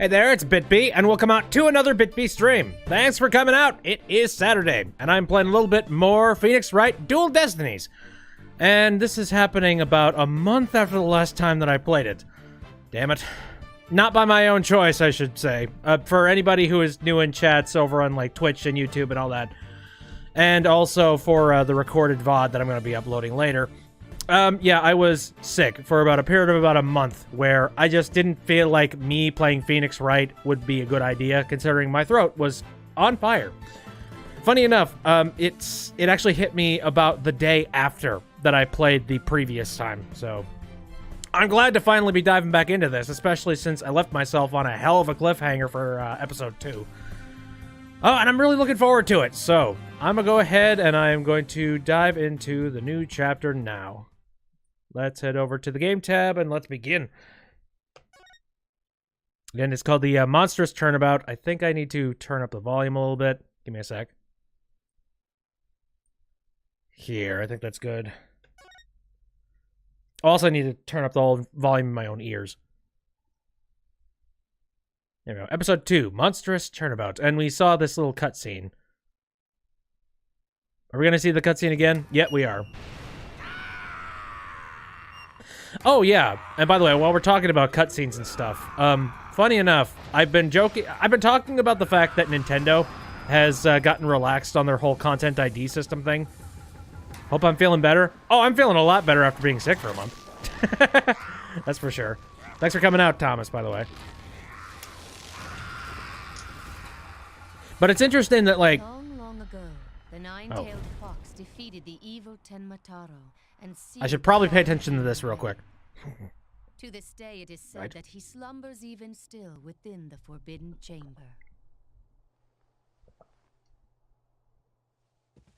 Hey there, it's BitB, and welcome out to another BitB stream. Thanks for coming out. It is Saturday, and I'm playing a little bit more Phoenix Wright Dual Destinies. And this is happening about a month after the last time that I played it. Damn it. Not by my own choice, I should say. For anybody who is new in chats over on like Twitch and YouTube and all that. And also for the recorded VOD that I'm going to be uploading later. Yeah, I was sick for about a period of about a month where I just didn't feel like me playing Phoenix Wright would be a good idea, considering my throat was on fire. Funny enough, it actually hit me about the day after that I played the previous time, so I'm glad to finally be diving back into this, especially since I left myself on a hell of a cliffhanger for episode 2. Oh, and I'm really looking forward to it, so I'm gonna go ahead and I'm going to dive into the new chapter now. Let's head over to the game tab and let's begin. Again, it's called the Monstrous Turnabout. I think I need to turn up the volume a little bit. Give me a sec. Here, I think that's good. Also, I need to turn up the whole volume in my own ears. There we go. Episode 2, Monstrous Turnabout. And we saw this little cutscene. Are we going to see the cutscene again? Yeah, we are. Oh, yeah. And by the way, while we're talking about cutscenes and stuff, funny enough, I've been talking about the fact that Nintendo has gotten relaxed on their whole Content ID system thing. Hope I'm feeling better. Oh, I'm feeling a lot better after being sick for a month. That's for sure. Thanks for coming out, Thomas, by the way. But it's interesting that, like... Long ago, the nine-tailed fox defeated the evil Tenmataro and I should probably pay attention to this real quick. To this day, it is said that he slumbers even still within the Forbidden Chamber.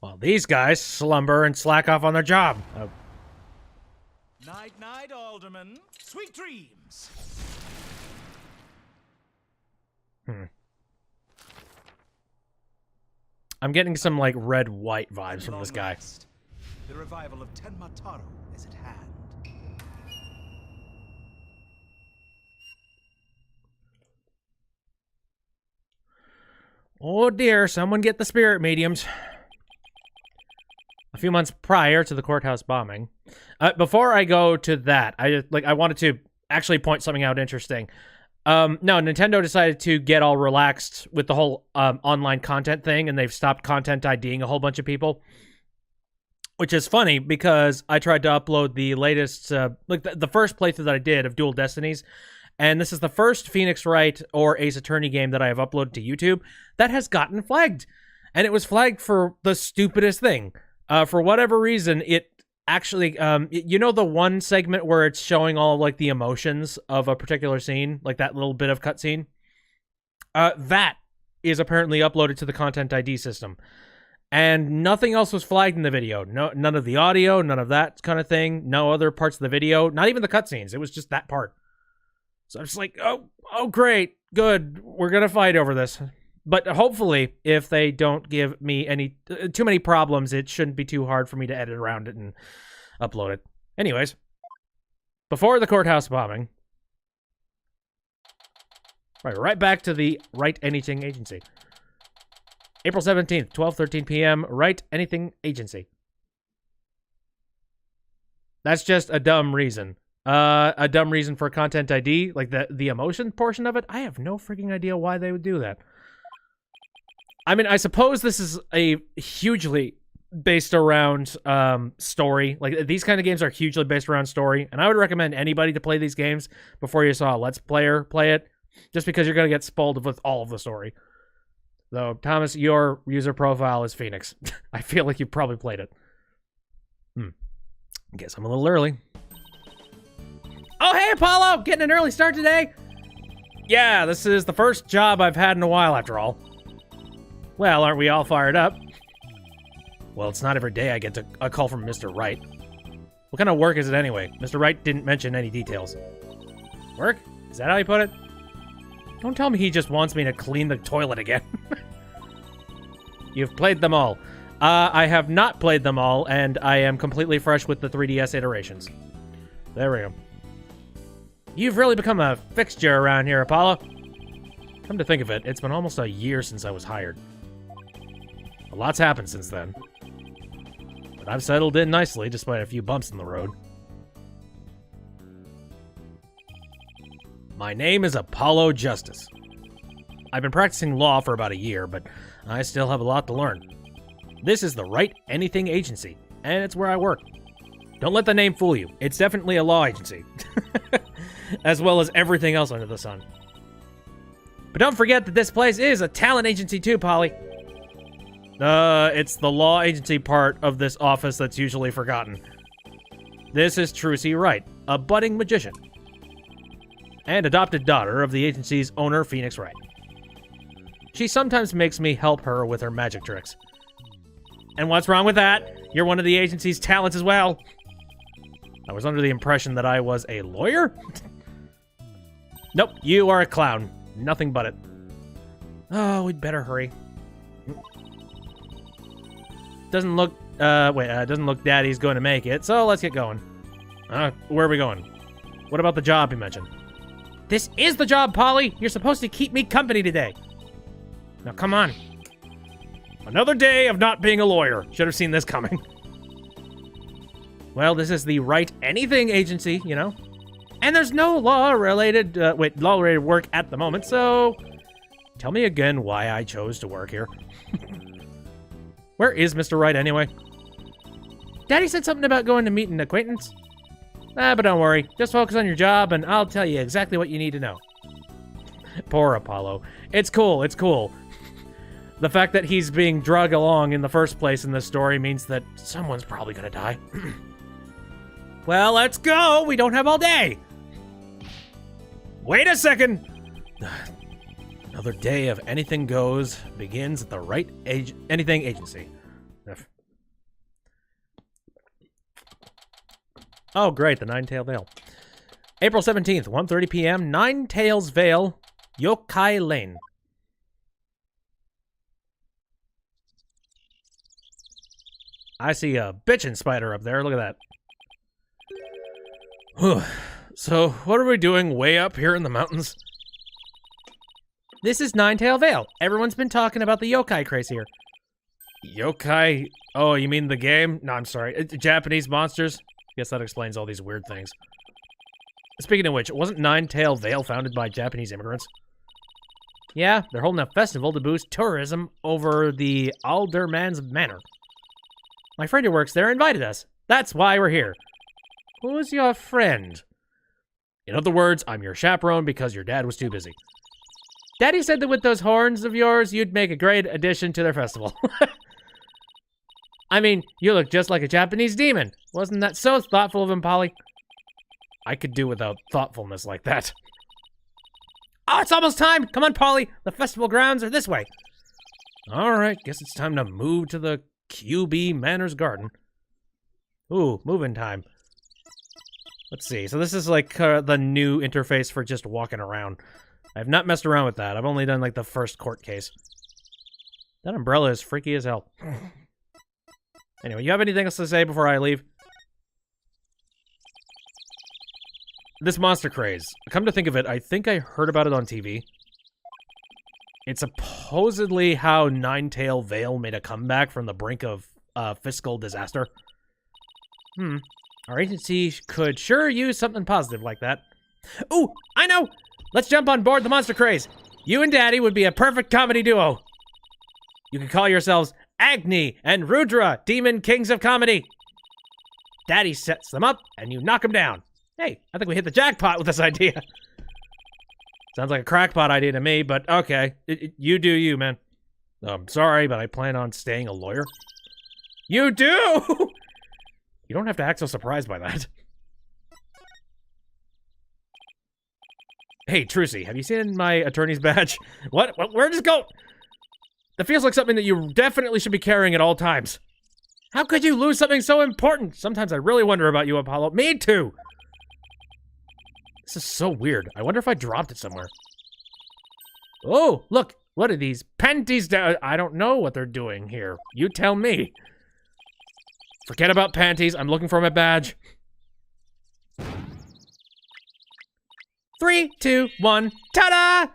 Well, these guys slumber and slack off on their job. Oh. Night, night, Alderman. Sweet dreams. I'm getting some, like, red-white vibes from this guy. The revival of Tenmataro is at hand. Oh dear, someone get the spirit mediums. A few months prior to the courthouse bombing. Before I go to that, I wanted to actually point something out interesting. No, Nintendo decided to get all relaxed with the whole online content thing, and they've stopped content IDing a whole bunch of people. Which is funny, because I tried to upload the latest, the first playthrough that I did of Dual Destinies, and this is the first Phoenix Wright or Ace Attorney game that I have uploaded to YouTube that has gotten flagged. And it was flagged for the stupidest thing. For whatever reason, it actually, you know the one segment where it's showing all, like, the emotions of a particular scene? Like that little bit of cutscene? That is apparently uploaded to the Content ID system. And nothing else was flagged in the video. No, none of the audio, none of that kind of thing. No other parts of the video. Not even the cutscenes. It was just that part. So I'm just like, oh, great. Good. We're going to fight over this. But hopefully, if they don't give me any too many problems, it shouldn't be too hard for me to edit around it and upload it. Anyways, before the courthouse bombing. Right back to the Write Anything Agency. April 17th, 12:13 p.m., Write Anything Agency. That's just a dumb reason. A dumb reason for Content ID, like the emotion portion of it. I have no freaking idea why they would do that. I mean, I suppose this is a hugely based around story. Like, these kind of games are hugely based around story, and I would recommend anybody to play these games before you saw a Let's Player play it, just because you're going to get spoiled with all of the story. Though, Thomas, your user profile is Phoenix. I feel like you probably played it. Guess I'm a little early. Oh, hey, Apollo! Getting an early start today? Yeah, this is the first job I've had in a while, after all. Well, aren't we all fired up? Well, it's not every day I get a call from Mr. Wright. What kind of work is it anyway? Mr. Wright didn't mention any details. Work? Is that how he put it? Don't tell me he just wants me to clean the toilet again. You've played them all. I have not played them all, and I am completely fresh with the 3DS iterations. There we go. You've really become a fixture around here, Apollo. Come to think of it, it's been almost a year since I was hired. A lot's happened since then. But I've settled in nicely, despite a few bumps in the road. My name is Apollo Justice. I've been practicing law for about a year, but I still have a lot to learn. This is the Wright Anything Agency, and it's where I work. Don't let the name fool you. It's definitely a law agency. As well as everything else under the sun. But don't forget that this place is a talent agency too, Polly. It's the law agency part of this office that's usually forgotten. This is Trucy Wright, a budding magician. And adopted daughter of the agency's owner, Phoenix Wright. She sometimes makes me help her with her magic tricks. And what's wrong with that? You're one of the agency's talents as well. I was under the impression that I was a lawyer? Nope, you are a clown. Nothing but it. Oh, we'd better hurry. Doesn't look Daddy's going to make it, so let's get going. Where are we going? What about the job you mentioned? This is the job, Polly! You're supposed to keep me company today. Now, come on. Another day of not being a lawyer. Should have seen this coming. Well, this is the Wright Anything Agency, you know. And there's no law-related work at the moment, so tell me again why I chose to work here. Where is Mr. Wright anyway? Daddy said something about going to meet an acquaintance. But don't worry. Just focus on your job, and I'll tell you exactly what you need to know. Poor Apollo. It's cool, it's cool. The fact that he's being dragged along in the first place in this story means that someone's probably gonna die. Well, let's go! We don't have all day! Wait a second! Another day of anything goes begins at the Wright Anything Agency. Oh, great, the Nine-Tail Vale. April 17th, 1:30 p.m., Nine Tails Vale, Yokai Lane. I see a bitchin' spider up there. Look at that. Whew. So, what are we doing way up here in the mountains? This is Nine-Tail Vale. Everyone's been talking about the yokai craze here. Yokai? Oh, you mean the game? No, I'm sorry. Japanese monsters? Guess that explains all these weird things. Speaking of which, wasn't Nine-Tail Vale founded by Japanese immigrants? Yeah, they're holding a festival to boost tourism over the Alderman's Manor. My friend who works there invited us. That's why we're here. Who's your friend? In other words, I'm your chaperone because your dad was too busy. Daddy said that with those horns of yours, you'd make a great addition to their festival. I mean, you look just like a Japanese demon. Wasn't that so thoughtful of him, Polly? I could do without thoughtfulness like that. Oh, it's almost time! Come on, Polly! The festival grounds are this way. Alright, guess it's time to move to the QB Manor's Garden. Ooh, moving time. Let's see. So this is like the new interface for just walking around. I've not messed around with that. I've only done like the first court case. That umbrella is freaky as hell. Anyway, you have anything else to say before I leave? This monster craze. Come to think of it, I think I heard about it on TV. It's supposedly how Nine-Tail Vale made a comeback from the brink of fiscal disaster. Our agency could sure use something positive like that. Ooh, I know! Let's jump on board the monster craze. You and Daddy would be a perfect comedy duo. You could call yourselves Agni and Rudra, Demon Kings of Comedy. Daddy sets them up, and you knock them down. Hey, I think we hit the jackpot with this idea. Sounds like a crackpot idea to me, but okay. You do you, man. I'm sorry, but I plan on staying a lawyer. You do? You don't have to act so surprised by that. Hey, Trucy, have you seen my attorney's badge? What? Where'd this go? That feels like something that you definitely should be carrying at all times. How could you lose something so important? Sometimes I really wonder about you, Apollo. Me too! This is so weird. I wonder if I dropped it somewhere. Oh, look! What are these panties down? I don't know what they're doing here. You tell me. Forget about panties. I'm looking for my badge. 3, 2, 1. Ta-da!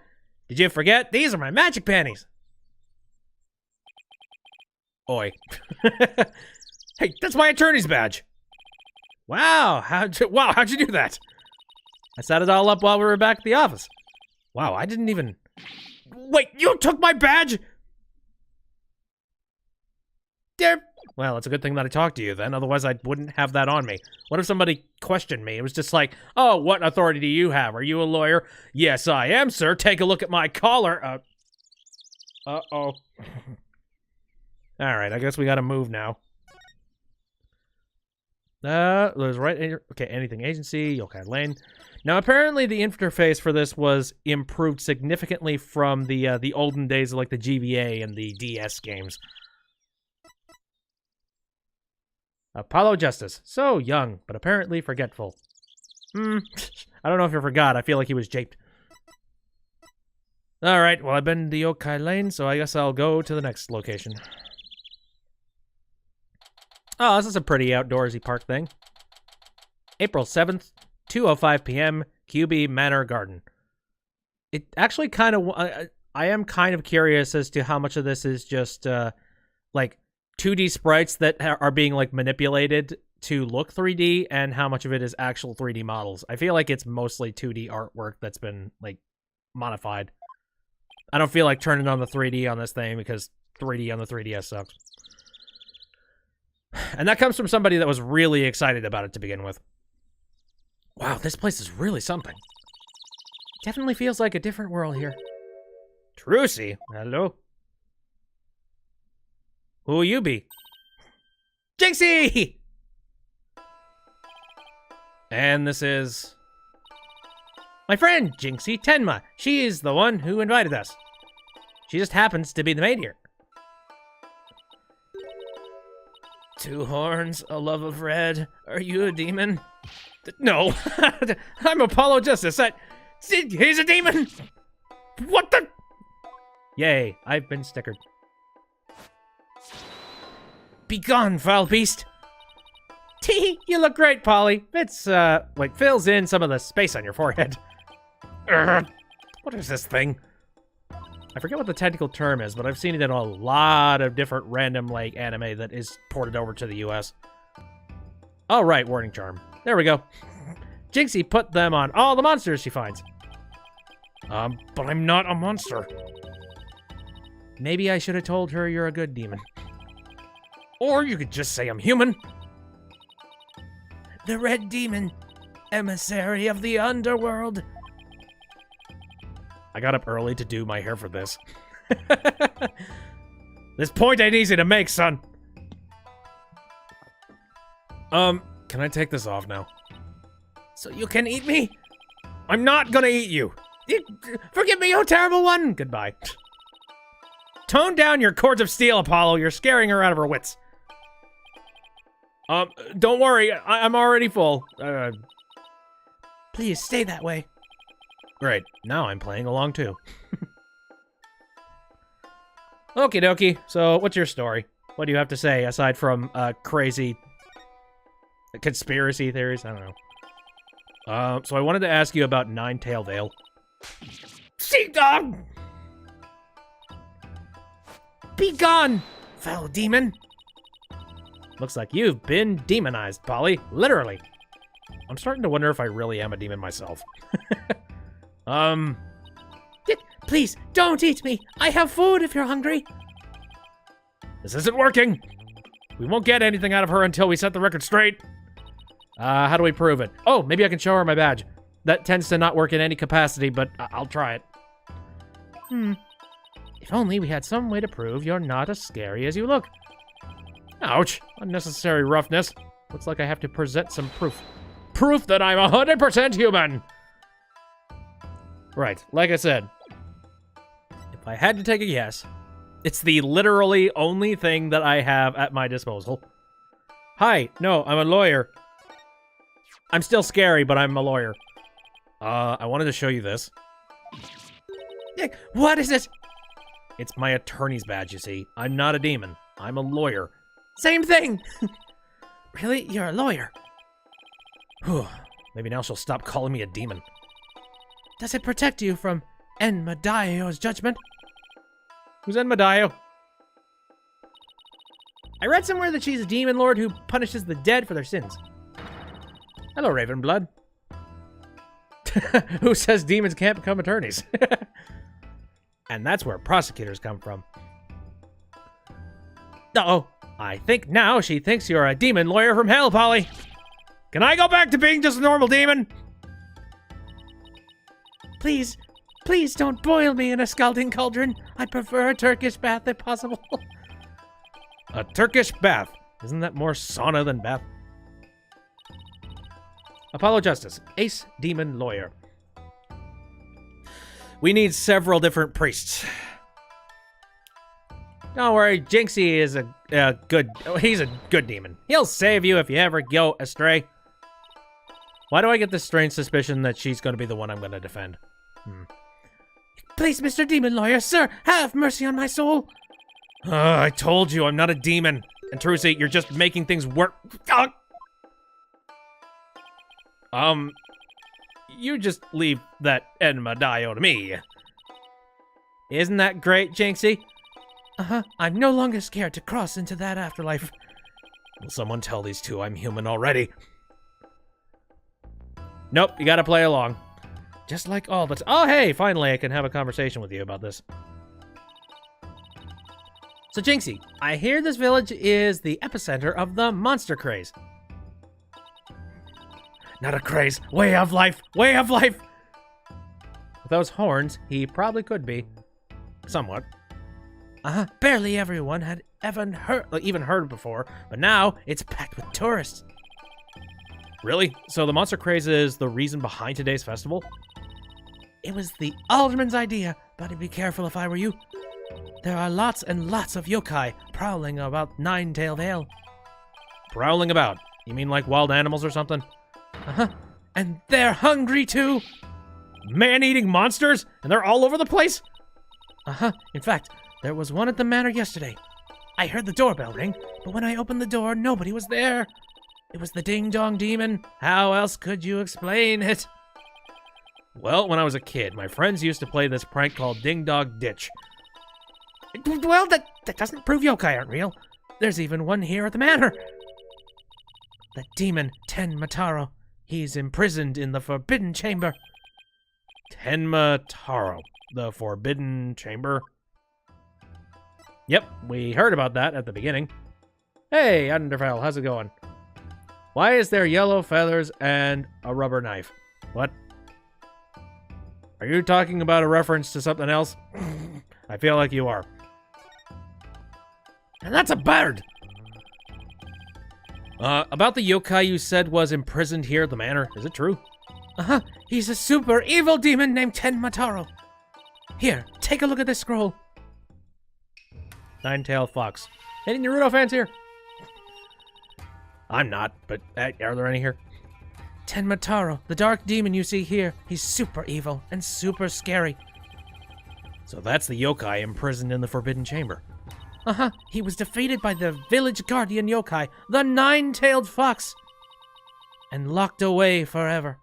Did you forget? These are my magic panties. Oi. Hey, that's my attorney's badge. Wow, how'd you do that? I set it all up while we were back at the office. Wow, I didn't even... Wait, you took my badge? Well, it's a good thing that I talked to you then, otherwise I wouldn't have that on me. What if somebody questioned me? It was just like, oh, what authority do you have? Are you a lawyer? Yes, I am, sir. Take a look at my collar. Uh-oh. Alright, I guess we gotta move now. There's right... Okay, anything agency, okay, lane. Now, apparently the interface for this was improved significantly from the olden days of, like, the GBA and the DS games. Apollo Justice. So young, but apparently forgetful. I don't know if you forgot. I feel like he was japed. Alright, well, I've been to Yokai Lane, so I guess I'll go to the next location. Oh, this is a pretty outdoorsy park thing. April 7th, 2:05 p.m., QB Manor Garden. It actually kind of... I am kind of curious as to how much of this is just, like, 2D sprites that are being, like, manipulated to look 3D, and how much of it is actual 3D models. I feel like it's mostly 2D artwork that's been, like, modified. I don't feel like turning on the 3D on this thing, because 3D on the 3DS sucks. And that comes from somebody that was really excited about it to begin with. Wow, this place is really something. Definitely feels like a different world here. Trucy, hello? Who you be? Jinxie! And this is... my friend, Jinxie Tenma. She is the one who invited us. She just happens to be the maid here. 2 horns, a love of red. Are you a demon? No. I'm Apollo Justice. He's a demon! What the... Yay, I've been stickered. Be gone, foul beast! Tee, you look great, Polly. It's, like, fills in some of the space on your forehead. What is this thing? I forget what the technical term is, but I've seen it in a lot of different random, like, anime that is ported over to the US. Oh, right, warning charm. There we go. Jinxie put them on all the monsters she finds. But I'm not a monster. Maybe I should have told her you're a good demon. Or you could just say I'm human. The Red Demon, emissary of the underworld. I got up early to do my hair for this. This point ain't easy to make, son. Can I take this off now? So you can eat me? I'm not gonna eat you. Forgive me, oh terrible one. Goodbye. Tone down your cords of steel, Apollo. You're scaring her out of her wits. Don't worry. I'm already full. Please stay that way. Great. Now I'm playing along too. Okie dokie. So, what's your story? What do you have to say aside from crazy conspiracy theories? I don't know. So I wanted to ask you about Nine-Tail Vale. Sea dog! Be gone, foul demon! Looks like you've been demonized, Polly. Literally. I'm starting to wonder if I really am a demon myself. Please, don't eat me. I have food if you're hungry. This isn't working. We won't get anything out of her until we set the record straight. How do we prove it? Oh, maybe I can show her my badge. That tends to not work in any capacity, but I'll try it. If only we had some way to prove you're not as scary as you look. Ouch. Unnecessary roughness. Looks like I have to present some proof. Proof that I'm 100% human! Right, like I said, if I had to take a guess, it's the literally only thing that I have at my disposal. Hi, no, I'm a lawyer. I'm still scary, but I'm a lawyer. I wanted to show you this. What is it? It's my attorney's badge, you see. I'm not a demon. I'm a lawyer. Same thing! Really? You're a lawyer? Whew. Maybe now she'll stop calling me a demon. Does it protect you from Enmadaio's judgment. Who's Enmadaio? I read somewhere that she's a demon lord who punishes the dead for their sins. Hello, Ravenblood. Who says demons can't become attorneys? And that's where prosecutors come from. Uh-oh. I think now she thinks you're a demon lawyer from hell, Polly. Can I go back to being just a normal demon? Please, please don't boil me in a scalding cauldron. I'd prefer a Turkish bath if possible. A Turkish bath? Isn't that more sauna than bath? Apollo Justice, ace demon lawyer. We need several different priests. Don't worry, Jinxie is he's a good demon. He'll save you if you ever go astray. Why do I get this strange suspicion that she's going to be the one I'm going to defend? Please, Mr. Demon Lawyer, sir, have mercy on my soul. I told you I'm not a demon. And Trucy, you're just making things work. You just leave that Enmadaio to me. Isn't that great, Jinxie? I'm no longer scared to cross into that afterlife. Will someone tell these two I'm human already? Nope, you gotta play along. Just like all the oh, hey, finally I can have a conversation with you about this. So, Jinxie, I hear this village is the epicenter of the monster craze. Not a craze, way of life, way of life! With those horns, he probably could be. Somewhat. Barely everyone had even heard before, but now it's packed with tourists. Really? So the monster craze is the reason behind today's festival? It was the alderman's idea, but I'd be careful if I were you. There are lots and lots of yokai prowling about Nine-Tailed Vale. Prowling about? You mean like wild animals or something? And they're hungry too! Man-eating monsters? And they're all over the place? In fact, there was one at the manor yesterday. I heard the doorbell ring, but when I opened the door, nobody was there. It was the Ding-Dong Demon. How else could you explain it? Well, when I was a kid, my friends used to play this prank called Ding-Dong Ditch. Well, that doesn't prove yokai aren't real. There's even one here at the manor. The demon, Tenmataro. He's imprisoned in the Forbidden Chamber. Tenmataro. The Forbidden Chamber? Yep, we heard about that at the beginning. Hey, Underfell, how's it going? Why is there yellow feathers and a rubber knife? What? Are you talking about a reference to something else? I feel like you are. And that's a bird! About the yokai you said was imprisoned here at the manor, is it true? He's a super evil demon named Tenmataro. Here, take a look at this scroll. Nine-tailed fox. Any Naruto fans here? I'm not, but are there any here? Tenmataro, the dark demon you see here, he's super evil and super scary. So that's the yokai imprisoned in the Forbidden Chamber. He was defeated by the village guardian yokai, the Nine-Tailed Fox, and locked away forever.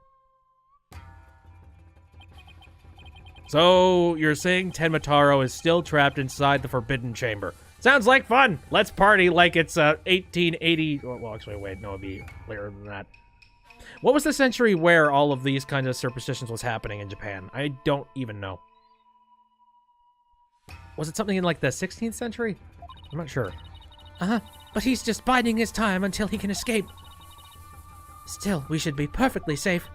So, you're saying Tenmataro is still trapped inside the Forbidden Chamber. Sounds like fun! Let's party like it's 1880... Well, actually, wait, no, it'd be later than that. What was the century where all of these kinds of superstitions was happening in Japan? I don't even know. Was it something in, like, the 16th century? I'm not sure. But he's just biding his time until he can escape. Still, we should be perfectly safe.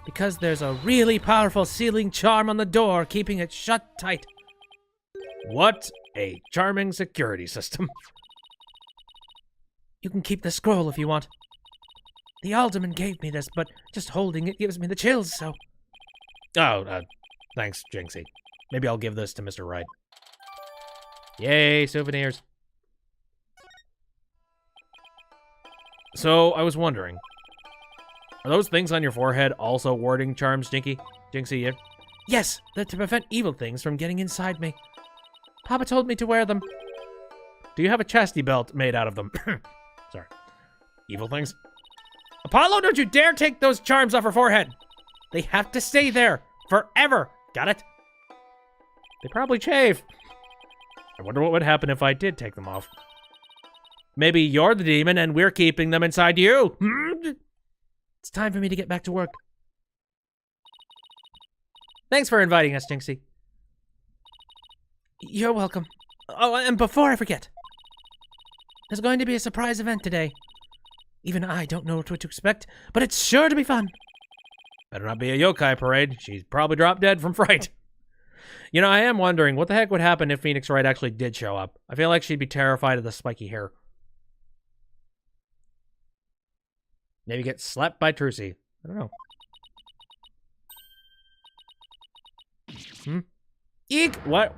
Because there's a really powerful sealing charm on the door, keeping it shut tight. What a charming security system. You can keep the scroll if you want. The alderman gave me this, but just holding it gives me the chills, so... Oh, thanks, Jinxie. Maybe I'll give this to Mr. Wright. Yay, souvenirs. So, I was wondering... Are those things on your forehead also warding charms, Jinxie? Yes, they're to prevent evil things from getting inside me. Papa told me to wear them. Do you have a chastity belt made out of them? Sorry. Evil things? Apollo, don't you dare take those charms off her forehead! They have to stay there. Forever. Got it? They probably chafe. I wonder what would happen if I did take them off. Maybe you're the demon and we're keeping them inside you. It's time for me to get back to work. Thanks for inviting us, Jinxie. You're welcome. Oh, and before I forget, there's going to be a surprise event today. Even I don't know what to expect, but it's sure to be fun. Better not be a yokai parade. She's probably dropped dead from fright. You know, I am wondering what the heck would happen if Phoenix Wright actually did show up. I feel like she'd be terrified of the spiky hair. Maybe get slapped by Trucy. I don't know. Eek! What?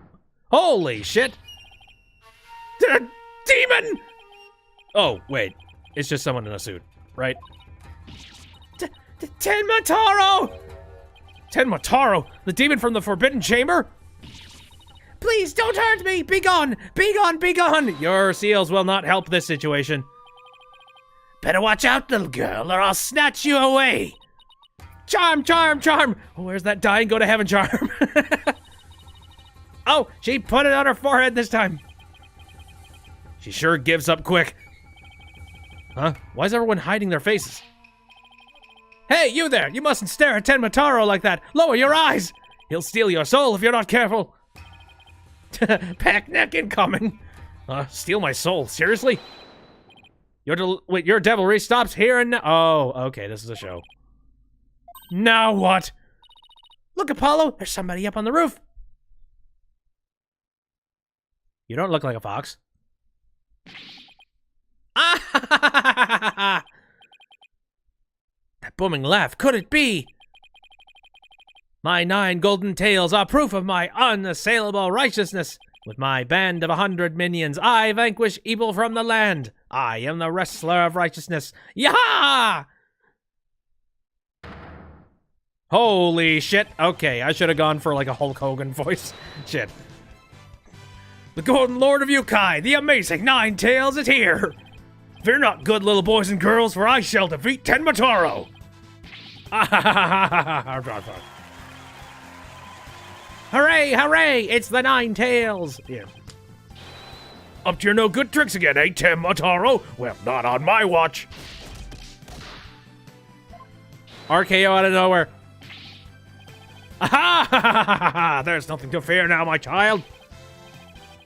Holy shit! Demon! Oh, wait. It's just someone in a suit, right? Tenmataro! Tenmataro? The demon from the Forbidden Chamber? Please, don't hurt me! Be gone! Be gone! Be gone! Your seals will not help this situation. Better watch out, little girl, or I'll snatch you away! Charm, charm, charm! Oh, where's that dying go to heaven charm? Oh, she put it on her forehead this time. She sure gives up quick. Huh? Why is everyone hiding their faces? Hey, you there! You mustn't stare at Tenmataro like that! Lower your eyes! He'll steal your soul if you're not careful! Pack neck incoming! Steal my soul? Seriously? Your devilry stops here and now. Oh, okay, this is a show. Now what? Look, Apollo! There's somebody up on the roof! You don't look like a fox. Ah! That booming laugh, could it be? My 9 golden tails are proof of my unassailable righteousness. With my band of 100 minions, I vanquish evil from the land. I am the wrestler of righteousness. Yaha! Holy shit. Okay, I should have gone for like a Hulk Hogan voice. Shit. The Golden Lord of Yokai, the amazing 9 Tails is here! Fear not, good little boys and girls, for I shall defeat Tenmataro! Hooray, hooray! It's the 9 Tails! Yeah. Up to your no good tricks again, eh, Tenmataro? Well, not on my watch! RKO out of nowhere. Aha! There's nothing to fear now, my child!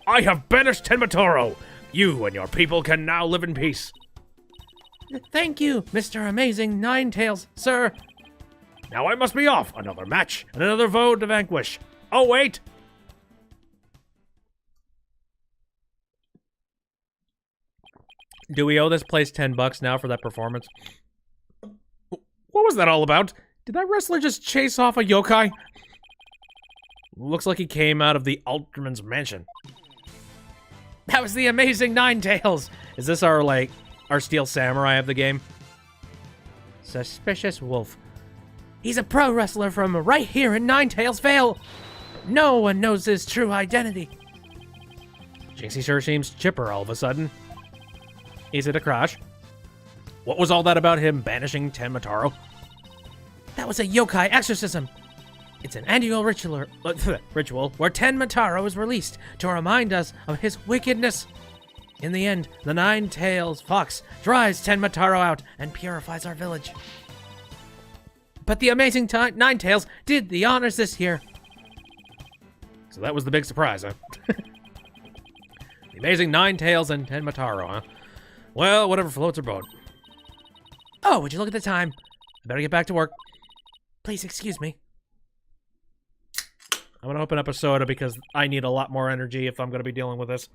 I have banished Tenmataro. You and your people can now live in peace. Thank you, Mr. Amazing 9 Tails, sir. Now I must be off. Another match and another foe to vanquish. Oh, wait. Do we owe this place $10 now for that performance? What was that all about? Did that wrestler just chase off a yokai? Looks like he came out of the Ultraman's mansion. That was the amazing 9 Tails! Is this our Steel Samurai of the game? Suspicious Wolf. He's a pro wrestler from right here in 9 Tails Vale! No one knows his true identity. Jinxie sure seems chipper all of a sudden. Is it a crush? What was all that about him banishing Tenmataro? That was a yokai exorcism! It's an annual ritual where Tenmataro is released to remind us of his wickedness. In the end, the 9 Tails Fox drives Tenmataro out and purifies our village. But the amazing 9 Tails did the honors this year. So that was the big surprise, huh? The amazing 9 Tails and Tenmataro, huh? Well, whatever floats her boat. Oh, would you look at the time? I better get back to work. Please excuse me. I'm going to open up a soda because I need a lot more energy if I'm going to be dealing with this.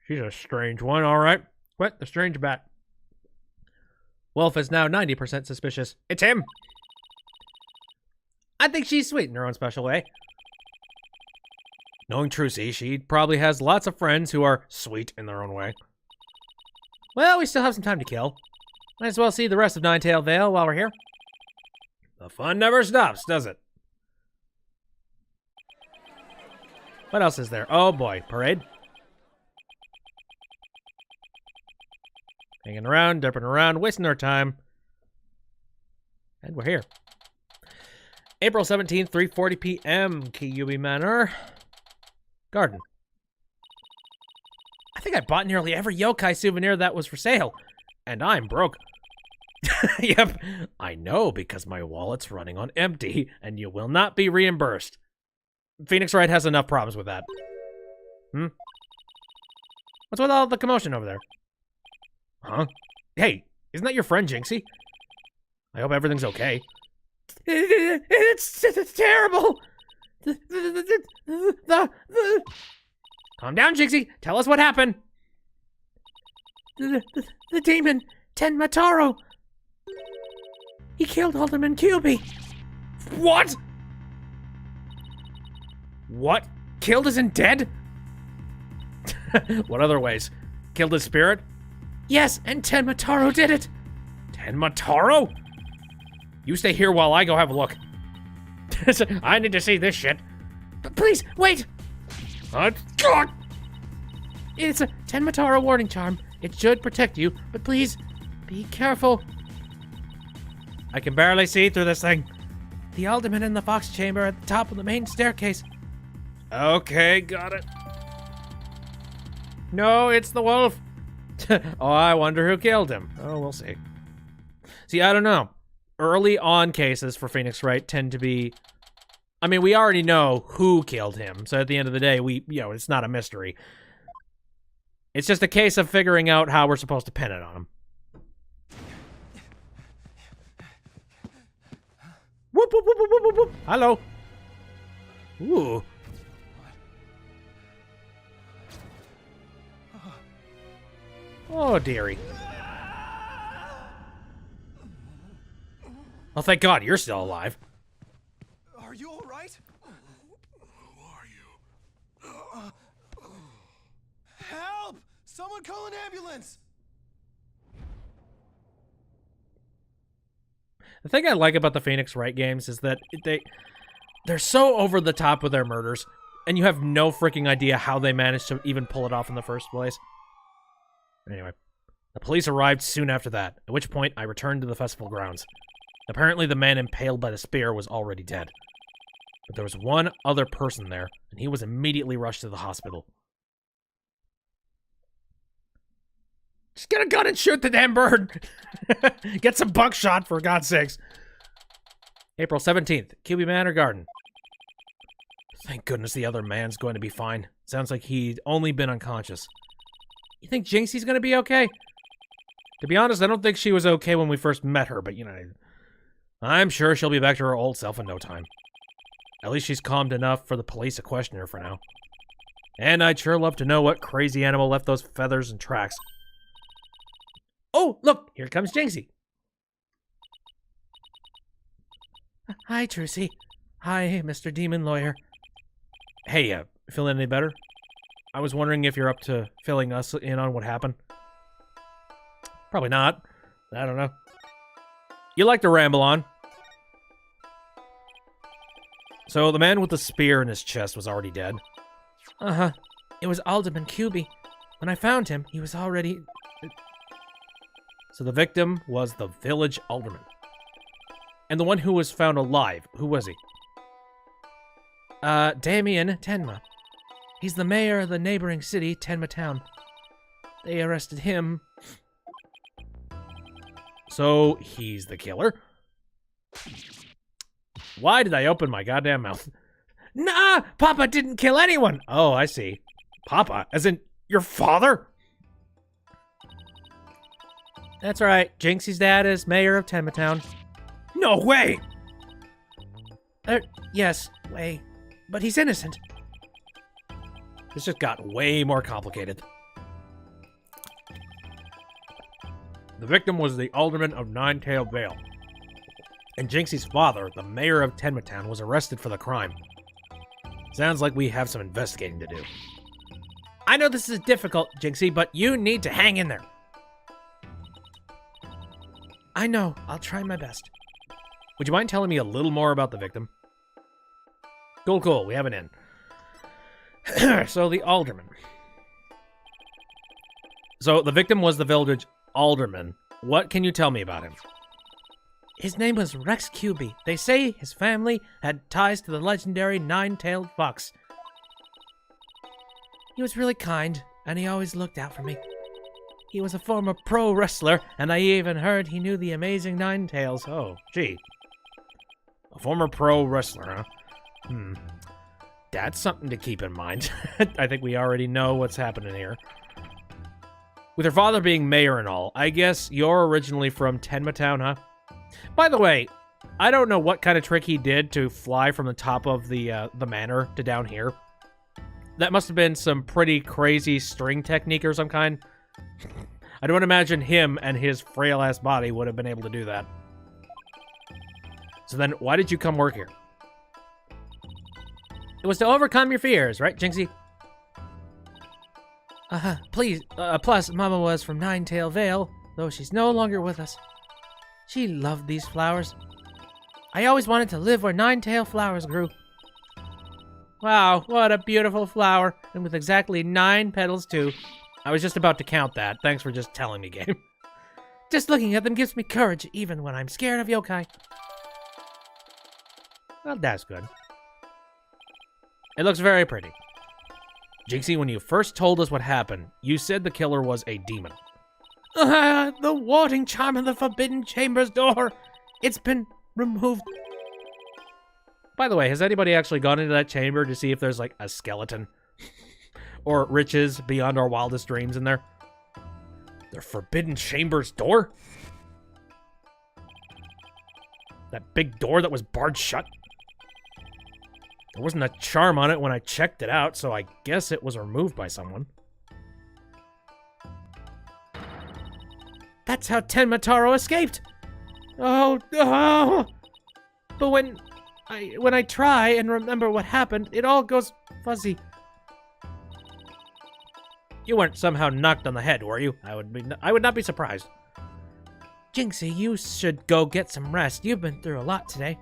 She's a strange one, all right. What? The strange bat. Wolf is now 90% suspicious. It's him! I think she's sweet in her own special way. Knowing Trucy, she probably has lots of friends who are sweet in their own way. Well, we still have some time to kill. Might as well see the rest of 9 Tail Vale while we're here. The fun never stops, does it? What else is there? Oh boy, parade. Hanging around, dipping around, wasting our time. And we're here. April 17th, 3:40 p.m. Kyubi Manor. Garden. I think I bought nearly every yokai souvenir that was for sale. And I'm broke. Yep, I know because my wallet's running on empty and you will not be reimbursed. Phoenix Wright has enough problems with that. What's with all the commotion over there? Huh? Hey, isn't that your friend Jinxie? I hope everything's okay. It's terrible. Calm down, Jinxie. Tell us what happened. The demon, Tenmataro. He killed Alderman Kyubi. What? What? Killed isn't dead? What other ways? Killed his spirit? Yes, and Tenmataro did it. Tenmataro? You stay here while I go have a look. I need to see this shit. But please, wait! God! It's a Tenmataro warning charm. It should protect you, but please, be careful. I can barely see through this thing. The Alderman in the Fox Chamber at the top of the main staircase. Okay, got it. No, it's the wolf. Oh, I wonder who killed him. Oh, we'll see. See, I don't know. Early on cases for Phoenix Wright tend to be... I mean, we already know who killed him, so at the end of the day, it's not a mystery. It's just a case of figuring out how we're supposed to pin it on him. Whoop, whoop, whoop, whoop, whoop, whoop. Hello. Ooh. Oh, dearie. Oh, thank God, you're still alive. Are you all right? Who are you? Help! Someone call an ambulance! The thing I like about the Phoenix Wright games is that they're so over the top with their murders, and you have no freaking idea how they managed to even pull it off in the first place. Anyway, the police arrived soon after that, at which point I returned to the festival grounds. Apparently the man impaled by the spear was already dead. But there was one other person there, and he was immediately rushed to the hospital. Just get a gun and shoot the damn bird! Get some buckshot, for God's sakes. April 17th, Kyubi Manor Garden. Thank goodness the other man's going to be fine. Sounds like he'd only been unconscious. You think Jinxie's gonna be okay? To be honest, I don't think she was okay when we first met her, but I'm sure she'll be back to her old self in no time. At least she's calmed enough for the police to question her for now. And I'd sure love to know what crazy animal left those feathers and tracks. Oh, look! Here comes Jinxie. Hi, Trucy. Hi, Mr. Demon Lawyer. Hey, feeling any better? I was wondering if you're up to filling us in on what happened. Probably not. I don't know. You like to ramble on. So the man with the spear in his chest was already dead? Uh-huh. It was Alderman Kyubi. When I found him, he was already... So the victim was the village alderman. And the one who was found alive, who was he? Damien Tenma. He's the mayor of the neighboring city, Tenma Town. They arrested him. So, he's the killer? Why did I open my goddamn mouth? Nah! Papa didn't kill anyone! Oh, I see. Papa? As in, your father? That's right. Jinxie's dad is mayor of Tenma Town. No way! Yes, way. But he's innocent. This just got way more complicated. The victim was the alderman of Nine-Tailed Vale. And Jinxie's father, the mayor of Tenma Town, was arrested for the crime. Sounds like we have some investigating to do. I know this is difficult, Jinxie, but you need to hang in there. I know. I'll try my best. Would you mind telling me a little more about the victim? Cool, cool. We have an in. So, the alderman. So, the victim was the village alderman. What can you tell me about him? His name was Rex Cuby. They say his family had ties to the legendary nine-tailed fox. He was really kind, and he always looked out for me. He was a former pro wrestler, and I even heard he knew the amazing Ninetales. Oh, gee. A former pro wrestler, huh? That's something to keep in mind. I think we already know what's happening here. With her father being mayor and all, I guess you're originally from Tenma Town, huh? By the way, I don't know what kind of trick he did to fly from the top of the manor to down here. That must have been some pretty crazy string technique or some kind. I don't imagine him and his frail-ass body would have been able to do that. So then, why did you come work here? It was to overcome your fears, right, Jinxie? Please, plus, Mama was from Ninetail Vale, though she's no longer with us. She loved these flowers. I always wanted to live where nine-tail flowers grew. Wow, what a beautiful flower, and with exactly 9 petals, too. I was just about to count that. Thanks for just telling me, game. Just looking at them gives me courage, even when I'm scared of yokai. Well, that's good. It looks very pretty. Jinxie, when you first told us what happened, you said the killer was a demon. The warding charm of the Forbidden Chamber's door. It's been removed. By the way, has anybody actually gone into that chamber to see if there's, like, a skeleton? Or riches beyond our wildest dreams in there? The Forbidden Chamber's door? That big door that was barred shut? There wasn't a charm on it when I checked it out, so I guess it was removed by someone. That's how Tenma Taro escaped! Oh. But when I try and remember what happened, it all goes fuzzy. You weren't somehow knocked on the head, were you? I would not be surprised. Jinxie, you should go get some rest. You've been through a lot today.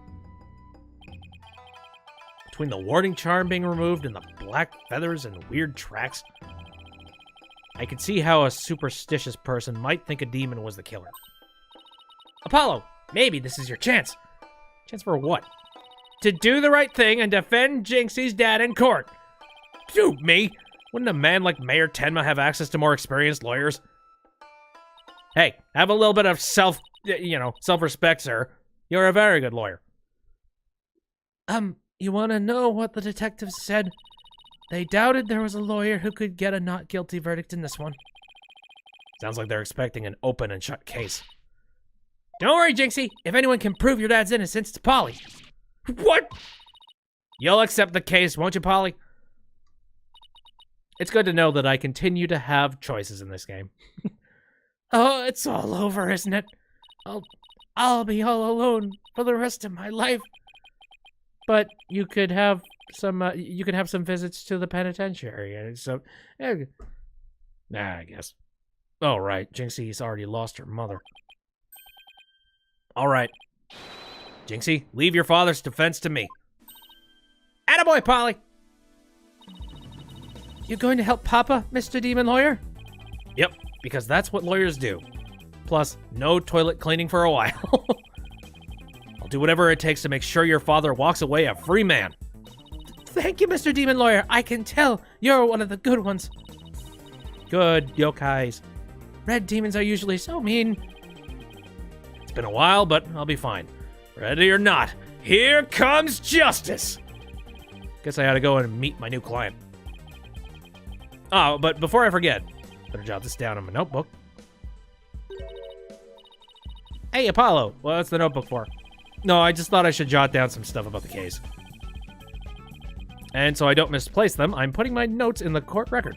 Between the warding charm being removed and the black feathers and weird tracks, I could see how a superstitious person might think a demon was the killer. Apollo, maybe this is your chance. Chance for what? To do the right thing and defend Jinxie's dad in court. Dude, me? Wouldn't a man like Mayor Tenma have access to more experienced lawyers? Hey, have a little bit of self-respect, sir. You're a very good lawyer. You want to know what the detectives said? They doubted there was a lawyer who could get a not guilty verdict in this one. Sounds like they're expecting an open and shut case. Don't worry, Jinxie. If anyone can prove your dad's innocence, it's Polly. What? You'll accept the case, won't you, Polly? It's good to know that I continue to have choices in this game. Oh, it's all over, isn't it? I'll be all alone for the rest of my life. But you could have some visits to the penitentiary. So, I guess. Oh, right. Jinxie's already lost her mother. All right. Jinxie, leave your father's defense to me. Attaboy, Polly! You going to help Papa, Mr. Demon Lawyer? Yep, because that's what lawyers do. Plus, no toilet cleaning for a while. I'll do whatever it takes to make sure your father walks away a free man. Thank you, Mr. Demon Lawyer. I can tell you're one of the good ones. Good yokais. Red demons are usually so mean. It's been a while, but I'll be fine. Ready or not, here comes justice! Guess I ought to go and meet my new client. Oh, but before I forget, better jot this down in my notebook. Hey, Apollo, what's the notebook for? No, I just thought I should jot down some stuff about the case. And so I don't misplace them, I'm putting my notes in the court record.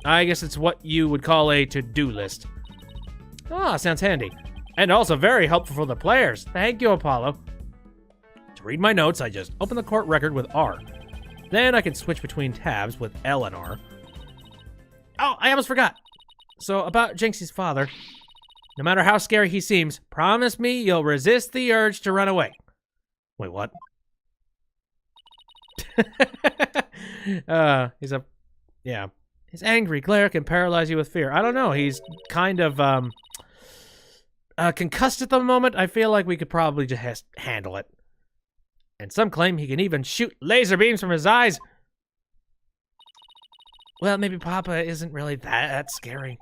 I guess it's what you would call a to-do list. Ah, sounds handy. And also very helpful for the players. Thank you, Apollo. To read my notes, I just open the court record with R. Then I can switch between tabs with L and R. Oh, I almost forgot. So about Jinxie's father, no matter how scary he seems, promise me you'll resist the urge to run away. Wait, what? His angry glare can paralyze you with fear. I don't know, he's kind of, concussed at the moment, I feel like we could probably just handle it. And some claim he can even shoot laser beams from his eyes. Well, maybe Papa isn't really that scary.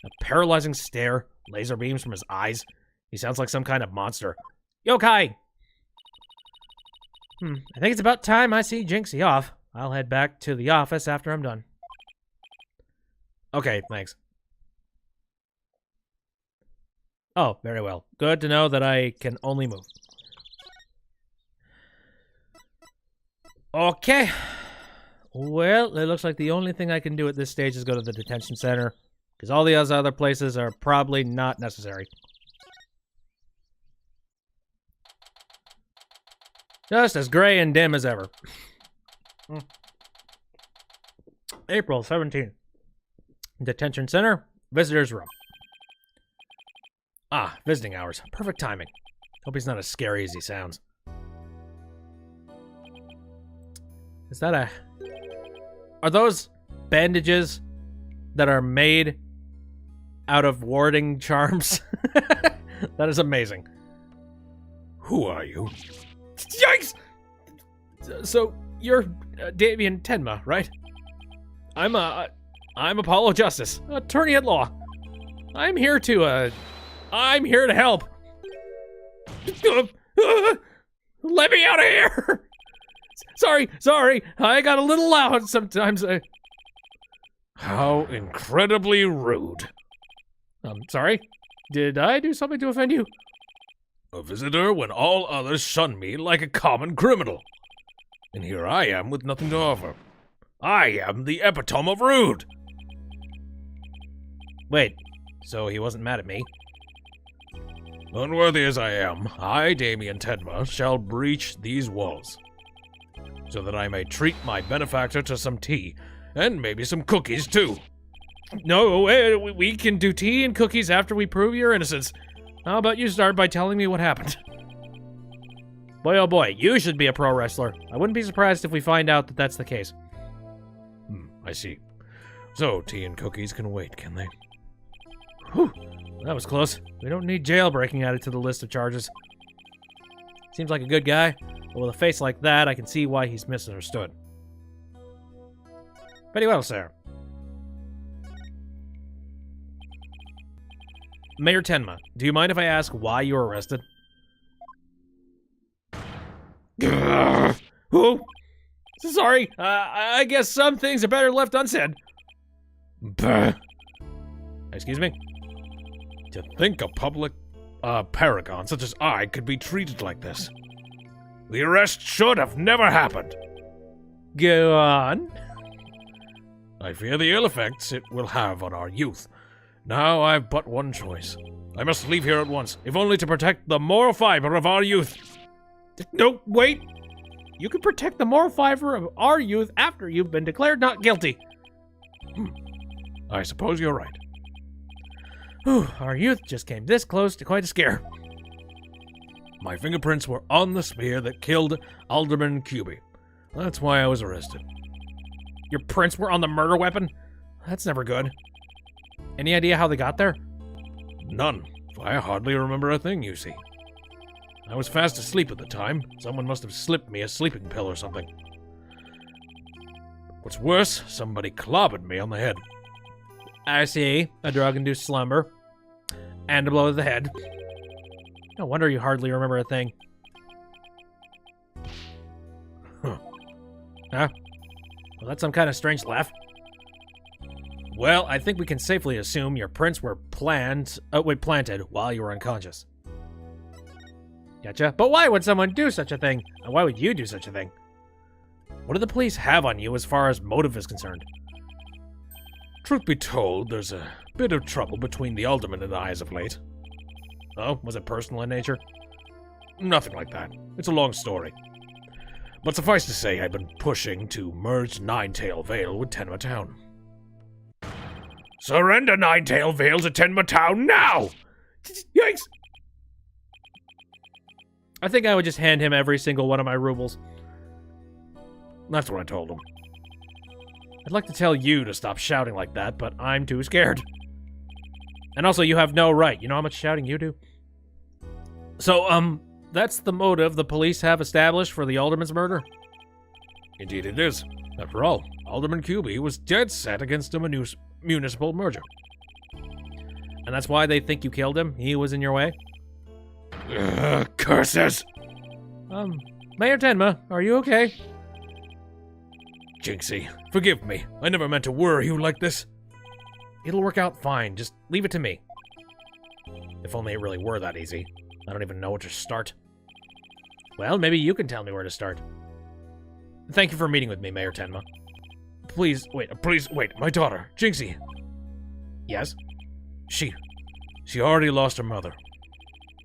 A paralyzing stare, laser beams from his eyes. He sounds like some kind of monster. Yokai! I think it's about time I see Jinxie off. I'll head back to the office after I'm done. Okay, thanks. Oh, very well. Good to know that I can only move. Okay. Well, it looks like the only thing I can do at this stage is go to the detention center, because all the other places are probably not necessary. Just as gray and dim as ever. April 17th. Detention center, visitor's room. Ah, visiting hours. Perfect timing. Hope he's not as scary as he sounds. Is that a... Are those bandages that are made out of warding charms? That is amazing. Who are you? Yikes! So, you're Damien Tenma, right? I'm Apollo Justice, attorney at law. I'm here to help. Let me out of here! Sorry, I got a little loud sometimes. How incredibly rude. Sorry? Did I do something to offend you? A visitor when all others shun me like a common criminal. And here I am with nothing to offer. I am the epitome of rude. Wait, so he wasn't mad at me? Unworthy as I am, I, Damien Tenma, shall breach these walls, so that I may treat my benefactor to some tea, and maybe some cookies too. No, we can do tea and cookies after we prove your innocence. How about you start by telling me what happened? Boy, oh boy, you should be a pro wrestler. I wouldn't be surprised if we find out that that's the case. I see. So, tea and cookies can wait, can they? Whew, that was close. We don't need jailbreaking added to the list of charges. Seems like a good guy, but with a face like that, I can see why he's misunderstood. Very well, sir. Mayor Tenma, do you mind if I ask why you were arrested? Oh, sorry. I guess some things are better left unsaid. Excuse me? To think a public paragon such as I could be treated like this. The arrest should have never happened. Go on. I fear the ill effects it will have on our youth. Now I've but one choice. I must leave here at once, if only to protect the moral fiber of our youth. No, wait. You can protect the moral fiber of our youth after you've been declared not guilty. I suppose you're right. Whew, our youth just came this close to quite a scare. My fingerprints were on the spear that killed Alderman Cuby. That's why I was arrested. Your prints were on the murder weapon? That's never good. Any idea how they got there? None. I hardly remember a thing, you see. I was fast asleep at the time. Someone must have slipped me a sleeping pill or something. What's worse, somebody clobbered me on the head. I see. A drug-induced slumber. And a blow to the head. No wonder you hardly remember a thing. Huh? Well, that's some kind of strange laugh. Well, I think we can safely assume your prints were planted while you were unconscious. Gotcha. But why would someone do such a thing? And why would you do such a thing? What do the police have on you as far as motive is concerned? Truth be told, there's a bit of trouble between the alderman and I as of late. Oh, was it personal in nature? Nothing like that. It's a long story. But suffice to say, I've been pushing to merge Ninetail Vale with Tenma Town. Surrender Ninetail Vale to Tenma Town now! Yikes! I think I would just hand him every single one of my rubles. That's what I told him. I'd like to tell you to stop shouting like that, but I'm too scared. And also, you have no right. You know how much shouting you do? So, that's the motive the police have established for the alderman's murder? Indeed it is. After all, Alderman QB was dead set against a municipal merger. And that's why they think you killed him? He was in your way? Curses! Mayor Tenma, are you okay? Jinxie, forgive me. I never meant to worry you like this. It'll work out fine. Just leave it to me. If only it really were that easy. I don't even know where to start. Well, maybe you can tell me where to start. Thank you for meeting with me, Mayor Tenma. Please wait, my daughter, Jinxie. Yes? She already lost her mother.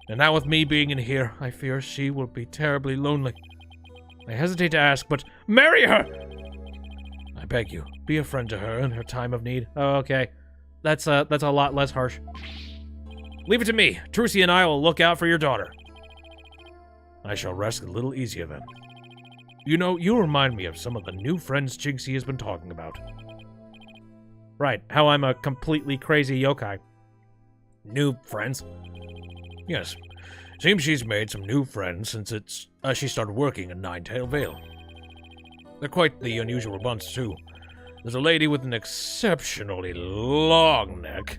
And now with me being in here, I fear she will be terribly lonely. I hesitate to ask, but marry her! I beg you, be a friend to her in her time of need. Oh, okay. That's a lot less harsh. Leave it to me. Trucy and I will look out for your daughter. I shall rest a little easier then. You know, you remind me of some of the new friends Jinxie has been talking about. Right, how I'm a completely crazy yokai. New friends? Yes. Seems she's made some new friends since she started working in Ninetail Vale. They're quite the unusual bunch, too. There's a lady with an exceptionally long neck,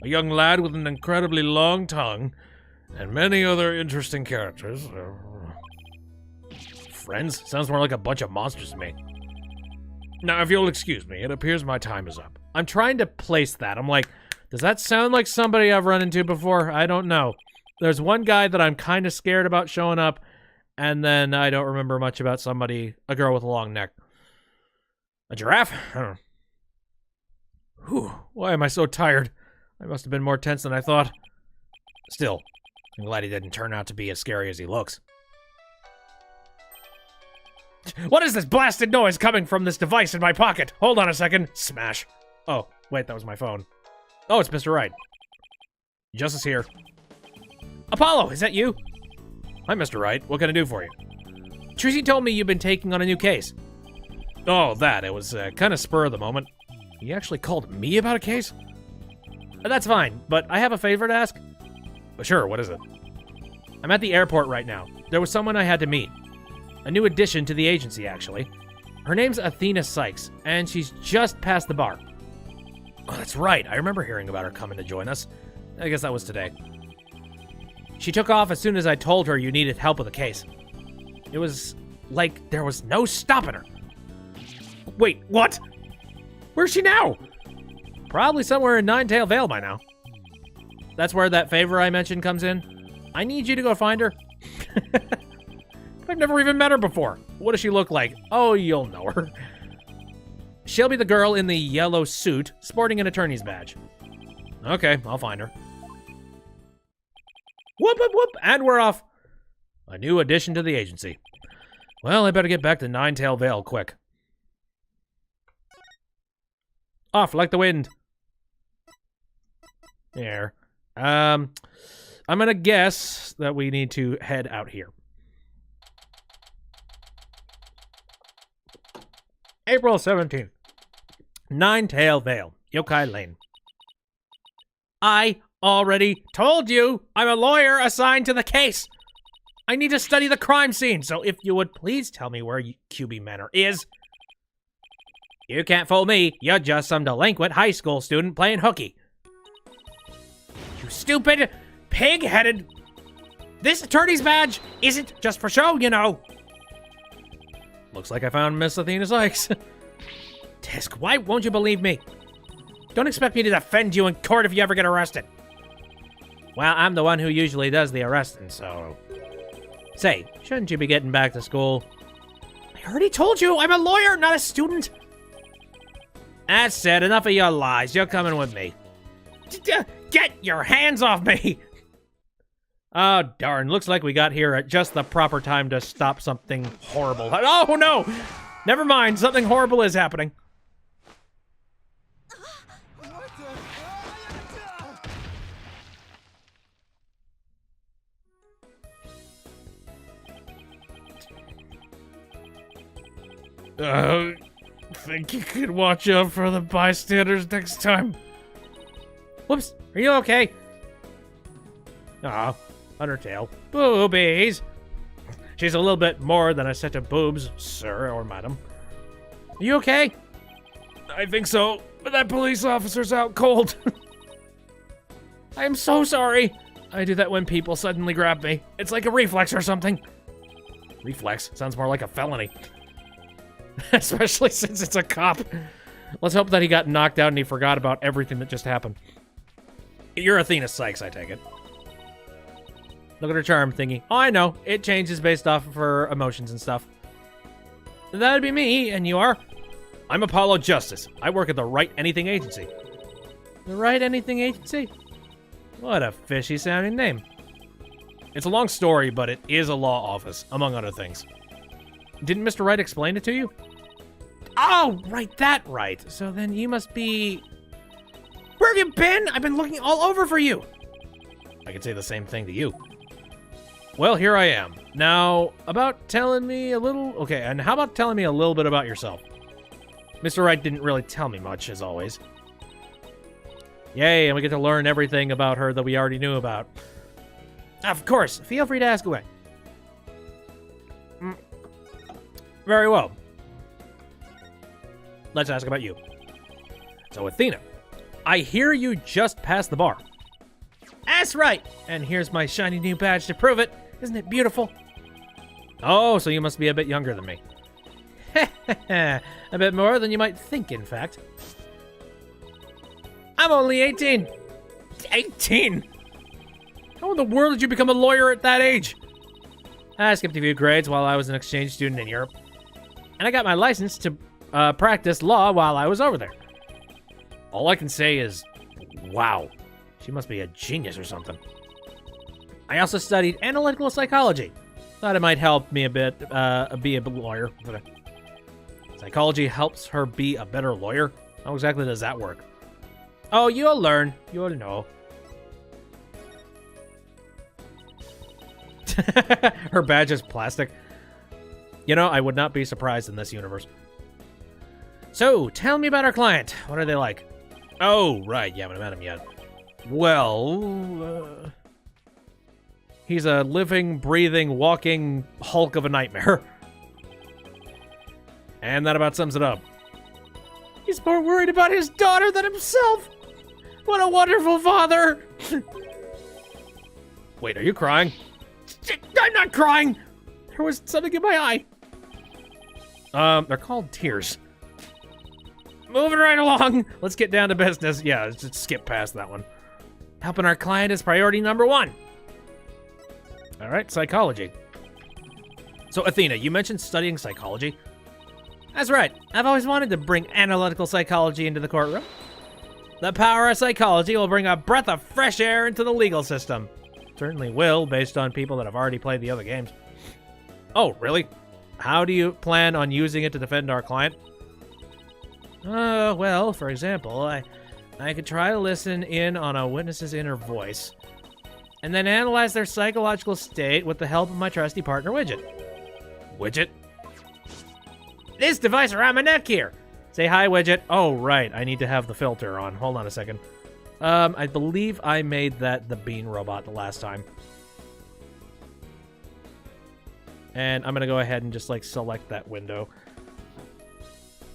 a young lad with an incredibly long tongue, and many other interesting characters. Friends? Sounds more like a bunch of monsters to me. Now, if you'll excuse me, it appears my time is up. I'm trying to place that. I'm like, does that sound like somebody I've run into before? I don't know. There's one guy that I'm kind of scared about showing up, and then I don't remember much about a girl with a long neck. A giraffe? I don't know. Whew, why am I so tired? I must have been more tense than I thought. Still, I'm glad he didn't turn out to be as scary as he looks. What is this blasted noise coming from this device in my pocket? Hold on a second. Smash. Oh, wait, that was my phone. Oh, it's Mr. Wright. Justice here. Apollo, is that you? Hi, Mr. Wright. What can I do for you? Trucy told me you've been taking on a new case. Oh, that. It was kind of spur of the moment. You actually called me about a case? That's fine, but I have a favor to ask. Sure, what is it? I'm at the airport right now. There was someone I had to meet. A new addition to the agency, actually. Her name's Athena Sykes, and she's just past the bar. Oh, that's right. I remember hearing about her coming to join us. I guess that was today. She took off as soon as I told her you needed help with a case. It was like there was no stopping her. Wait, what? Where's she now? Probably somewhere in Ninetail Vale by now. That's where that favor I mentioned comes in. I need you to go find her. I've never even met her before. What does she look like? Oh, you'll know her. She'll be the girl in the yellow suit, sporting an attorney's badge. Okay, I'll find her. Whoop, whoop, whoop, and we're off. A new addition to the agency. Well, I better get back to Ninetail Vale quick. Off like the wind. There. I'm gonna guess that we need to head out here. April 17th. Ninetail Vale, Yokai Lane. I already told you I'm a lawyer assigned to the case. I need to study the crime scene, so if you would please tell me where QB Manor is. You can't fool me. You're just some delinquent high school student playing hooky. You stupid, pig-headed... This attorney's badge isn't just for show, you know. Looks like I found Miss Athena Sykes. Tisk, why won't you believe me? Don't expect me to defend you in court if you ever get arrested. Well, I'm the one who usually does the arresting, so... Say, shouldn't you be getting back to school? I already told you, I'm a lawyer, not a student. That's it, enough of your lies. You're coming with me. Get your hands off me! Oh, darn. Looks like we got here at just the proper time to stop something horrible. Oh, no! Never mind. Something horrible is happening. Think you could watch out for the bystanders next time? Whoops, are you okay? Aw, Undertale. Boobies! She's a little bit more than a set of boobs, sir or madam. Are you okay? I think so, but that police officer's out cold. I am so sorry. I do that when people suddenly grab me. It's like a reflex or something. Reflex? Sounds more like a felony. Especially since it's a cop. Let's hope that he got knocked out and he forgot about everything that just happened. You're Athena Sykes, I take it. Look at her charm thingy. Oh, I know. It changes based off of her emotions and stuff. That'd be me, and you are? I'm Apollo Justice. I work at the Wright Anything Agency. The Wright Anything Agency? What a fishy-sounding name. It's a long story, but it is a law office, among other things. Didn't Mr. Wright explain it to you? Oh, right, that right. So then you must be... Where have you been? I've been looking all over for you. I could say the same thing to you. Well, here I am. Now, about telling me a little... Okay, and how about telling me a little bit about yourself? Mr. Wright didn't really tell me much, as always. Yay, and we get to learn everything about her that we already knew about. Of course, feel free to ask away. Very well. Let's ask about you. So, Athena, I hear you just passed the bar. That's right, and here's my shiny new badge to prove it. Isn't it beautiful? Oh, so you must be a bit younger than me. A bit more than you might think, in fact. I'm only 18. 18? How in the world did you become a lawyer at that age? I skipped a few grades while I was an exchange student in Europe. And I got my license to practice law while I was over there. All I can say is, wow. She must be a genius or something. I also studied analytical psychology. Thought it might help me a bit be a lawyer. Psychology helps her be a better lawyer? How exactly does that work? Oh, you'll learn. You'll know. Her badge is plastic. You know, I would not be surprised in this universe. So, tell me about our client. What are they like? Oh, right. You haven't met him yet. Well, he's a living, breathing, walking hulk of a nightmare. And that about sums it up. He's more worried about his daughter than himself. What a wonderful father. Wait, are you crying? I'm not crying. There was something in my eye. They're called tears. Moving right along. Let's get down to business. Yeah, let's just skip past that one. Helping our client is priority number one. All right, psychology. So, Athena, you mentioned studying psychology? That's right. I've always wanted to bring analytical psychology into the courtroom. The power of psychology will bring a breath of fresh air into the legal system. Certainly will, based on people that have already played the other games. Oh, really? How do you plan on using it to defend our client? Well, for example, I could try to listen in on a witness's inner voice, and then analyze their psychological state with the help of my trusty partner, Widget. Widget? This device around my neck here! Say hi, Widget. Oh, right, I need to have the filter on. Hold on a second. I believe I made that the bean robot the last time. And I'm gonna go ahead and just, like, select that window.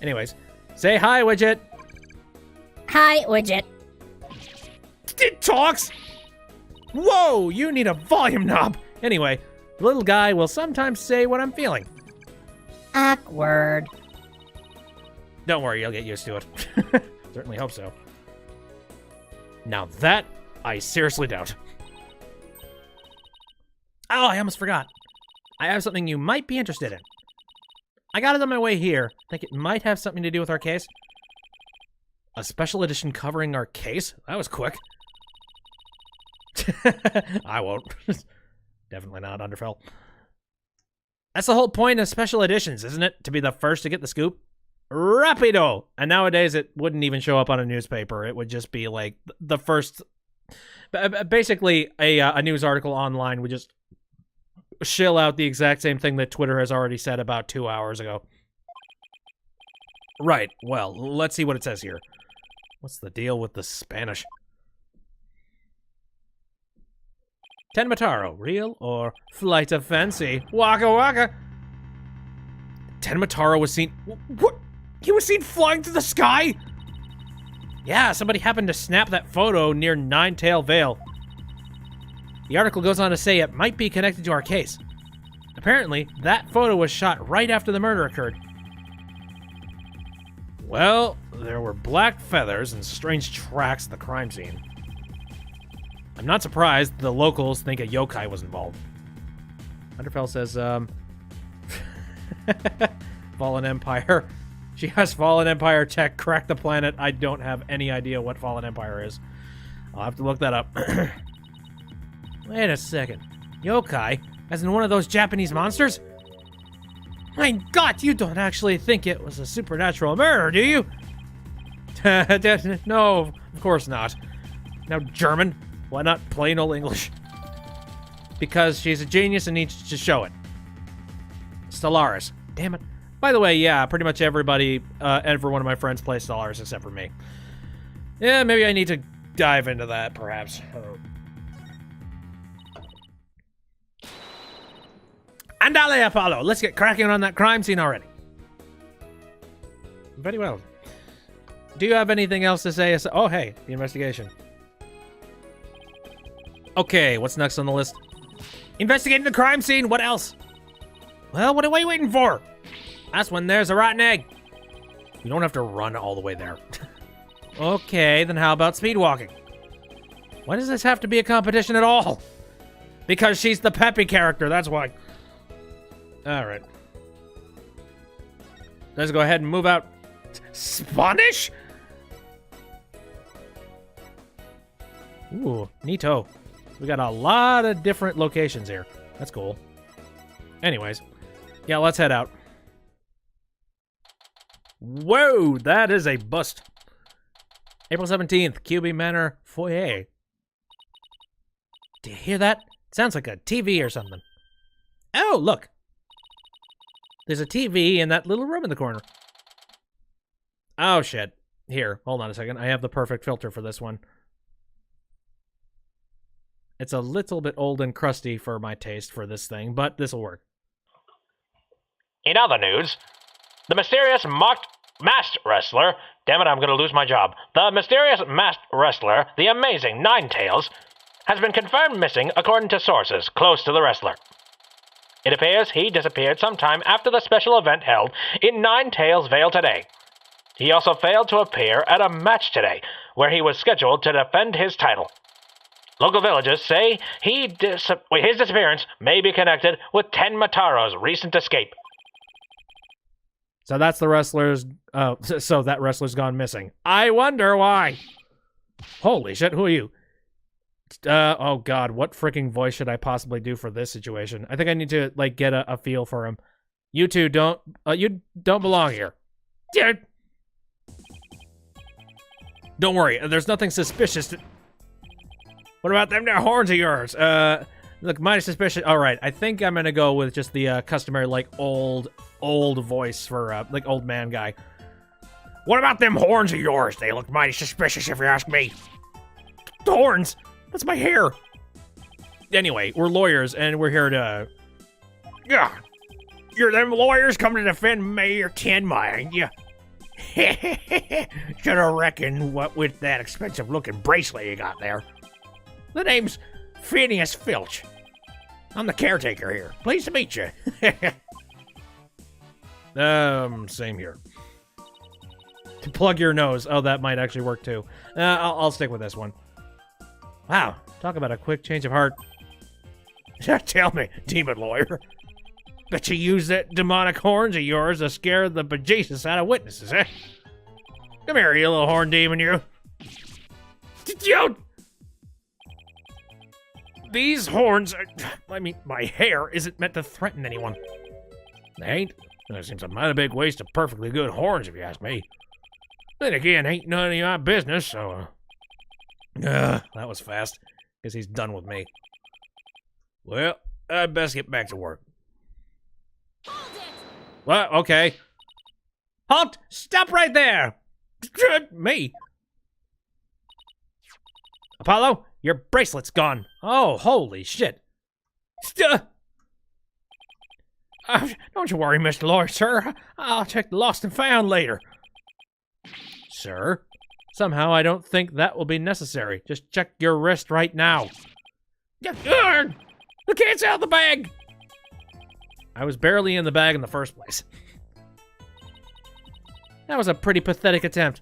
Anyways, say hi, Widget! Hi, Widget. It talks! Whoa, you need a volume knob! Anyway, the little guy will sometimes say what I'm feeling. Awkward. Don't worry, you'll get used to it. Certainly hope so. Now that, I seriously doubt. Oh, I almost forgot. I have something you might be interested in. I got it on my way here. Think it might have something to do with our case? A special edition covering our case? That was quick. I won't. Definitely not, Underfell. That's the whole point of special editions, isn't it? To be the first to get the scoop? Rapido! And nowadays, it wouldn't even show up on a newspaper. It would just be, like, the first... Basically, a news article online would just shill out the exact same thing that Twitter has already said about 2 hours ago. Right, well, let's see what it says here. What's the deal with the Spanish? Tenmataro, real or flight of fancy? Waka waka. Tenmataro was seen. What? He was seen flying through the sky? Yeah, somebody happened to snap that photo near Ninetail Vale. The article goes on to say it might be connected to our case. Apparently, that photo was shot right after the murder occurred. Well, there were black feathers and strange tracks at the crime scene. I'm not surprised the locals think a yokai was involved. Underfell says, Fallen Empire. She has Fallen Empire tech crack the planet. I don't have any idea what Fallen Empire is. I'll have to look that up. Wait a second. Yokai? As in one of those Japanese monsters? My God, you don't actually think it was a supernatural murder, do you? No, of course not. Now, German? Why not plain old English? Because she's a genius and needs to show it. Stellaris. Damn it. By the way, yeah, pretty much everybody, every one of my friends plays Stellaris except for me. Yeah, maybe I need to dive into that, perhaps. Andale, Apollo! Let's get cracking on that crime scene already. Very well. Do you have anything else to say? Oh, hey, the investigation. Okay, what's next on the list? Investigating the crime scene, what else? Well, what are we waiting for? That's when there's a rotten egg. You don't have to run all the way there. Okay, then how about speed walking? Why does this have to be a competition at all? Because she's the peppy character, that's why. Alright. Let's go ahead and move out. Spanish? Ooh, neato. We got a lot of different locations here. That's cool. Anyways. Yeah, let's head out. Whoa, that is a bust. April 17th, QB Manor Foyer. Do you hear that? It sounds like a TV or something. Oh, look. There's a TV in that little room in the corner. Oh, shit. Here, hold on a second. I have the perfect filter for this one. It's a little bit old and crusty for my taste for this thing, but this will work. In other news, the mysterious masked wrestler... Damn it, I'm going to lose my job. The mysterious masked wrestler, the amazing Ninetails, has been confirmed missing according to sources close to the wrestler. It appears he disappeared sometime after the special event held in Ninetails Vale today. He also failed to appear at a match today, where he was scheduled to defend his title. Local villagers say his disappearance may be connected with Tenmataro's recent escape. So that's the wrestler's... so that wrestler's gone missing. I wonder why. Holy shit, who are you? Oh god, what freaking voice should I possibly do for this situation? I think I need to, like, get a feel for him. You two don't... you don't belong here. Dude! Don't worry, there's nothing suspicious to... What about them there horns of yours? Look, mighty suspicious... Alright, I think I'm gonna go with just the customary, like, old voice for, like, old man guy. What about them horns of yours? They look mighty suspicious if you ask me. The horns? That's my hair. Anyway, we're lawyers, and we're here to... Yeah. You're them lawyers coming to defend Mayor Tenma, ain't ya? Shoulda reckoned what with that expensive-looking bracelet you got there. The name's Phineas Filch. I'm the caretaker here. Pleased to meet you. Same here. To plug your nose. Oh, that might actually work, too. I'll stick with this one. Wow, talk about a quick change of heart. Tell me, demon lawyer. Bet you use that demonic horns of yours to scare the bejesus out of witnesses, eh? Come here, you little horn demon, you. You! These horns are... I mean, my hair isn't meant to threaten anyone. They ain't? That seems a mighty big waste of perfectly good horns, if you ask me. Then again, ain't none of my business, so... that was fast. Guess he's done with me. Well, I'd best get back to work. Hold it! What? Okay. Halt! Stop right there! Me? Apollo, Your bracelet's gone. Oh, holy shit. Don't you worry, Mr. Lawyer, sir. I'll check the lost and found later. Sir? Somehow I don't think that will be necessary. Just check your wrist right now. The cat's out of the bag! I was barely in the bag in the first place. That was a pretty pathetic attempt.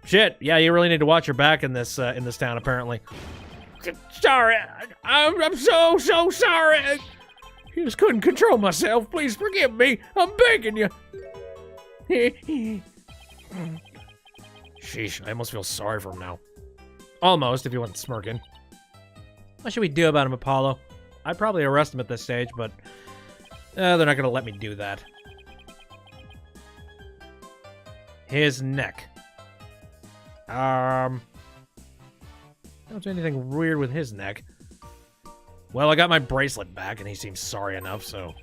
Shit, yeah, you really need to watch your back in this town, apparently. Sorry, I'm so sorry. I just couldn't control myself. Please forgive me. I'm begging you. Sheesh, I almost feel sorry for him now. Almost, if he wasn't smirking. What should we do about him, Apollo? I'd probably arrest him at this stage, but they're not gonna let me do that. His neck. Don't do anything weird with his neck. Well, I got my bracelet back, and he seems sorry enough, so...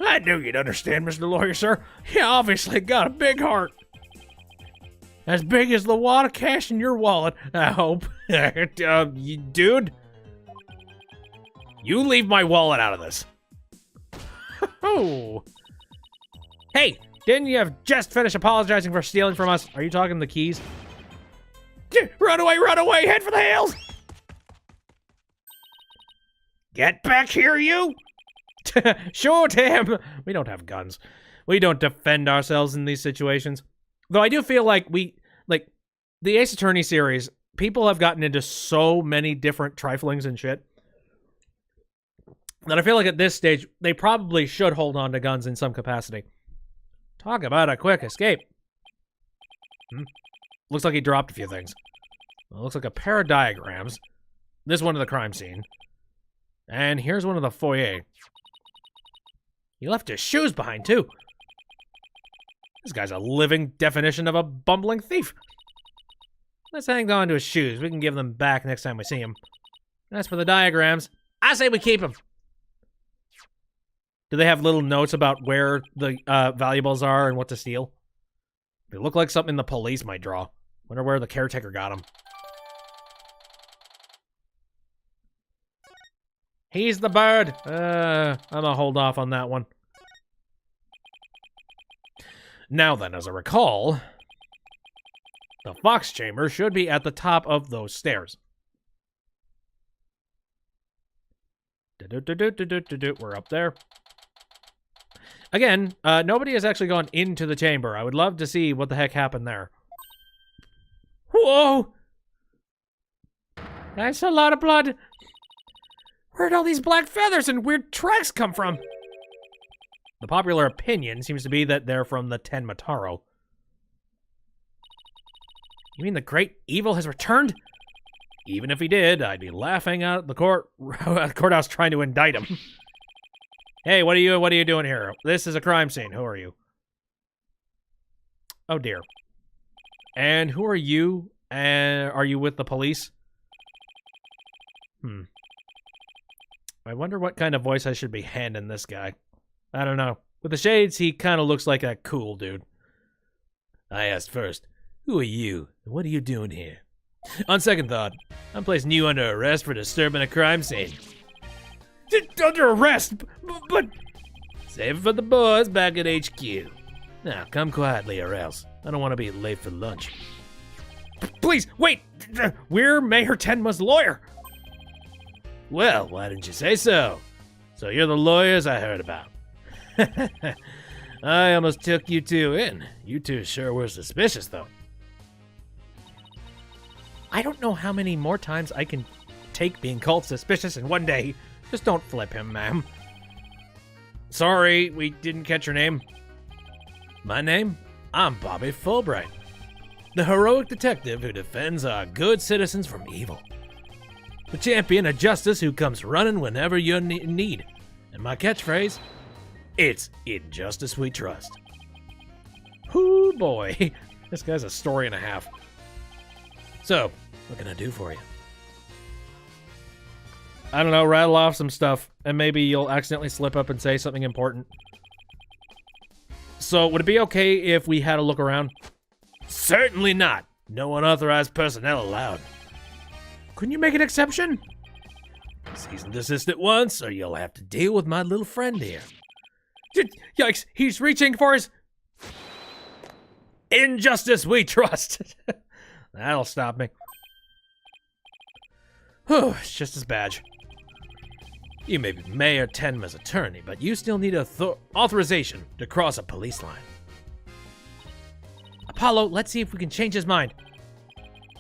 I knew you'd understand, Mr. Lawyer, sir. You obviously got a big heart. As big as the wad of cash in your wallet, I hope. Dude? You leave my wallet out of this. Oh. Hey, didn't you have just finished apologizing for stealing from us? Are you talking the keys? Run away, head for the hills! Get back here, you! Shoot him! We don't have guns. We don't defend ourselves in these situations. Though I do feel like the Ace Attorney series, people have gotten into so many different triflings and shit that I feel like at this stage, they probably should hold on to guns in some capacity. Talk about a quick escape. Looks like he dropped a few things. Well, looks like a pair of diagrams. This one of the crime scene. And here's one of the foyer. He left his shoes behind, too. This guy's a living definition of a bumbling thief. Let's hang on to his shoes. We can give them back next time we see him. As for the diagrams, I say we keep them. Do they have little notes about where the valuables are and what to steal? They look like something the police might draw. Wonder where the caretaker got them. He's the bird. I'm gonna hold off on that one. Now then, as I recall, the Fox Chamber should be at the top of those stairs. We're up there. Again, nobody has actually gone into the chamber. I would love to see what the heck happened there. Whoa! That's a lot of blood. Where'd all these black feathers and weird tracks come from? The popular opinion seems to be that they're from the Ten Mataro. You mean the great evil has returned? Even if he did, I'd be laughing out at the courthouse trying to indict him. Hey, what are you doing here? This is a crime scene. Who are you? Oh dear. And who are you? And are you with the police? I wonder what kind of voice I should be handing this guy. I don't know. With the shades, he kind of looks like a cool dude. I asked first, who are you? What are you doing here? On second thought, I'm placing you under arrest for disturbing a crime scene. Under arrest? But... Save it for the boys back at HQ. Now, come quietly or else. I don't want to be late for lunch. Please, wait! We're Mayor Tenma's lawyer! Well, why didn't you say so? So you're the lawyers I heard about. I almost took you two in. You two sure were suspicious, though. I don't know how many more times I can take being called suspicious in one day. Just don't flip him, ma'am. Sorry, we didn't catch your name. My name? I'm Bobby Fulbright, the heroic detective who defends our good citizens from evil. The champion of justice who comes running whenever you're in need. And my catchphrase? It's in justice we trust. Hoo boy, this guy's a story and a half. So, what can I do for you? I don't know, rattle off some stuff, and maybe you'll accidentally slip up and say something important. So, would it be okay if we had a look around? Certainly not. No unauthorized personnel allowed. Couldn't you make an exception? Cease and desist at once, or you'll have to deal with my little friend here. Yikes, he's reaching for his... Injustice we trust. That'll stop me. It's just his badge. You may be Mayor Tenma's attorney, but you still need authorization to cross a police line. Apollo, let's see if we can change his mind.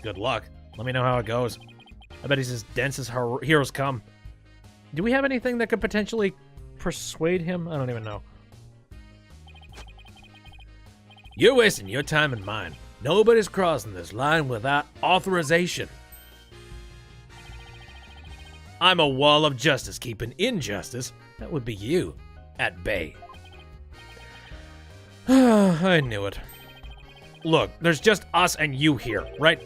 Good luck. Let me know how it goes. I bet he's as dense as heroes come. Do we have anything that could potentially persuade him? I don't even know. You're wasting your time and mine. Nobody's crossing this line without authorization. I'm a wall of justice keeping injustice, that would be you, at bay. I knew it. Look, there's just us and you here, right?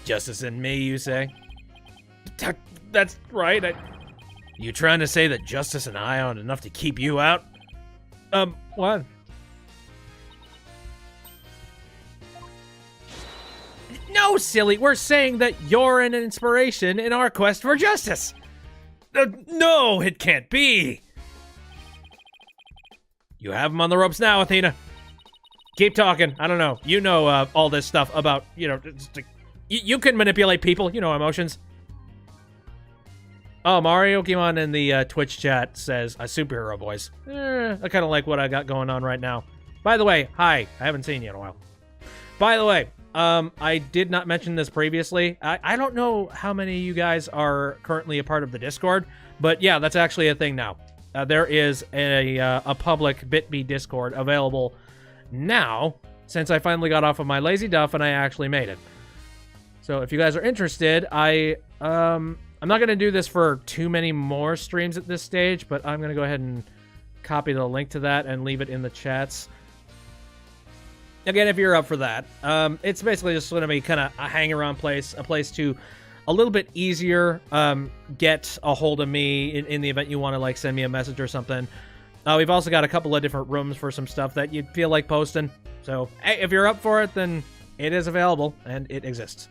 Justice and me, you say? That's right. You trying to say that Justice and I aren't enough to keep you out? What? No, silly. We're saying that you're an inspiration in our quest for justice. No, it can't be. You have him on the ropes now, Athena. Keep talking. I don't know. You know all this stuff about, you can manipulate people. You know emotions. Oh, Mario Pokemon in the Twitch chat says, a superhero voice. I kind of like what I got going on right now. By the way, hi. I haven't seen you in a while. By the way, I did not mention this previously. I don't know how many of you guys are currently a part of the Discord, but yeah, that's actually a thing now. There is a public BitB Discord available now, since I finally got off of my lazy duff and I actually made it. So if you guys are interested, I'm not going to do this for too many more streams at this stage, but I'm going to go ahead and copy the link to that and leave it in the chats. Again, if you're up for that, it's basically just going to be kind of a hang-around place, a place to a little bit easier get a hold of me in the event you want to like send me a message or something. We've also got a couple of different rooms for some stuff that you'd feel like posting. So hey, if you're up for it, then it is available and it exists.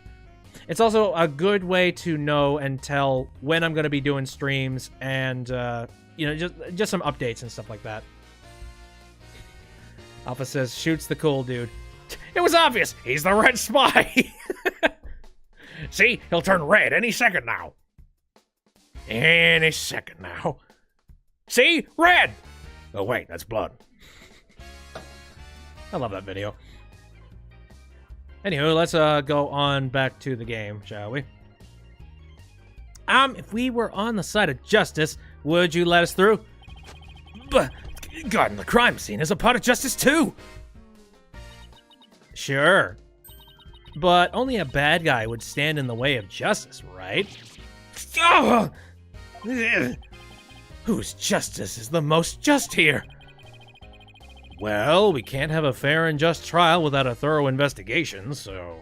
It's also a good way to know and tell when I'm going to be doing streams and just some updates and stuff like that. Alpha says, shoots the cool dude. It was obvious. He's the red spy. See, he'll turn red any second now. Any second now. See? Red! Oh, wait, that's blood. I love that video. Anywho, let's go on back to the game, shall we? If we were on the side of justice, would you let us through? But guarding the crime scene is a part of justice too. Sure. But only a bad guy would stand in the way of justice, right? Oh! Whose justice is the most just here? Well, we can't have a fair and just trial without a thorough investigation, so...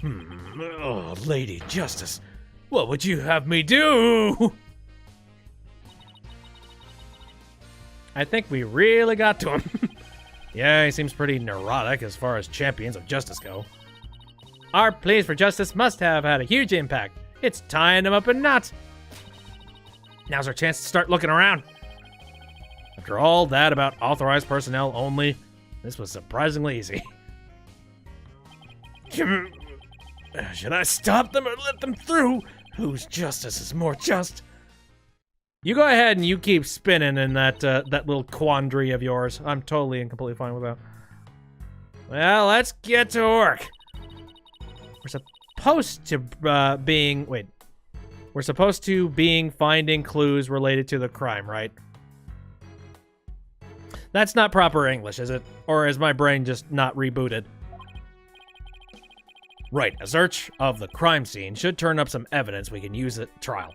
Oh, Lady Justice, what would you have me do? I think we really got to him. Yeah, he seems pretty neurotic as far as champions of justice go. Our pleas for justice must have had a huge impact. It's tying him up in knots. Now's our chance to start looking around. After all that about authorized personnel only, this was surprisingly easy. Should I stop them or let them through? Whose justice is more just? You go ahead and you keep spinning in that little quandary of yours. I'm totally and completely fine with that. Well, let's get to work. We're supposed to finding clues related to the crime, right? That's not proper English, is it? Or is my brain just not rebooted? Right, a search of the crime scene should turn up some evidence we can use at trial.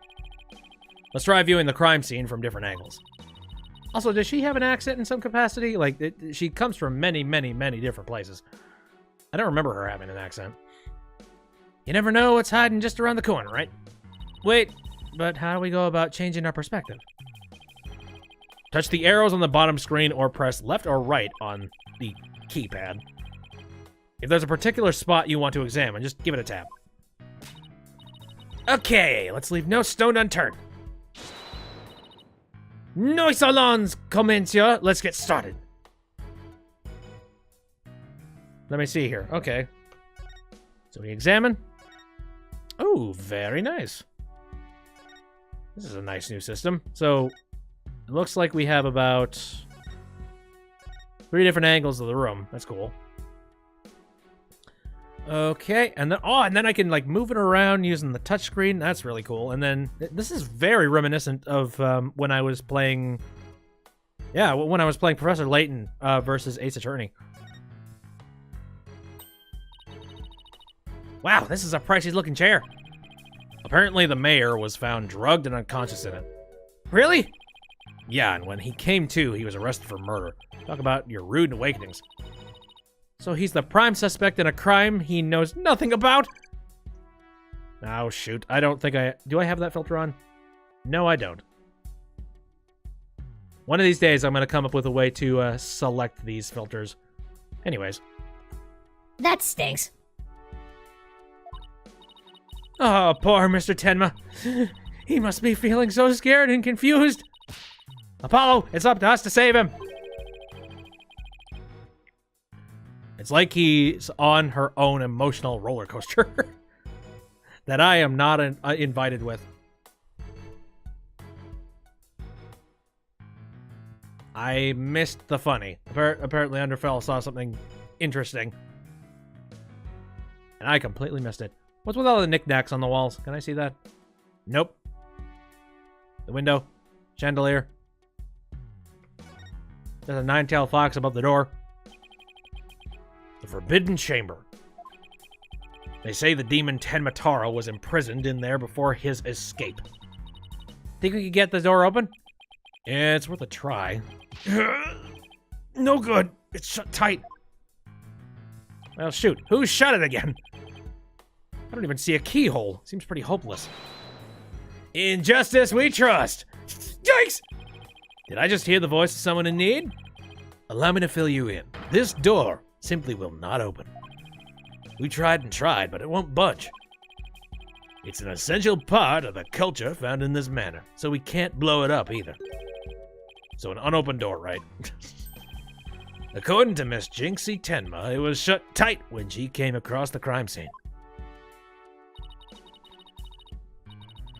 Let's try viewing the crime scene from different angles. Also, does she have an accent in some capacity? Like, she comes from many, many, many different places. I don't remember her having an accent. You never know what's hiding just around the corner, right? Wait, but how do we go about changing our perspective? Touch the arrows on the bottom screen or press left or right on the keypad. If there's a particular spot you want to examine, just give it a tap. Okay, let's leave no stone unturned. Noise alarms commence here. Let's get started. Let me see here. Okay. So we examine. Oh, very nice. This is a nice new system. So it looks like we have about 3 different angles of the room. That's cool. Okay, and then I can like move it around using the touchscreen. That's really cool. And then this is very reminiscent of when I was playing, when I was playing Professor Layton versus Ace Attorney. Wow, this is a pricey looking chair. Apparently the mayor was found drugged and unconscious in it. Really? Yeah, and when he came to, he was arrested for murder. Talk about your rude awakenings. So he's the prime suspect in a crime he knows nothing about? Oh, shoot. I don't think do I have that filter on? No, I don't. One of these days, I'm going to come up with a way to select these filters. Anyways. That stinks. Oh, poor Mr. Tenma. He must be feeling so scared and confused. Apollo, it's up to us to save him. It's like he's on her own emotional roller coaster that I am not invited with. I missed the funny. Apparently Underfell saw something interesting. And I completely missed it. What's with all the knickknacks on the walls? Can I see that? Nope. The window. Chandelier. There's a 9-tailed fox above the door. The Forbidden Chamber. They say the demon Tenmataro was imprisoned in there before his escape. Think we could get the door open? Yeah, it's worth a try. No good. It's shut tight. Well, shoot. Who shut it again? I don't even see a keyhole. Seems pretty hopeless. In justice we trust. Yikes! Did I just hear the voice of someone in need? Allow me to fill you in. This door simply will not open. We tried and tried, but it won't budge. It's an essential part of the culture found in this manor, so we can't blow it up either. So an unopened door, right? According to Miss Jinxie Tenma, it was shut tight when she came across the crime scene.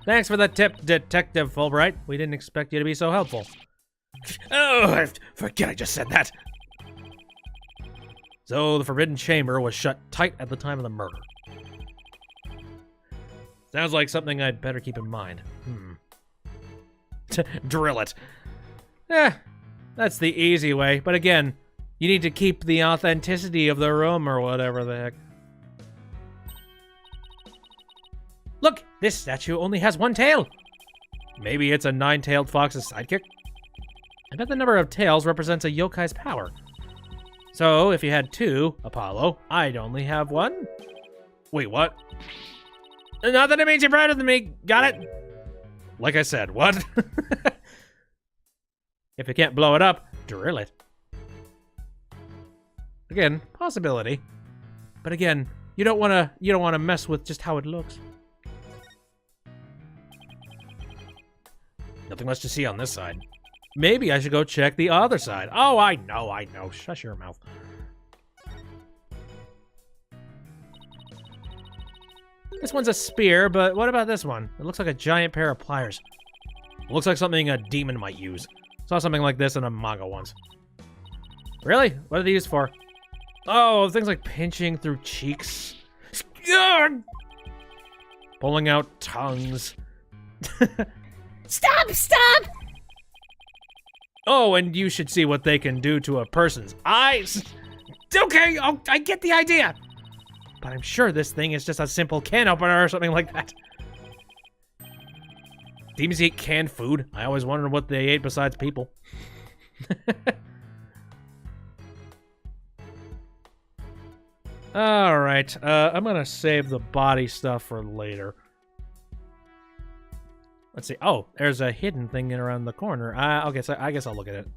Thanks for the tip, Detective Fulbright. We didn't expect you to be so helpful. Oh, I forget I just said that. So the Forbidden Chamber was shut tight at the time of the murder. Sounds like something I'd better keep in mind. Drill it. That's the easy way. But again, you need to keep the authenticity of the room or whatever the heck. Look, this statue only has 1 tail. Maybe it's a 9-tailed fox's sidekick? I bet the number of tails represents a yokai's power. So, if you had 2, Apollo, I'd only have 1? Wait, what? Not that it means you're better than me. Got it? Like I said, what? If you can't blow it up, drill it. Again, possibility. But again, you don't want to mess with just how it looks. Nothing much to see on this side. Maybe I should go check the other side. Oh, I know. Shush your mouth. This one's a spear, but what about this one? It looks like a giant pair of pliers. It looks like something a demon might use. Saw something like this in a manga once. Really? What are they used for? Oh, things like pinching through cheeks. Pulling out tongues. Stop! Oh, and you should see what they can do to a person's eyes. Okay, I get the idea. But I'm sure this thing is just a simple can opener or something like that. Demons eat canned food. I always wondered what they ate besides people. Alright, I'm gonna save the body stuff for later. Let's see. Oh, there's a hidden thing in around the corner. Okay, so I guess I'll look at it.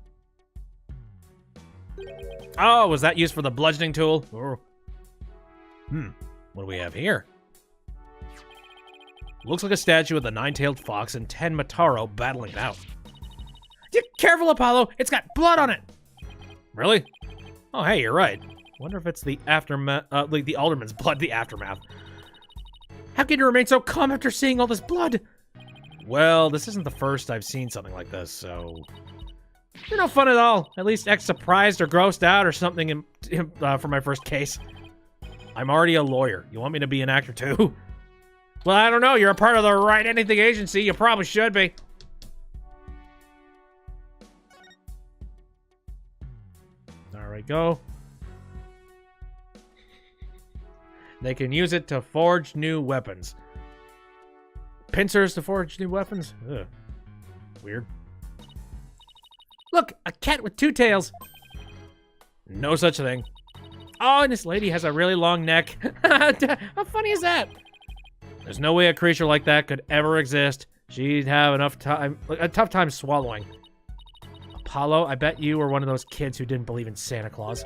Oh, was that used for the bludgeoning tool? Oh. What do we have here? Looks like a statue of the nine-tailed fox and 10 Mataro battling it out. Careful, Apollo! It's got blood on it! Really? Oh, hey, you're right. Wonder if it's the aftermath, like the alderman's blood, the aftermath. How can you remain so calm after seeing all this blood? Well, this isn't the first I've seen something like this, so... You're no fun at all. At least act surprised or grossed out or something for my first case. I'm already a lawyer. You want me to be an actor too? Well, I don't know. You're a part of the Wright Anything agency. You probably should be. There we go. They can use it to forge new weapons. Pincers to forge new weapons? Ugh. Weird. Look, a cat with two tails. No such thing. Oh, and this lady has a really long neck. How funny is that? There's no way a creature like that could ever exist. She'd have a tough time swallowing. Apollo, I bet you were one of those kids who didn't believe in Santa Claus.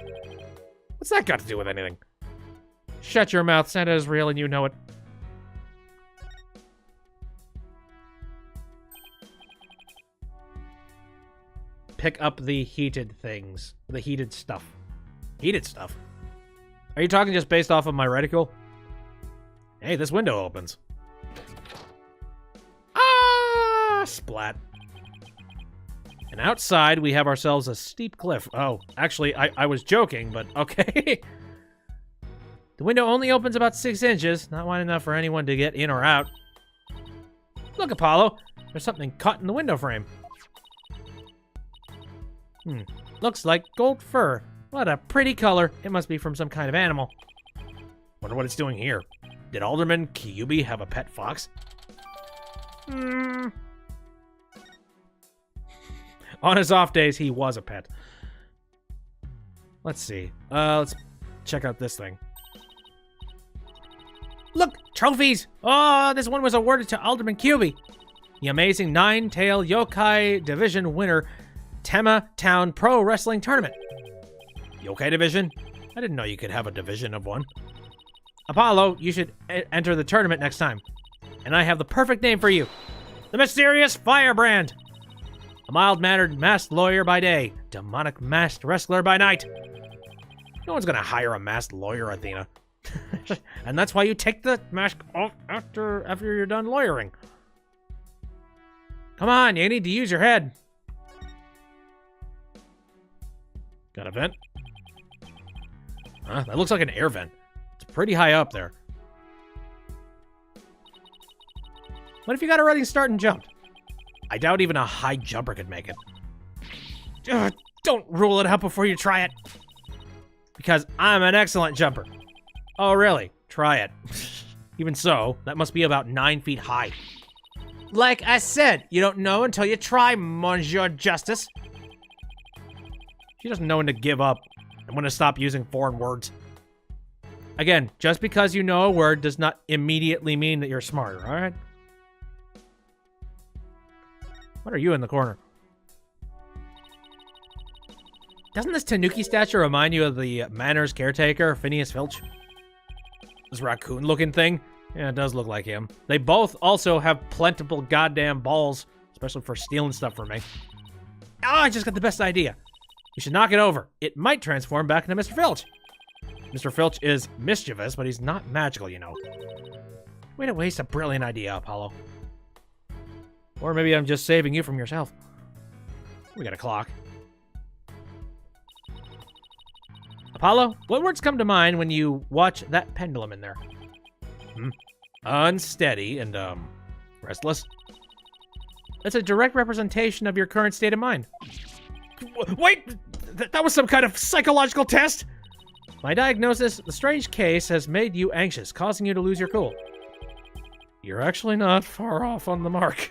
What's that got to do with anything? Shut your mouth. Santa is real and you know it. Pick up the heated things. The heated stuff. Heated stuff? Are you talking just based off of my reticle? Hey, this window opens. Ah! Splat. And outside, we have ourselves a steep cliff. Oh, actually, I was joking, but okay. The window only opens about 6 inches. Not wide enough for anyone to get in or out. Look, Apollo. There's something caught in the window frame. Looks like gold fur. What a pretty color. It must be from some kind of animal. Wonder what it's doing here. Did Alderman Kyubi have a pet fox? On his off days, he was a pet. Let's see. Let's check out this thing. Look! Trophies! Oh, this one was awarded to Alderman Kyubi. The amazing 9-tail yokai division winner, Tema Town Pro Wrestling Tournament. Yokai division? I didn't know you could have a division of one. Apollo, you should enter the tournament next time. And I have the perfect name for you. The Mysterious Firebrand. A mild-mannered masked lawyer by day, demonic masked wrestler by night. No one's gonna hire a masked lawyer, Athena. And that's why you take the mask off after you're done lawyering. Come on, you need to use your head. Got a vent? Huh? That looks like an air vent. It's pretty high up there. What if you got a running start and jump? I doubt even a high jumper could make it. Don't rule it out before you try it. Because I'm an excellent jumper. Oh, really? Try it. Even so, that must be about 9 feet high. Like I said, you don't know until you try, Monsieur Justice. She doesn't know when to give up and when to stop using foreign words. Again, just because you know a word does not immediately mean that you're smarter, alright? What are you in the corner? Doesn't this Tanuki statue remind you of the Manor's caretaker, Phineas Filch? This raccoon-looking thing? Yeah, it does look like him. They both also have plentiful goddamn balls, especially for stealing stuff from me. Oh, I just got the best idea. You should knock it over. It might transform back into Mr. Filch. Mr. Filch is mischievous, but he's not magical, you know. Way to waste a brilliant idea, Apollo. Or maybe I'm just saving you from yourself. We got a clock. Apollo, what words come to mind when you watch that pendulum in there? Unsteady and, restless. It's a direct representation of your current state of mind. Wait! That was some kind of psychological test? My diagnosis, the strange case has made you anxious, causing you to lose your cool. You're actually not far off on the mark.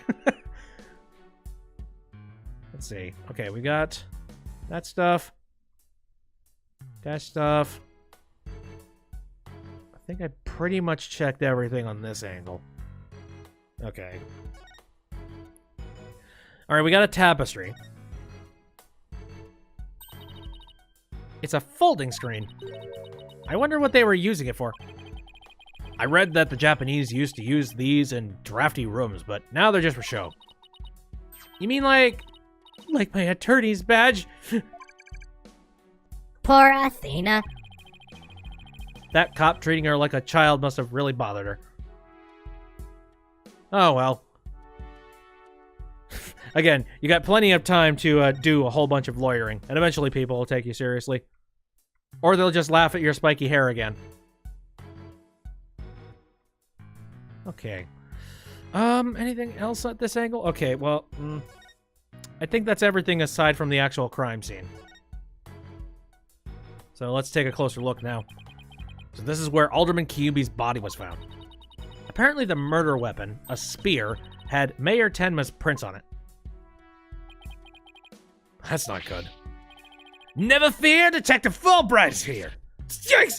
Let's see. Okay, we got that stuff. That stuff. I think I pretty much checked everything on this angle. Okay. Alright, we got a tapestry. It's a folding screen. I wonder what they were using it for. I read that the Japanese used to use these in drafty rooms, but now they're just for show. You mean like my attorney's badge? Poor Athena. That cop treating her like a child must have really bothered her. Oh well. Again, you got plenty of time to do a whole bunch of lawyering, and eventually people will take you seriously. Or they'll just laugh at your spiky hair again. Okay. Anything else at this angle? Okay, well, I think that's everything aside from the actual crime scene. So let's take a closer look now. So this is where Alderman Kyubi's body was found. Apparently the murder weapon, a spear, had Mayor Tenma's prints on it. That's not good. Never fear, Detective Fulbright's here! Yikes!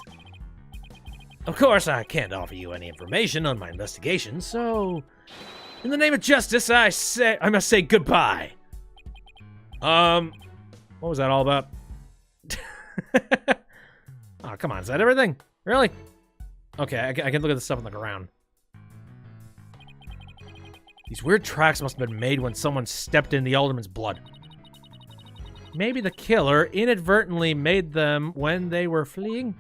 Of course, I can't offer you any information on my investigation, so... in the name of justice, I must say goodbye. What was that all about? Oh, come on, is that everything? Really? Okay, I can look at the stuff on the ground. These weird tracks must have been made when someone stepped in the Alderman's blood. Maybe the killer inadvertently made them when they were fleeing?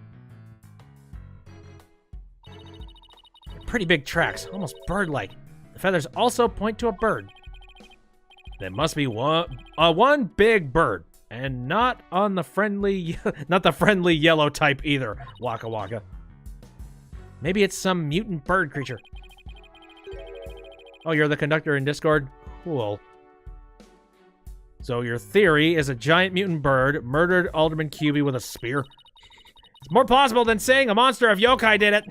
Pretty big tracks, almost bird-like. The feathers also point to a bird. There must be one big bird, and not on the friendly, not the friendly yellow type either. Waka waka. Maybe it's some mutant bird creature. Oh, you're the conductor in Discord? Cool. So your theory is a giant mutant bird murdered Alderman Kyubi with a spear? It's more plausible than saying a monster of yokai did it.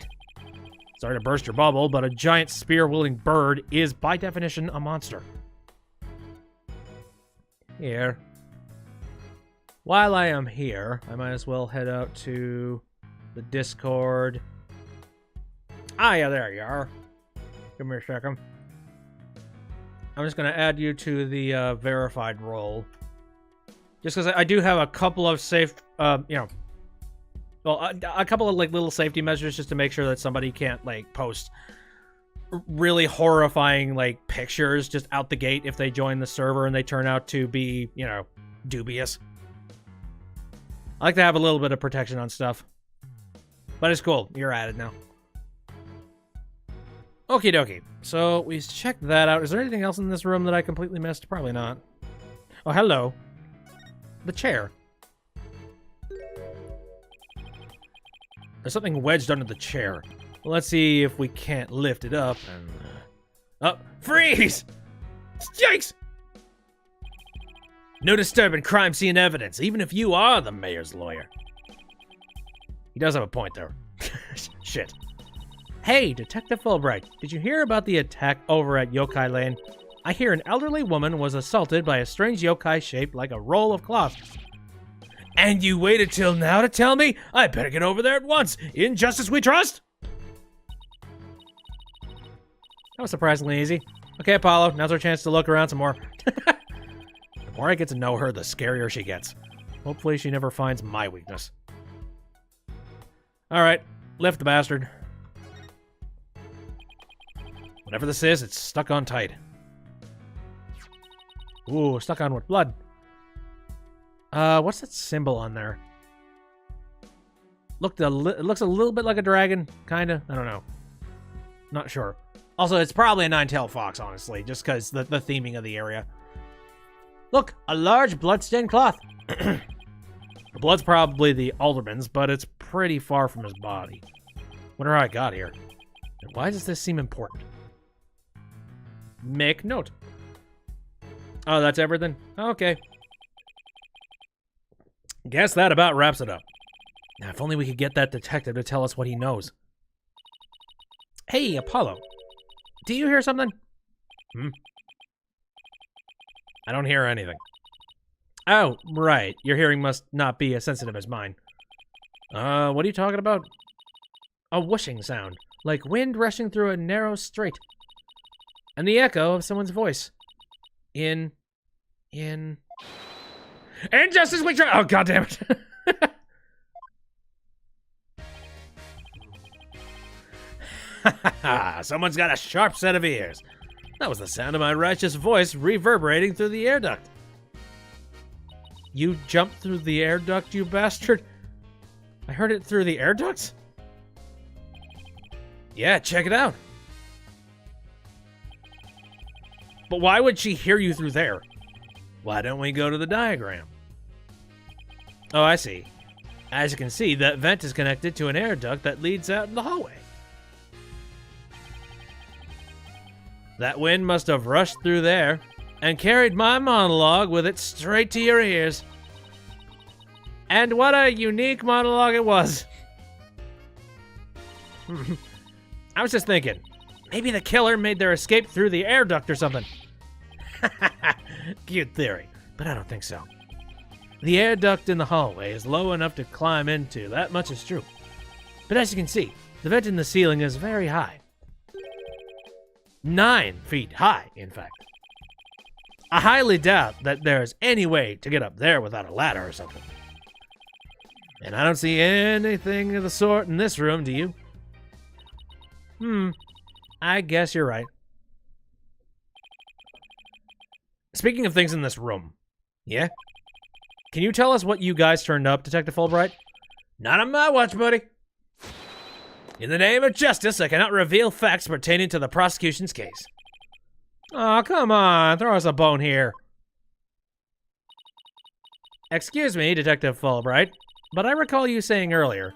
Sorry to burst your bubble, but a giant spear-wielding bird is, by definition, a monster. Here. While I am here, I might as well head out to the Discord. Ah, yeah, there you are. Give me a second. I'm just going to add you to the verified role. Just because I do have a couple of safe, well, a couple of, like, little safety measures just to make sure that somebody can't, like, post really horrifying, like, pictures just out the gate if they join the server and they turn out to be, you know, dubious. I like to have a little bit of protection on stuff. But it's cool. You're added now. Okie dokie. So, we checked that out. Is there anything else in this room that I completely missed? Probably not. Oh, hello. The chair. There's something wedged under the chair. Well, let's see if we can't lift it up and... Oh, freeze! Yikes! No disturbing crime scene evidence, even if you are the mayor's lawyer. He does have a point there. Shit. Hey, Detective Fulbright, did you hear about the attack over at Yokai Lane? I hear an elderly woman was assaulted by a strange yokai shaped like a roll of cloth. And you waited till now to tell me? I better get over there at once. In justice we trust? That was surprisingly easy. Okay, Apollo, now's our chance to look around some more. The more I get to know her, the scarier she gets. Hopefully she never finds my weakness. Alright, lift the bastard. Whatever this is, it's stuck on tight. Ooh, stuck on with blood. What's that symbol on there? It looks a little bit like a dragon, kinda. I don't know. Not sure. Also, it's probably a nine-tailed fox, honestly, just because the theming of the area. Look, a large blood-stained cloth. The blood's probably the alderman's, but it's pretty far from his body. Wonder how I got here. And why does this seem important? Make note. Oh, that's everything? Okay. Guess that about wraps it up. Now, if only we could get that detective to tell us what he knows. Hey, Apollo. Do you hear something? I don't hear anything. Oh, right. Your hearing must not be as sensitive as mine. What are you talking about? A whooshing sound, like wind rushing through a narrow strait. And the echo of someone's voice. And justice we try. Oh, goddammit. Ha! Someone's got a sharp set of ears. That was the sound of my righteous voice reverberating through the air duct. You jumped through the air duct, you bastard? I heard it through the air ducts? Yeah, check it out. But why would she hear you through there? Why don't we go to the diagram? Oh, I see. As you can see, that vent is connected to an air duct that leads out in the hallway. That wind must have rushed through there and carried my monologue with it straight to your ears. And what a unique monologue it was. I was just thinking, maybe the killer made their escape through the air duct or something. Cute theory, but I don't think so. The air duct in the hallway is low enough to climb into, that much is true. But as you can see, the vent in the ceiling is very high. 9 feet high, in fact. I highly doubt that there's any way to get up there without a ladder or something. And I don't see anything of the sort in this room, do you? I guess you're right. Speaking of things in this room, Yeah? can you tell us what you guys turned up, Detective Fulbright? Not on my watch, buddy. In the name of justice, I cannot reveal facts pertaining to the prosecution's case. Oh, come on, throw us a bone here. Excuse me, Detective Fulbright, but I recall you saying earlier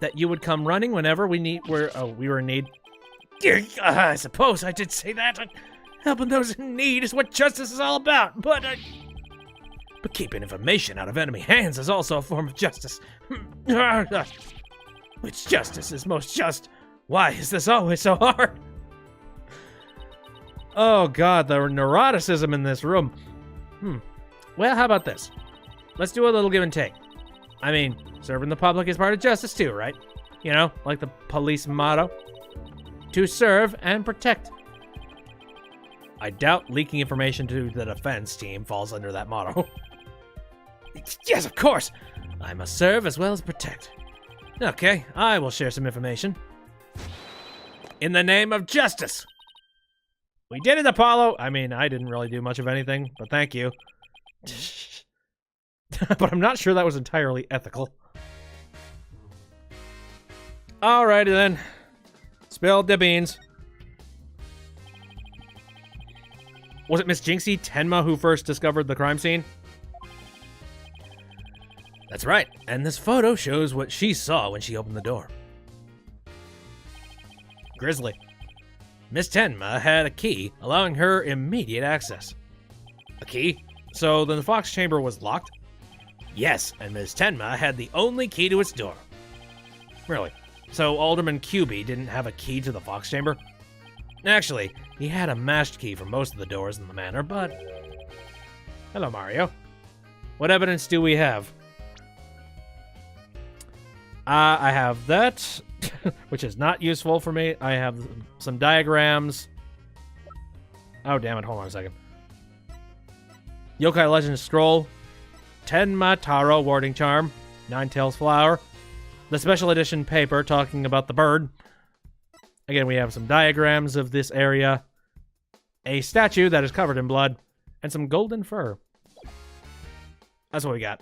that you would come running whenever we were in need. I suppose I did say that. Helping those in need is what justice is all about, but keeping information out of enemy hands is also a form of justice. Which justice is most just? Why is this always so hard? Oh god, the neuroticism in this room. Well, how about this? Let's do a little give and take. I mean, serving the public is part of justice too, right? You know, like the police motto. To serve and protect. I doubt leaking information to the defense team falls under that motto. Yes, of course. I must serve as well as protect. Okay, I will share some information. In the name of justice. We did it, Apollo! I mean, I didn't really do much of anything, but thank you. But I'm not sure that was entirely ethical. Alrighty then. Spill the beans. Was it Miss Jinxie Tenma who first discovered the crime scene? That's right, and this photo shows what she saw when she opened the door. Grizzly. Miss Tenma had a key, allowing her immediate access. A key? So then the Fox chamber was locked? Yes, and Miss Tenma had the only key to its door. Really? So Alderman QB didn't have a key to the Fox chamber? Actually, he had a mashed key for most of the doors in the manor, but... Hello, Mario. What evidence do we have? I have that, which is not useful for me. I have some diagrams. Oh, damn it. Hold on a second. Yokai Legend Scroll. Tenma Taro Warding Charm. Ninetales Flower. The special edition paper talking about the bird. Again, we have some diagrams of this area. A statue that is covered in blood. And some golden fur. That's what we got.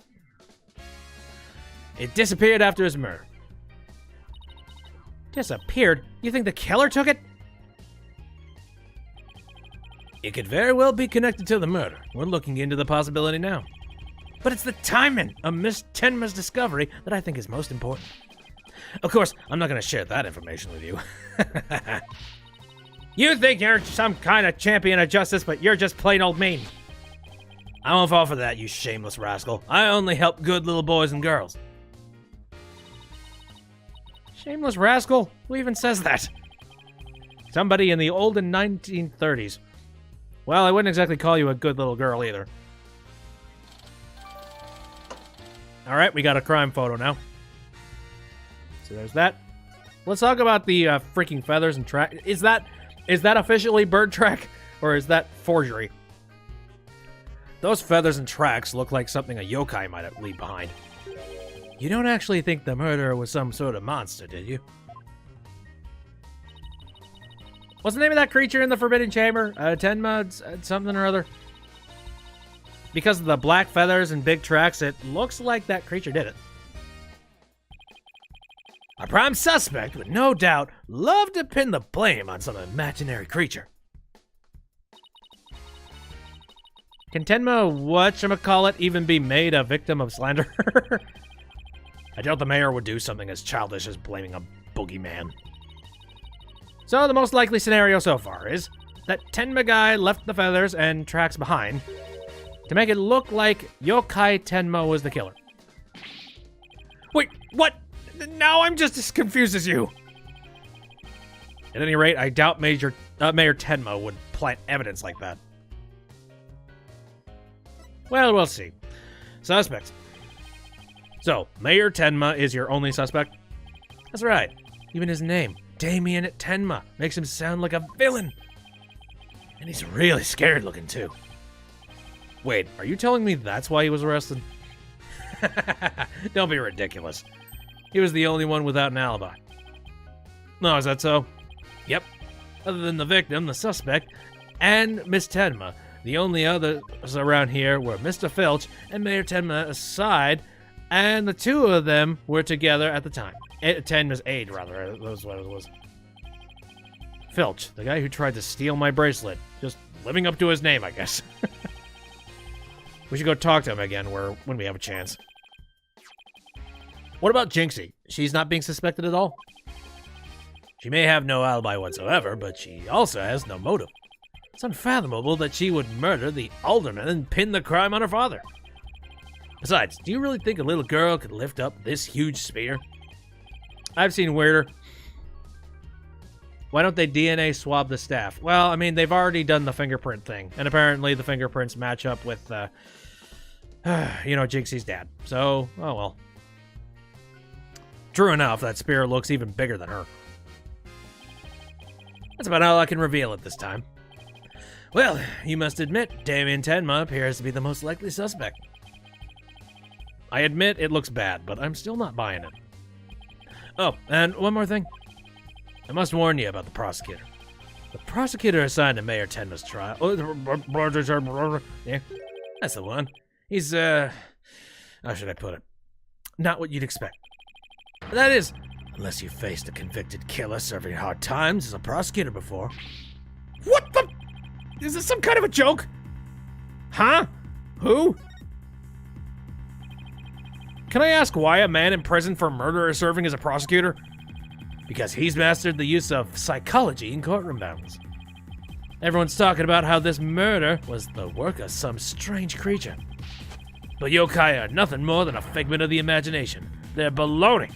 It disappeared after his murder. Disappeared? You think the killer took it? It could very well be connected to the murder. We're looking into the possibility now. But it's the timing of Miss Tenma's discovery that I think is most important. Of course, I'm not going to share that information with you. You think you're some kind of champion of justice, but you're just plain old mean. I won't fall for that, you shameless rascal. I only help good little boys and girls. Shameless rascal? Who even says that? Somebody in the olden 1930s. Well, I wouldn't exactly call you a good little girl either. Alright, we got a crime photo now. So there's that. Let's talk about the freaking feathers and track. Is that officially bird track? Or is that forgery? Those feathers and tracks look like something a yokai might leave behind. You don't actually think the murderer was some sort of monster, did you? What's the name of that creature in the Forbidden Chamber? Tenma, something or other. Because of the black feathers and big tracks, it looks like that creature did it. Our prime suspect would no doubt love to pin the blame on some imaginary creature. Can Tenma, whatchamacallit, even be made a victim of slander? I doubt the mayor would do something as childish as blaming a boogeyman. So the most likely scenario so far is that Tenma guy left the feathers and tracks behind to make it look like Yokai Tenma was the killer. Wait, what? Now I'm just as confused as you. At any rate, I doubt Mayor Tenma would plant evidence like that. Well, we'll see. Suspects. So, Mayor Tenma is your only suspect? That's right. Even his name, Damien Tenma, makes him sound like a villain. And he's really scared looking too. Wait, are you telling me that's why he was arrested? Don't be ridiculous. He was the only one without an alibi. No, is that so? Yep. Other than the victim, the suspect, and Miss Tenma, the only others around here were Mr. Filch and Mayor Tenma aside, and the two of them were together at the time. Tenma's aide, rather. That was what it was. Filch, the guy who tried to steal my bracelet. Just living up to his name, I guess. We should go talk to him again when we have a chance. What about Jinxie? She's not being suspected at all? She may have no alibi whatsoever, but she also has no motive. It's unfathomable that she would murder the alderman and pin the crime on her father. Besides, do you really think a little girl could lift up this huge spear? I've seen weirder. Why don't they DNA swab the staff? Well, I mean, they've already done the fingerprint thing, and apparently the fingerprints match up with, Jinxie's dad. So, oh well. True enough, that spear looks even bigger than her. That's about all I can reveal at this time. Well, you must admit, Damien Tenma appears to be the most likely suspect. I admit it looks bad, but I'm still not buying it. Oh, and one more thing. I must warn you about the prosecutor. The prosecutor assigned to Mayor Tenma's trial... Yeah, that's the one. He's, how should I put it? Not what you'd expect. That is, unless you faced a convicted killer serving hard times as a prosecutor before. What the... Is this some kind of a joke? Huh? Who? Can I ask why a man in prison for murder is serving as a prosecutor? Because he's mastered the use of psychology in courtroom battles. Everyone's talking about how this murder was the work of some strange creature. But yokai are nothing more than a figment of the imagination. They're baloney.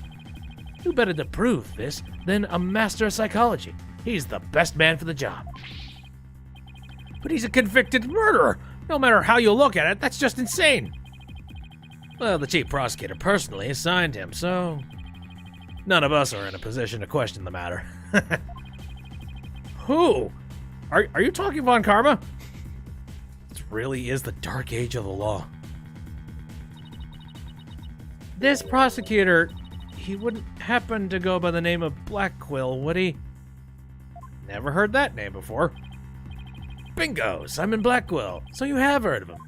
Who better to prove this than a master of psychology? He's the best man for the job. But he's a convicted murderer. No matter how you look at it, that's just insane. Well, the chief prosecutor personally assigned him, so none of us are in a position to question the matter. Who? Are you talking Von Karma? This really is the dark age of the law. This prosecutor, he wouldn't happen to go by the name of Blackquill, would he? Never heard that name before. Bingo, Simon Blackquill. So you have heard of him.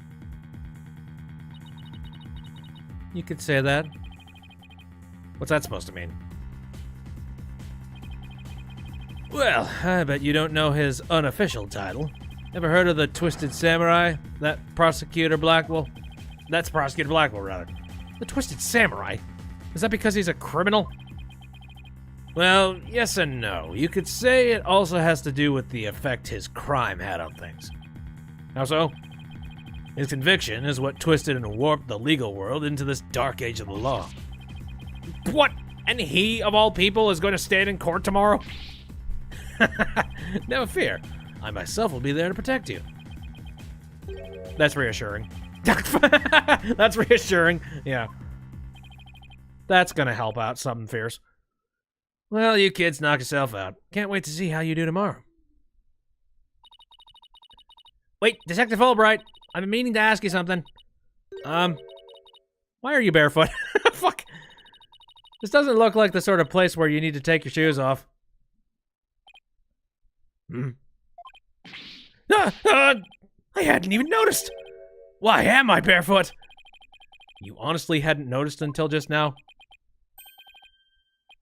You could say that. What's that supposed to mean? Well, I bet you don't know his unofficial title. Ever heard of the Twisted Samurai? That Prosecutor Blackwell? That's Prosecutor Blackwell, rather. The Twisted Samurai? Is that because he's a criminal? Well, yes and no. You could say it also has to do with the effect his crime had on things. How so? His conviction is what twisted and warped the legal world into this dark age of the law. What? And he, of all people, is going to stand in court tomorrow? Never fear. I myself will be there to protect you. That's reassuring. That's reassuring. Yeah. That's going to help out something fierce. Well, you kids knock yourself out. Can't wait to see how you do tomorrow. Wait, Detective Fulbright. I've been meaning to ask you something. Why are you barefoot? Fuck. This doesn't look like the sort of place where you need to take your shoes off. I hadn't even noticed. Why am I barefoot? You honestly hadn't noticed until just now?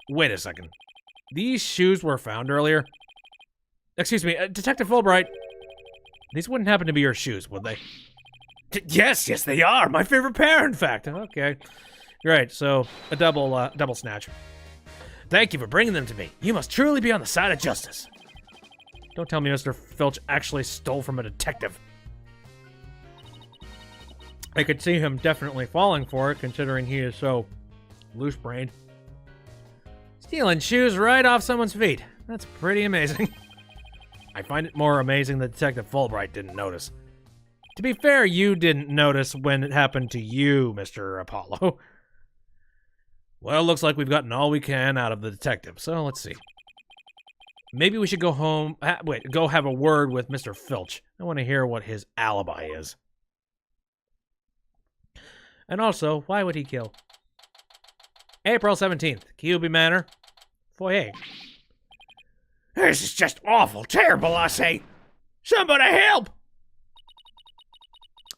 Wait a second. These shoes were found earlier? Excuse me, Detective Fulbright. These wouldn't happen to be your shoes, would they? Yes, they are. My favorite pair, in fact. Okay. Right, so a double snatch. Thank you for bringing them to me. You must truly be on the side of justice. Don't tell me Mr. Filch actually stole from a detective. I could see him definitely falling for it, considering he is so loose-brained. Stealing shoes right off someone's feet. That's pretty amazing. I find it more amazing that Detective Fulbright didn't notice. To be fair, you didn't notice when it happened to you, Mr. Apollo. Well, looks like we've gotten all we can out of the detective, so let's see. Maybe we should go home... go have a word with Mr. Filch. I want to hear what his alibi is. And also, why would he kill? April 17th, Cuby Manor, foyer. This is just awful, terrible, I say. Somebody help!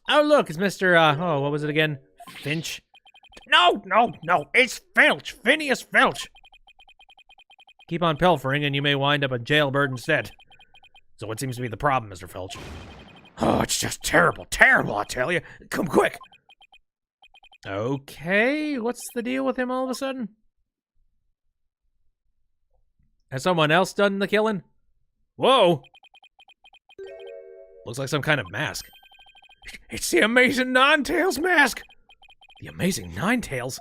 Oh, look, it's Mr. what was it again? Finch? No, it's Filch, Phineas Filch. Keep on pilfering and you may wind up a jailbird instead. So what seems to be the problem, Mr. Filch? Oh, it's just terrible, I tell you. Come quick. Okay, what's the deal with him all of a sudden? Has someone else done the killing? Whoa! Looks like some kind of mask. It's the Amazing Ninetales mask! The Amazing Ninetales?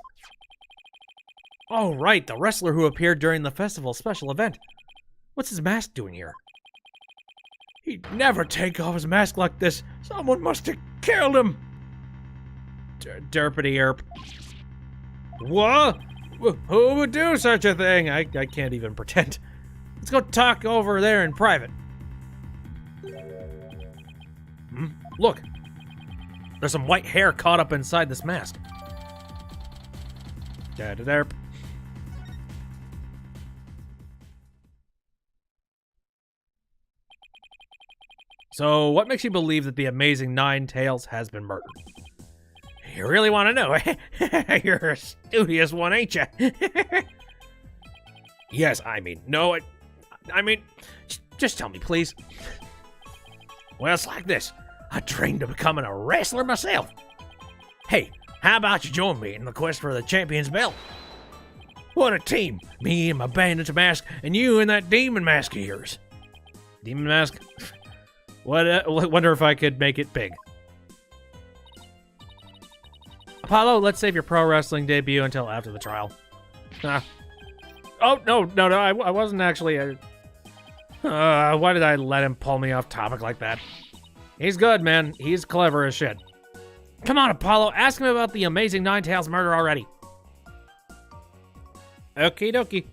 Oh, right, the wrestler who appeared during the festival special event. What's his mask doing here? He'd never take off his mask like this. Someone must have killed him. Derpity erp. What? Who would do such a thing? I can't even pretend. Let's go talk over there in private. Look. There's some white hair caught up inside this mask. Da-da-derp. So, what makes you believe that the Amazing Ninetales has been murdered? You really want to know, eh? You're a studious one, ain't you? Yes, I mean, no, I mean, just tell me, please. Well, it's like this. I trained to becoming a wrestler myself. Hey, how about you join me in the quest for the champion's belt? What a team. Me and my bandage mask, and you in that demon mask of yours. Demon mask? Wonder if I could make it big. Apollo, let's save your pro wrestling debut until after the trial. Oh, no, I wasn't actually... why did I let him pull me off topic like that? He's good, man. He's clever as shit. Come on, Apollo, ask him about the Amazing Ninetales murder already. Okie dokie.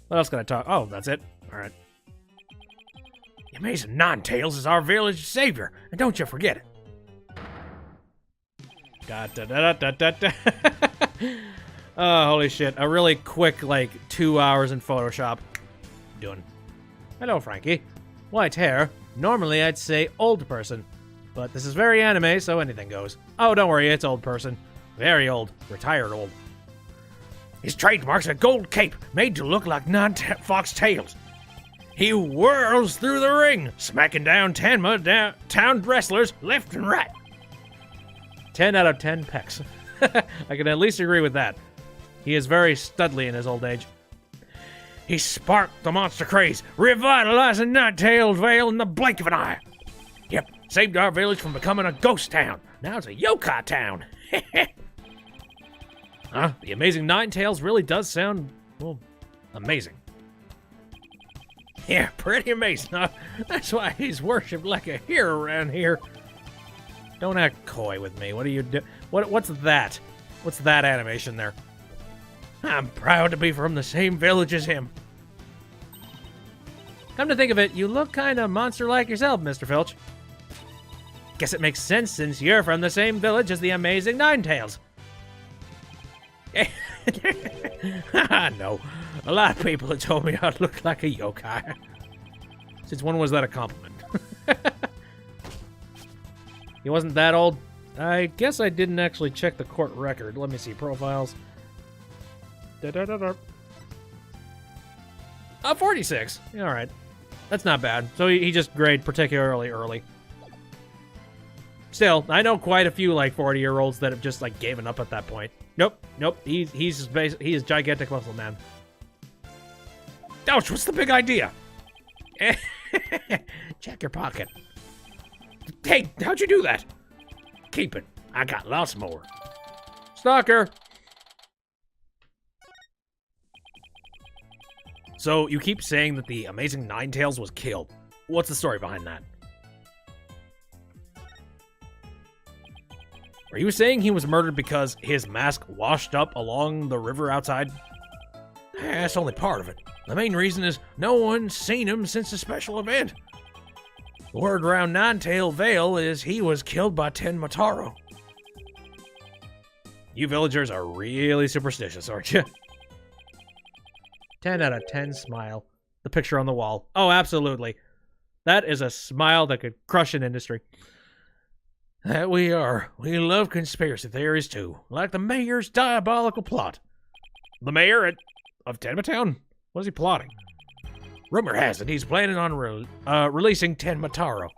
What else can I talk? Oh, that's it. All right. The Amazing Ninetales is our village savior, and don't you forget it. Oh, holy shit. A really quick, 2 hours in Photoshop. Done. Hello, Frankie. White hair. Normally, I'd say old person. But this is very anime, so anything goes. Oh, don't worry, it's old person. Very old. Retired old. His trademark's a gold cape made to look like fox tails. He whirls through the ring, smacking down town wrestlers left and right. 10 out of 10 pecs. I can at least agree with that. He is very studly in his old age. He sparked the monster craze, revitalizing Ninetales Vale in the blink of an eye. Yep, saved our village from becoming a ghost town. Now it's a yokai town. The Amazing Ninetales really does sound, well, amazing. Yeah, pretty amazing. That's why he's worshipped like a hero around here. Don't act coy with me. What do you do? What's that? What's that animation there? I'm proud to be from the same village as him. Come to think of it, you look kind of monster-like yourself, Mr. Filch. Guess it makes sense since you're from the same village as the Amazing Ninetales. No, a lot of people have told me I look like a yokai. Since when was that a compliment? He wasn't that old. I guess I didn't actually check the court record. Let me see. Profiles. 46. All right. That's not bad. So he just graded particularly early. Still, I know quite a few like 40-year-olds that have just like given up at that point. Nope. He is gigantic muscle man. Ouch, what's the big idea? Check your pocket. Hey, how'd you do that? Keep it. I got lots more. Stalker. So you keep saying that the amazing Ninetales was killed. What's the story behind that? Are you saying he was murdered because his mask washed up along the river outside? That's only part of it. The main reason is no one's seen him since the special event. The word around Ninetail Vale is he was killed by Tenmataro. You villagers are really superstitious, aren't you? 10 out of 10 smile. The picture on the wall. Oh, absolutely. That is a smile that could crush an industry. That we are. We love conspiracy theories, too. Like the mayor's diabolical plot. The mayor of Tenmatown? What is he plotting? Rumor has it he's planning on releasing Tenmataro.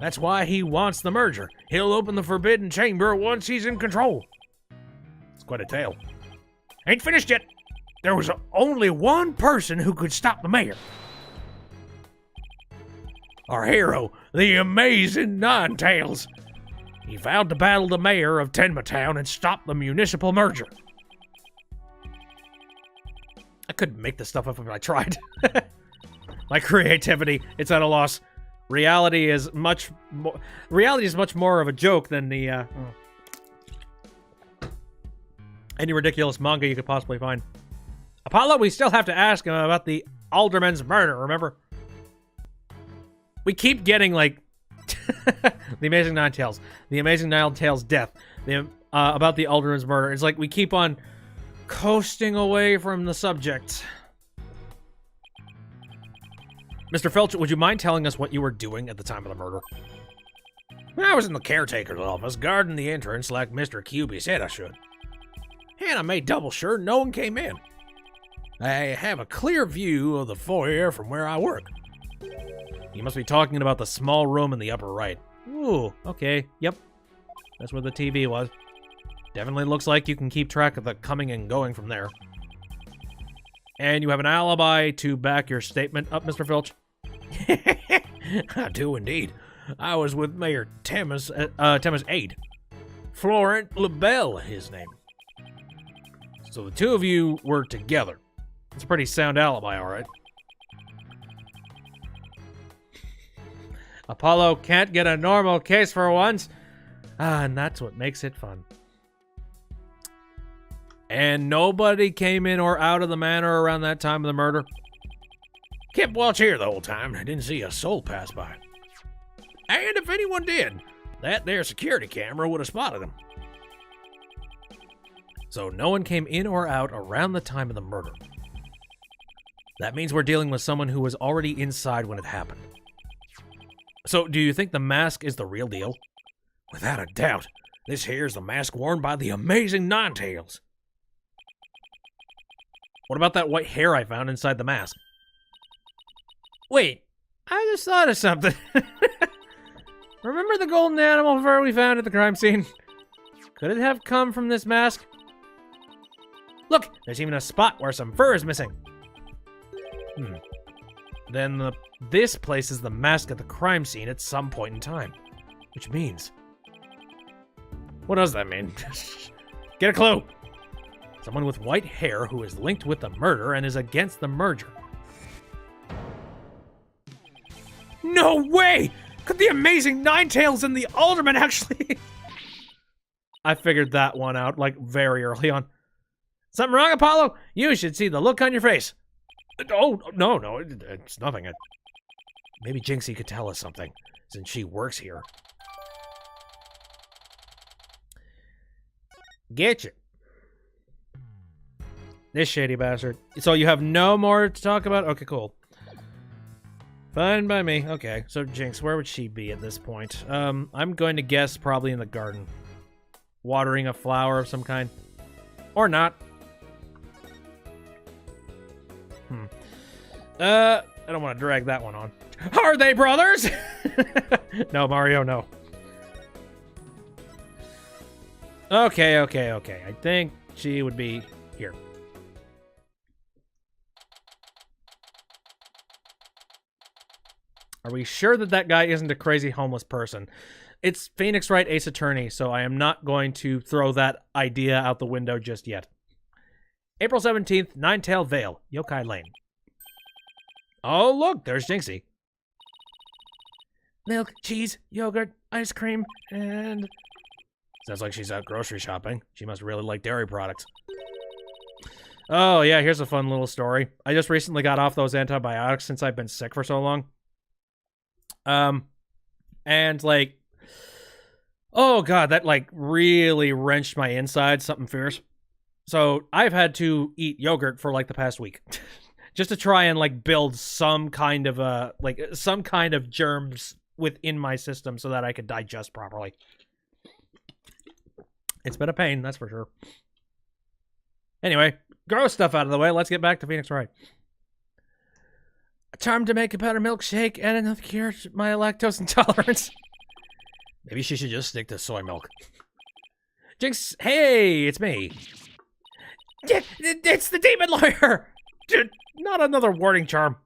That's why he wants the merger. He'll open the Forbidden Chamber once he's in control. It's quite a tale. Ain't finished yet. There was only one person who could stop the mayor. Our hero, the amazing Ninetales. He vowed to battle the mayor of Tenmatown and stop the municipal merger. I couldn't make this stuff up if I tried. My creativity, it's at a loss. Reality is much more of a joke than the any ridiculous manga you could possibly find. Apollo, we still have to ask him about the alderman's murder, remember? We keep getting, like, the Amazing Ninetales. The Amazing Ninetales' death. About the alderman's murder. It's like we keep on coasting away from the subject. Mr. Filch, would you mind telling us what you were doing at the time of the murder? I was in the caretaker's office, guarding the entrance like Mr. QB said I should. And I made double sure no one came in. I have a clear view of the foyer from where I work. You must be talking about the small room in the upper right. Ooh, okay, yep. That's where the TV was. Definitely looks like you can keep track of the coming and going from there. And you have an alibi to back your statement up, Mr. Filch? I do indeed. I was with Mayor Tema's aide. Florent LaBelle, his name. So the two of you were together. It's a pretty sound alibi, all right. Apollo can't get a normal case for once. And that's what makes it fun. And nobody came in or out of the manor around that time of the murder? Kept watch here the whole time. I didn't see a soul pass by. And if anyone did, that there security camera would have spotted him. So no one came in or out around the time of the murder. That means we're dealing with someone who was already inside when it happened. So do you think the mask is the real deal? Without a doubt. This here's the mask worn by the amazing Ninetales. What about that white hair I found inside the mask? Wait, I just thought of something. Remember the golden animal fur we found at the crime scene? Could it have come from this mask? Look, there's even a spot where some fur is missing. Then this places the mask at the crime scene at some point in time. Which means... What does that mean? Get a clue! Someone with white hair who is linked with the murder and is against the merger. No way! Could the amazing Ninetales and the Alderman actually... I figured that one out, like, very early on. Something wrong, Apollo? You should see the look on your face. Oh, no, it's nothing. Maybe Jinxie could tell us something, since she works here. Get you. This shady bastard. So you have no more to talk about? Okay, cool. Fine by me. Okay, so Jinx, where would she be at this point? I'm going to guess probably in the garden. Watering a flower of some kind. Or not. I don't want to drag that one on. Are they brothers? No, Mario, no. Okay. I think she would be here. Are we sure that that guy isn't a crazy homeless person? It's Phoenix Wright Ace Attorney, so I am not going to throw that idea out the window just yet. April 17th, Ninetail Vale, Yokai Lane. Oh, look, there's Jinxie. Milk, cheese, yogurt, ice cream, and... Sounds like she's out grocery shopping. She must really like dairy products. Oh, yeah, here's a fun little story. I just recently got off those antibiotics since I've been sick for so long. And, like... Oh, God, that, like, really wrenched my insides, something fierce. So, I've had to eat yogurt for, like, the past week. Just to try and, like, build some kind of, some kind of germs within my system so that I could digest properly. It's been a pain, that's for sure. Anyway, gross stuff out of the way. Let's get back to Phoenix Wright. A charm to make a better milkshake and another cure to my lactose intolerance. Maybe she should just stick to soy milk. Jinx, hey, it's me. It's the demon lawyer. Not another warding charm.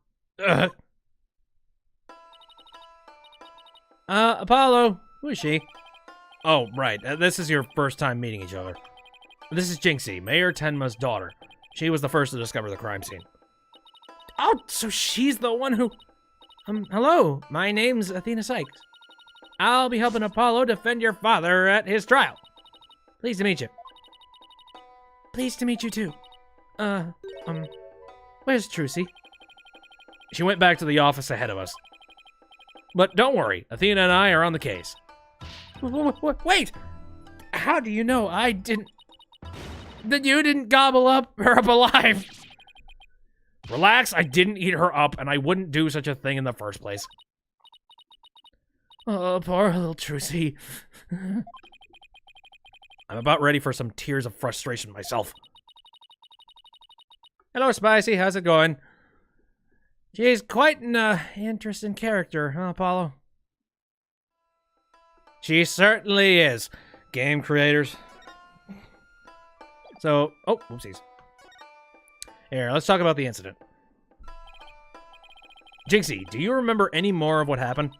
Apollo, who is she? Oh, right. This is your first time meeting each other. This is Jinxie, Mayor Tenma's daughter. She was the first to discover the crime scene. Oh, so she's the one who... hello. My name's Athena Sykes. I'll be helping Apollo defend your father at his trial. Pleased to meet you. Pleased to meet you, too. Where's Trucy? She went back to the office ahead of us. But don't worry, Athena and I are on the case. Wait! How do you know I didn't... that you didn't gobble her up alive? Relax, I didn't eat her up, and I wouldn't do such a thing in the first place. Oh, poor little Trucy. I'm about ready for some tears of frustration myself. Hello, Spicy. How's it going? She's quite an interesting character, huh, Apollo? She certainly is. Game creators. So, oh, whoopsies. Here, let's talk about the incident. Jinxie, do you remember any more of what happened?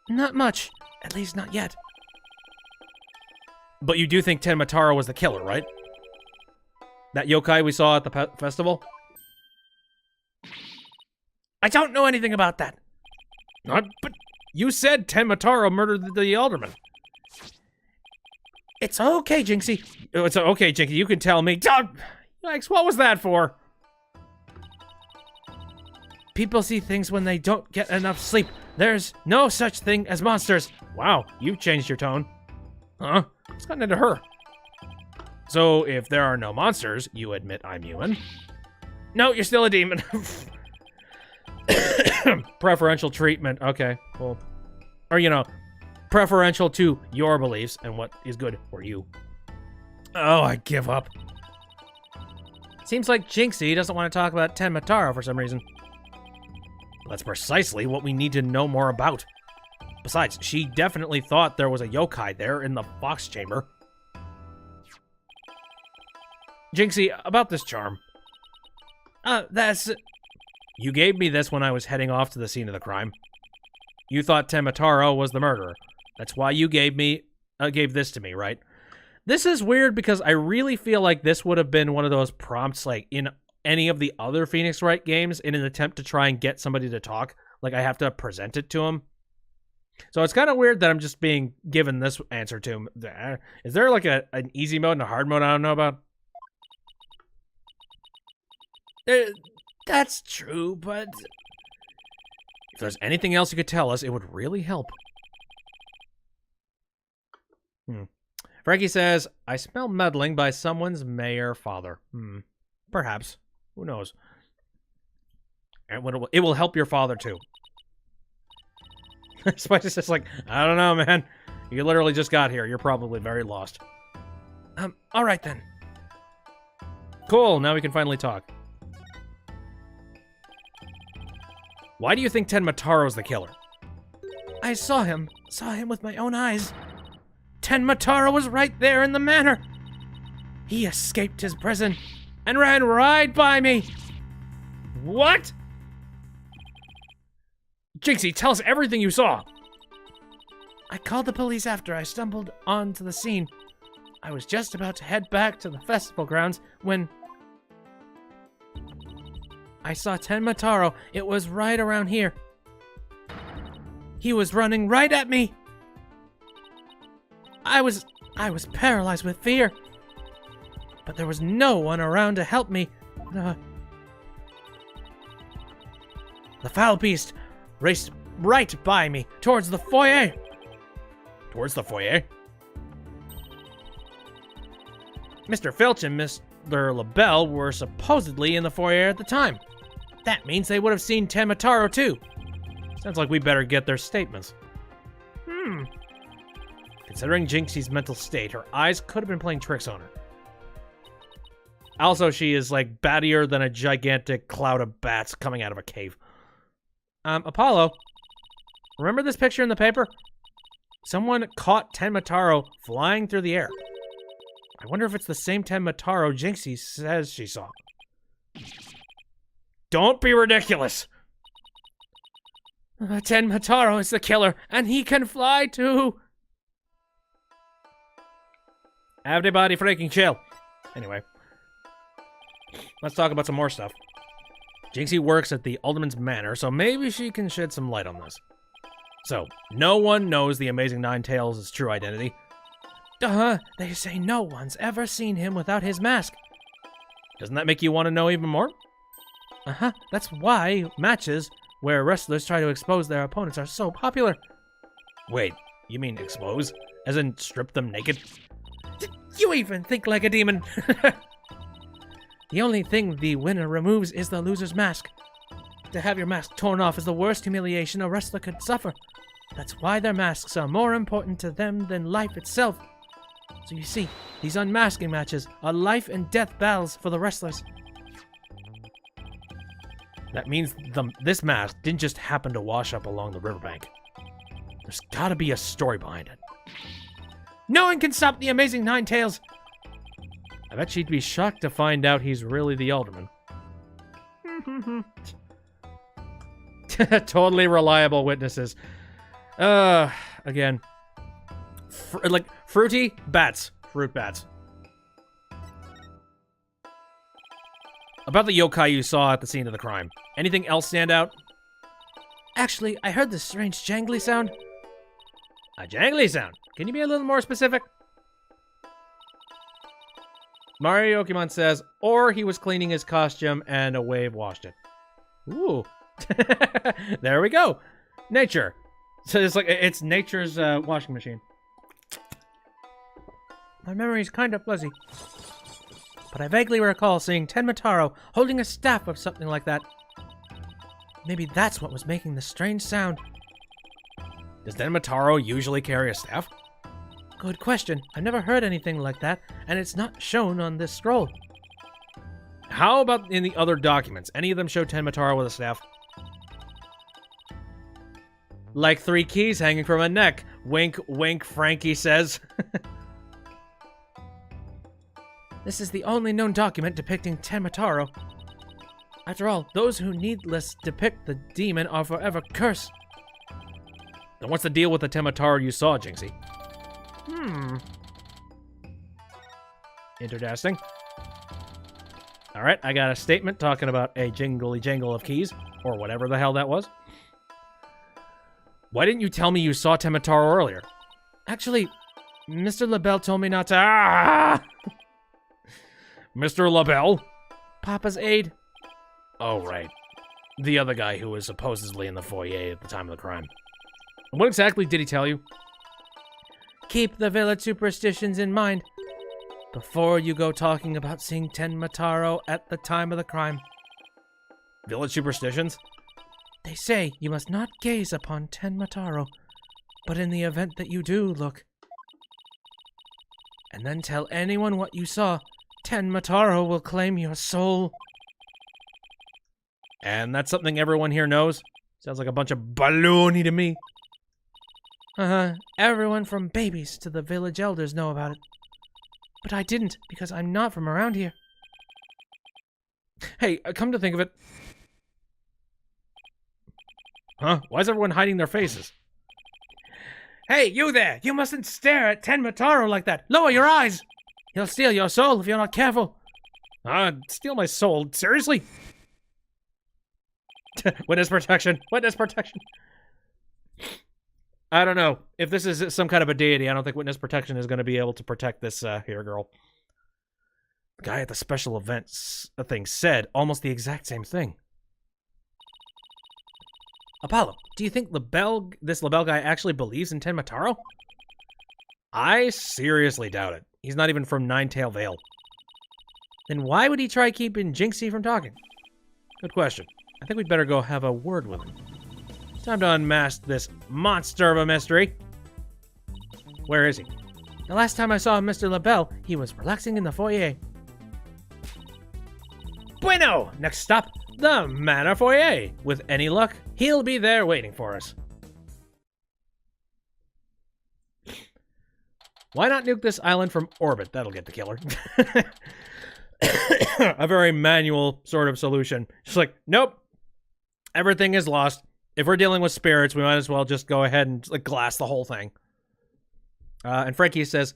Not much. At least not yet. But you do think Tenma Taro was the killer, right? That yokai we saw at the festival? I don't know anything about that. But you said Tenma Taro murdered the alderman. It's okay, Jinxie. It's okay, Jinxie. You can tell me. Yikes, what was that for? People see things when they don't get enough sleep. There's no such thing as monsters. Wow, you've changed your tone. Huh? What's gotten into her? So, if there are no monsters, you admit I'm human? No, you're still a demon. Preferential treatment. Okay, cool. Or, you know, preferential to your beliefs and what is good for you. Oh, I give up. Seems like Jinxie doesn't want to talk about Tenma Taro for some reason. That's precisely what we need to know more about. Besides, she definitely thought there was a yokai there in the box chamber. Jinxie, about this charm. That's... You gave me this when I was heading off to the scene of the crime. You thought Tenma Taro was the murderer. That's why you gave this to me, right? This is weird because I really feel like this would have been one of those prompts like in any of the other Phoenix Wright games in an attempt to try and get somebody to talk. Like I have to present it to him. So it's kind of weird that I'm just being given this answer to him. Is there like an easy mode and a hard mode I don't know about? That's true, but... If there's anything else you could tell us, it would really help. Frankie says, I smell meddling by someone's mayor father. Perhaps. Who knows? And it will help your father, too. Spicy's just like, I don't know, man. You literally just got here. You're probably very lost. All right then. Cool, now we can finally talk. Why do you think Tenmataro's the killer? I saw him with my own eyes. Tenmataro was right there in the manor. He escaped his prison and ran right by me. What? Jinxie, tell us everything you saw. I called the police after I stumbled onto the scene. I was just about to head back to the festival grounds when I saw Tenmataro. It was right around here. He was running right at me. I was paralyzed with fear. But there was no one around to help me. The foul beast raced right by me towards the foyer. Towards the foyer? Mr. Filch and Mr. LaBelle were supposedly in the foyer at the time. That means they would have seen Tenmataro too. Sounds like we better get their statements. Considering Jinxie's mental state, her eyes could have been playing tricks on her. Also, she is like battier than a gigantic cloud of bats coming out of a cave. Apollo, remember this picture in the paper? Someone caught Tenmataro flying through the air. I wonder if it's the same Tenmataro Jinxie says she saw. Don't be ridiculous! Tenmataro is the killer, and he can fly too! Everybody freaking chill. Anyway. Let's talk about some more stuff. Jinxie works at the Alderman's Manor, so maybe she can shed some light on this. So, no one knows the Amazing Ninetales' true identity. Duh, they say no one's ever seen him without his mask. Doesn't that make you want to know even more? That's why matches where wrestlers try to expose their opponents are so popular. Wait, you mean expose? As in strip them naked? You even think like a demon! The only thing the winner removes is the loser's mask. To have your mask torn off is the worst humiliation a wrestler could suffer. That's why their masks are more important to them than life itself. So you see, these unmasking matches are life and death battles for the wrestlers. That means this mask didn't just happen to wash up along the riverbank. There's gotta be a story behind it. No one can stop the Amazing Ninetales! I bet she'd be shocked to find out he's really the Alderman. Totally reliable witnesses. Again. Like, fruity bats. Fruit bats. About the yokai you saw at the scene of the crime. Anything else stand out? Actually, I heard this strange jangly sound. A jangly sound? Can you be a little more specific? Mario Yokimon says, or he was cleaning his costume and a wave washed it. Ooh. There we go. Nature. So it's nature's washing machine. My memory's kind of fuzzy. But I vaguely recall seeing Tenmataro holding a staff or something like that. Maybe that's what was making the strange sound. Does Tenmataro usually carry a staff? Good question. I've never heard anything like that, and it's not shown on this scroll. How about in the other documents? Any of them show Tenmataro with a staff? Like 3 keys hanging from a neck. Wink, wink, Frankie says. This is the only known document depicting Tenmataro. After all, those who needless depict the demon are forever cursed. Then what's the deal with the Tenmataro you saw, Jinxie? Interesting. Alright, I got a statement talking about a jingly jangle of keys, or whatever the hell that was. Why didn't you tell me you saw Tenmataro earlier? Actually, Mr. LaBelle told me not to. Mr. LaBelle? Papa's aide. Oh, right. The other guy who was supposedly in the foyer at the time of the crime. What exactly did he tell you? Keep the village superstitions in mind before you go talking about seeing Tenmataro at the time of the crime. Village superstitions? They say you must not gaze upon Tenmataro, but in the event that you do, look. And then tell anyone what you saw. Tenmataro will claim your soul. And that's something everyone here knows? Sounds like a bunch of baloney to me. Everyone from babies to the village elders know about it. But I didn't, because I'm not from around here. Hey, come to think of it. Huh? Why is everyone hiding their faces? Hey, you there! You mustn't stare at Tenmataro like that! Lower your eyes! He'll steal your soul if you're not careful! Steal my soul? Seriously? Witness protection! Witness protection! I don't know. If this is some kind of a deity, I don't think witness protection is going to be able to protect this here girl. The guy at the special events thing said almost the exact same thing. Apollo, do you think this LaBelle guy actually believes in Tenmataro? I seriously doubt it. He's not even from Ninetail Vale. Then why would he try keeping Jinxie from talking? Good question. I think we'd better go have a word with him. Time to unmask this monster of a mystery. Where is he? The last time I saw Mr. LaBelle, he was relaxing in the foyer. Bueno! Next stop, the Manor Foyer. With any luck, he'll be there waiting for us. Why not nuke this island from orbit? That'll get the killer. A very manual sort of solution. Just like, nope. Everything is lost. If we're dealing with spirits, we might as well just go ahead and like glass the whole thing. And Frankie says,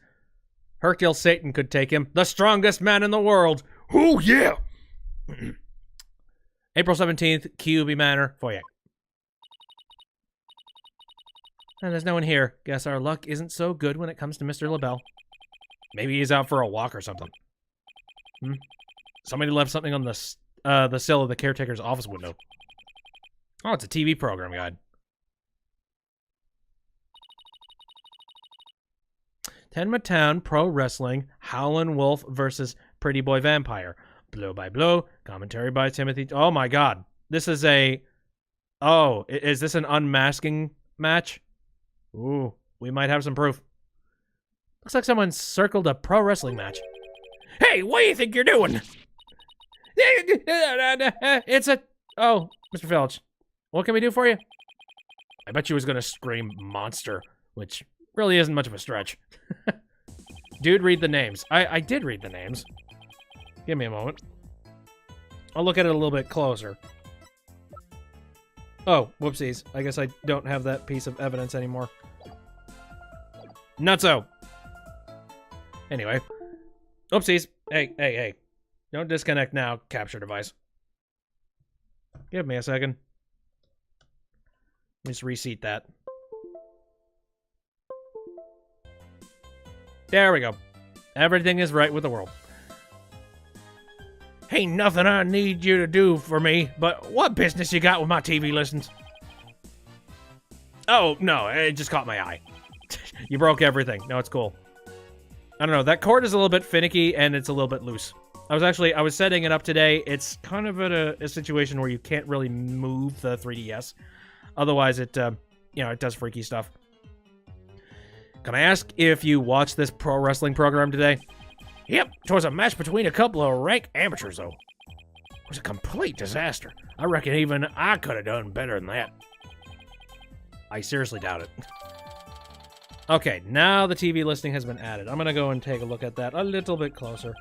Hercule Satan could take him. The strongest man in the world. Oh, yeah! April 17th, QB Manor, Foyer. And there's no one here. Guess our luck isn't so good when it comes to Mr. LaBelle. Maybe he's out for a walk or something. Somebody left something on the sill of the caretaker's office window. Oh, it's a TV program guide. Tenma Town Pro Wrestling, Howlin' Wolf versus Pretty Boy Vampire. Blow by blow, commentary by Timothy. Oh my god. This is a... Oh, is this an unmasking match? Ooh, we might have some proof. Looks like someone circled a pro wrestling match. Hey, what do you think you're doing? It's a... Oh, Mr. Filch. What can we do for you? I bet you was gonna scream monster, which really isn't much of a stretch. Dude, read the names. I did read the names. Give me a moment. I'll look at it a little bit closer. Oh, whoopsies. I guess I don't have that piece of evidence anymore. Nutso! Anyway. Oopsies. Hey. Don't disconnect now, capture device. Give me a second. Let me just reseat that. There we go. Everything is right with the world. Ain't nothing I need you to do for me, but what business you got with my TV listings? Oh, no, it just caught my eye. You broke everything. No, it's cool. I don't know, that cord is a little bit finicky and it's a little bit loose. I was setting it up today. It's kind of at a situation where you can't really move the 3DS. Otherwise, it does freaky stuff. Can I ask if you watched this pro wrestling program today? Yep, it was a match between a couple of rank amateurs, though. It was a complete disaster. I reckon even I could have done better than that. I seriously doubt it. Okay, now the TV listing has been added. I'm going to go and take a look at that a little bit closer.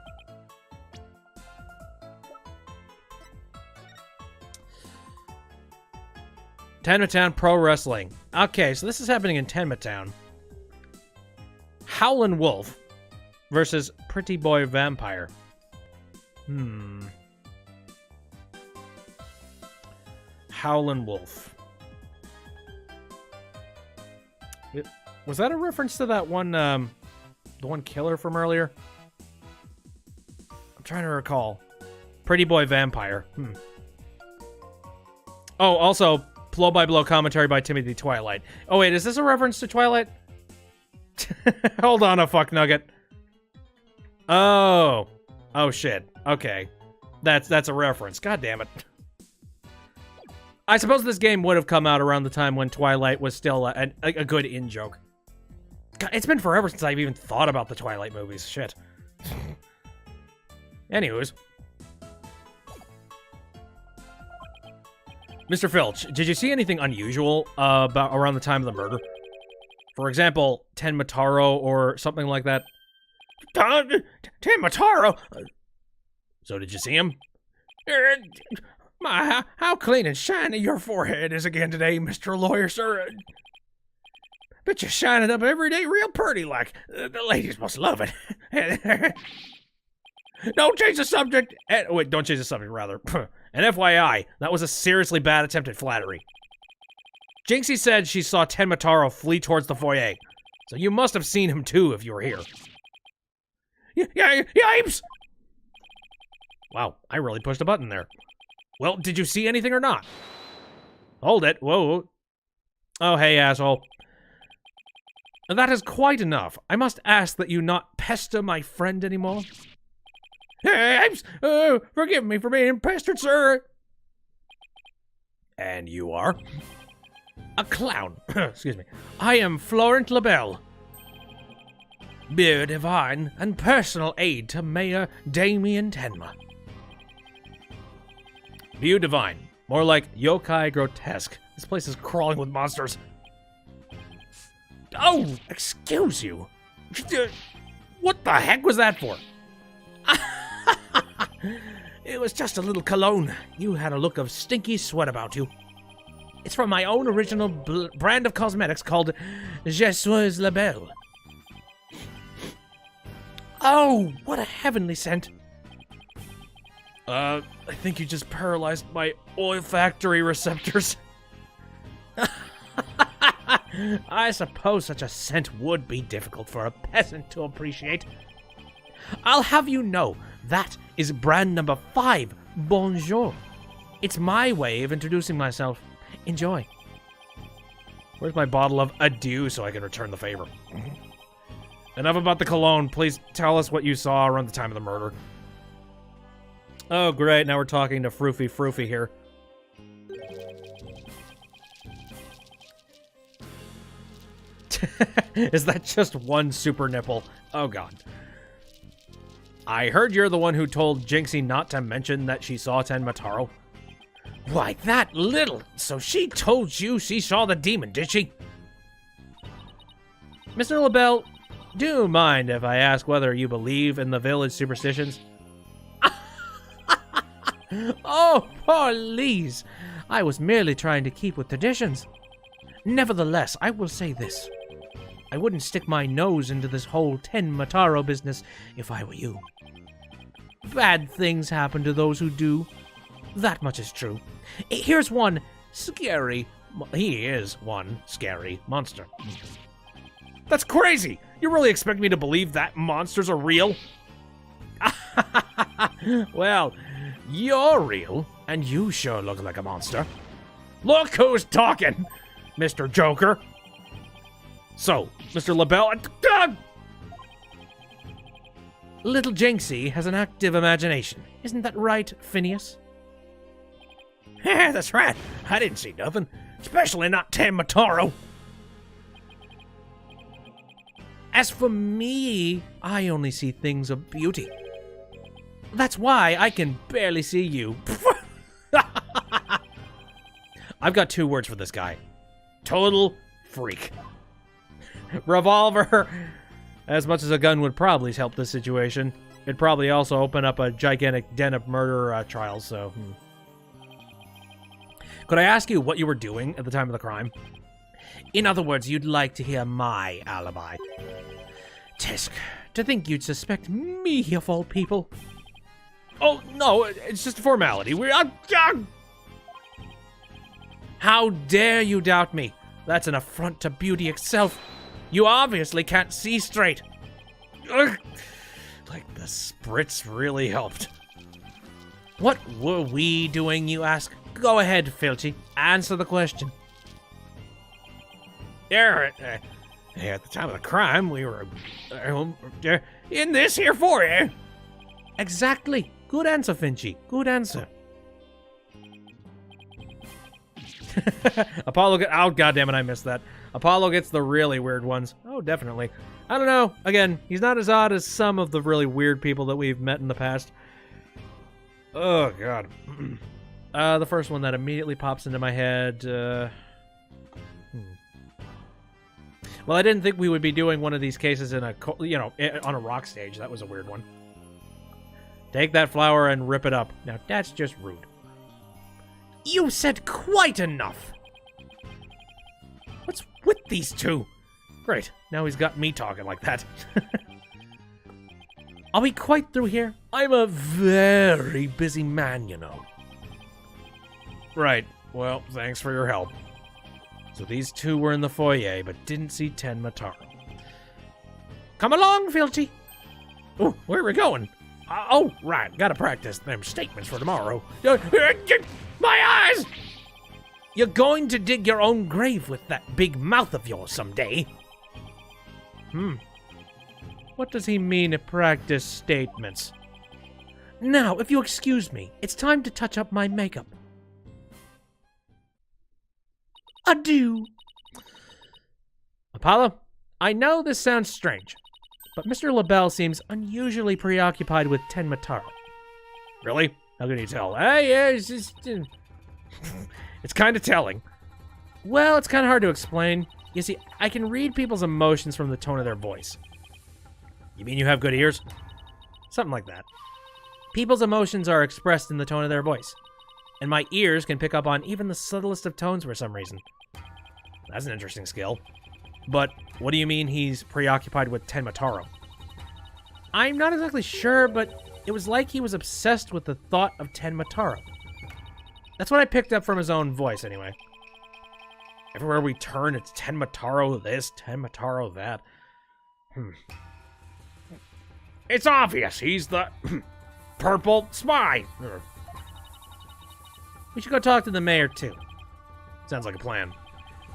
Tenma Town Pro Wrestling. Okay, so this is happening in Tenma Town. Howlin' Wolf versus Pretty Boy Vampire. Howlin' Wolf. Was that a reference to that one, the one killer from earlier? I'm trying to recall. Pretty Boy Vampire. Oh, also, blow-by-blow commentary by Timothy Twilight. Oh, wait, is this a reference to Twilight? Hold on a fuck nugget. Oh. Oh, shit. Okay. That's a reference. God damn it. I suppose this game would have come out around the time when Twilight was still a good in-joke. God, it's been forever since I've even thought about the Twilight movies. Shit. Anyways. Mr. Filch, did you see anything unusual about around the time of the murder? For example, Tenmataro or something like that? Tenmataro? So did you see him? How clean and shiny your forehead is again today, Mr. Lawyer, sir. Bet you shine it up every day real pretty like. The ladies must love it. Don't change the subject. Wait, don't change the subject, rather. And FYI, that was a seriously bad attempt at flattery. Jinxie said she saw Tenmataro flee towards the foyer. So you must have seen him too if you were here. Yipes! Wow, I really pushed a button there. Well, did you see anything or not? Hold it. Whoa. Oh, hey, asshole. That is quite enough. I must ask that you not pester my friend anymore. Yipes! Forgive me for being pestered, sir. And you are? A clown. Excuse me. I am Florent LaBelle. Beer divine and personal aid to Mayor Damien Tenma. View divine. More like yokai grotesque. This place is crawling with monsters. Oh, excuse you. What the heck was that for? It was just a little cologne. You had a look of stinky sweat about you. It's from my own original brand of cosmetics called Je suis la Belle. Oh, what a heavenly scent. I think you just paralyzed my olfactory receptors. I suppose such a scent would be difficult for a peasant to appreciate. I'll have you know, that is brand number 5, Bonjour. It's my way of introducing myself. Enjoy. Where's my bottle of adieu so I can return the favor? Enough about the cologne. Please tell us what you saw around the time of the murder. Oh, great. Now we're talking to Froofy here. Is that just one super nipple? Oh, God. I heard you're the one who told Jinxie not to mention that she saw Tenmataro. Why, that little. So she told you she saw the demon, did she? Mr. LaBelle, do you mind if I ask whether you believe in the village superstitions? Oh, please. I was merely trying to keep with traditions. Nevertheless, I will say this. I wouldn't stick my nose into this whole Tenmataro business if I were you. Bad things happen to those who do. That much is true. Here's one scary... He is one scary monster. That's crazy! You really expect me to believe that monsters are real? Well, you're real, and you sure look like a monster. Look who's talking, Mr. Joker. So, Mr. LaBelle... Little Jinxie has an active imagination. Isn't that right, Phineas? Yeah, that's right. I didn't see nothing. Especially not Tenmataro. As for me, I only see things of beauty. That's why I can barely see you. I've got 2 words for this guy. Total freak. Revolver. As much as a gun would probably help this situation, it'd probably also open up a gigantic den of murder trials, so... Could I ask you what you were doing at the time of the crime? In other words, you'd like to hear my alibi. Tisk, to think you'd suspect me of all people. Oh, no, it's just a formality. How dare you doubt me? That's an affront to beauty itself. You obviously can't see straight. Ugh. Like, the spritz really helped. What were we doing, you ask? Go ahead, Filchy. Answer the question. At the time of the crime, we were in this here foyer. Exactly. Good answer, Finchy. Good answer. Apollo oh, goddammit, I missed that. Apollo gets the really weird ones. Oh, definitely. I don't know. Again, he's not as odd as some of the really weird people that we've met in the past. Oh, God. The first one that immediately pops into my head, Well, I didn't think we would be doing one of these cases in a, on a rock stage. That was a weird one. Take that flower and rip it up. Now, that's just rude. You said quite enough! What's with these two? Great, now he's got me talking like that. Are we quite through here? I'm a very busy man, you know. Right, well, thanks for your help. So these two were in the foyer, but didn't see Tenma. Come along, Filthy! Oh, where are we going? Oh, right, gotta practice them statements for tomorrow. My eyes! You're going to dig your own grave with that big mouth of yours someday. What does he mean to practice statements? Now, if you excuse me, it's time to touch up my makeup. Adieu. Apollo, I know this sounds strange, but Mr. LaBelle seems unusually preoccupied with Tenma. Really? How can you tell? Yeah, it's just... it's kind of telling. Well, it's kind of hard to explain. You see, I can read people's emotions from the tone of their voice. You mean you have good ears? Something like that. People's emotions are expressed in the tone of their voice, and my ears can pick up on even the subtlest of tones for some reason. That's an interesting skill. But what do you mean he's preoccupied with Tenma? I'm not exactly sure, but it was like he was obsessed with the thought of Tenma. That's what I picked up from his own voice, anyway. Everywhere we turn, it's Tenma this, Tenma that. It's obvious he's the purple spy. We should go talk to the mayor, too. Sounds like a plan.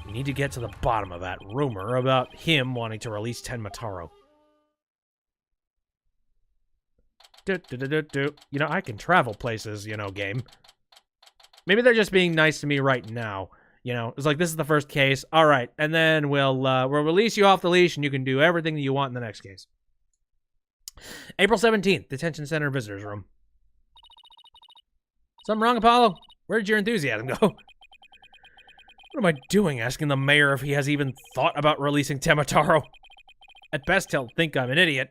We need to get to the bottom of that rumor about him wanting to release Tenma. You know, I can travel places, game. Maybe they're just being nice to me right now. It's like, this is the first case. All right, and then we'll release you off the leash, and you can do everything that you want in the next case. April 17th, Detention Center Visitors Room. Something wrong, Apollo? Where did your enthusiasm go? What am I doing asking the mayor if he has even thought about releasing Tenma? At best, he'll think I'm an idiot.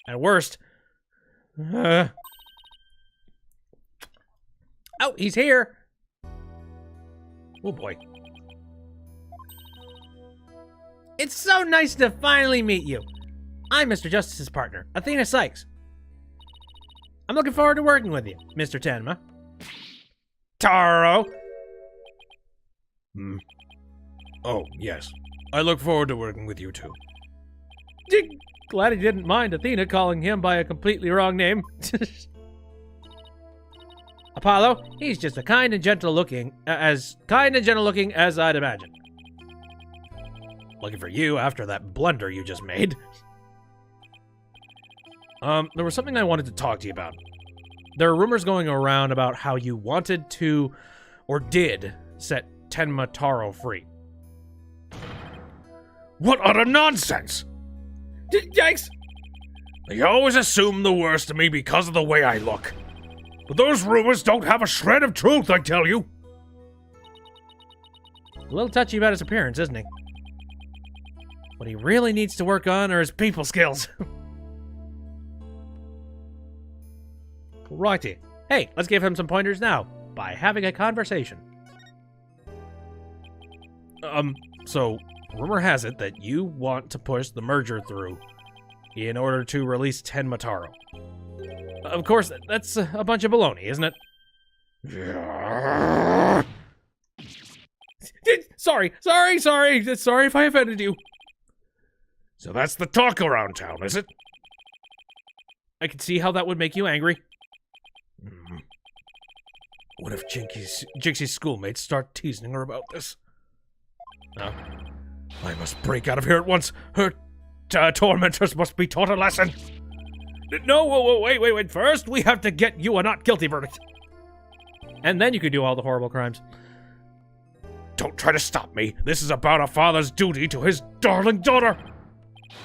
At worst... Oh, he's here! Oh boy. It's so nice to finally meet you. I'm Mr. Justice's partner, Athena Sykes. I'm looking forward to working with you, Mr. Tenma. Taro! Oh, yes. I look forward to working with you, too. Glad he didn't mind Athena calling him by a completely wrong name. Apollo, he's just as kind and gentle looking as I'd imagine. Lucky for you after that blunder you just made. There was something I wanted to talk to you about. There are rumors going around about how you wanted to, or did, set Tenma free. What utter nonsense! Yikes! They always assume the worst of me because of the way I look. But those rumors don't have a shred of truth, I tell you. A little touchy about his appearance, isn't he? What he really needs to work on are his people skills. Righty. Hey, let's give him some pointers now, by having a conversation. So, rumor has it that you want to push the merger through in order to release Tenma. Of course, that's a bunch of baloney, isn't it? Sorry if I offended you. So that's the talk around town, is it? I can see how that would make you angry. What if Jinxie's schoolmates start teasing her about this? I must break out of here at once. Her tormentors must be taught a lesson. No, wait. First, we have to get you a not guilty verdict. And then you could do all the horrible crimes. Don't try to stop me. This is about a father's duty to his darling daughter.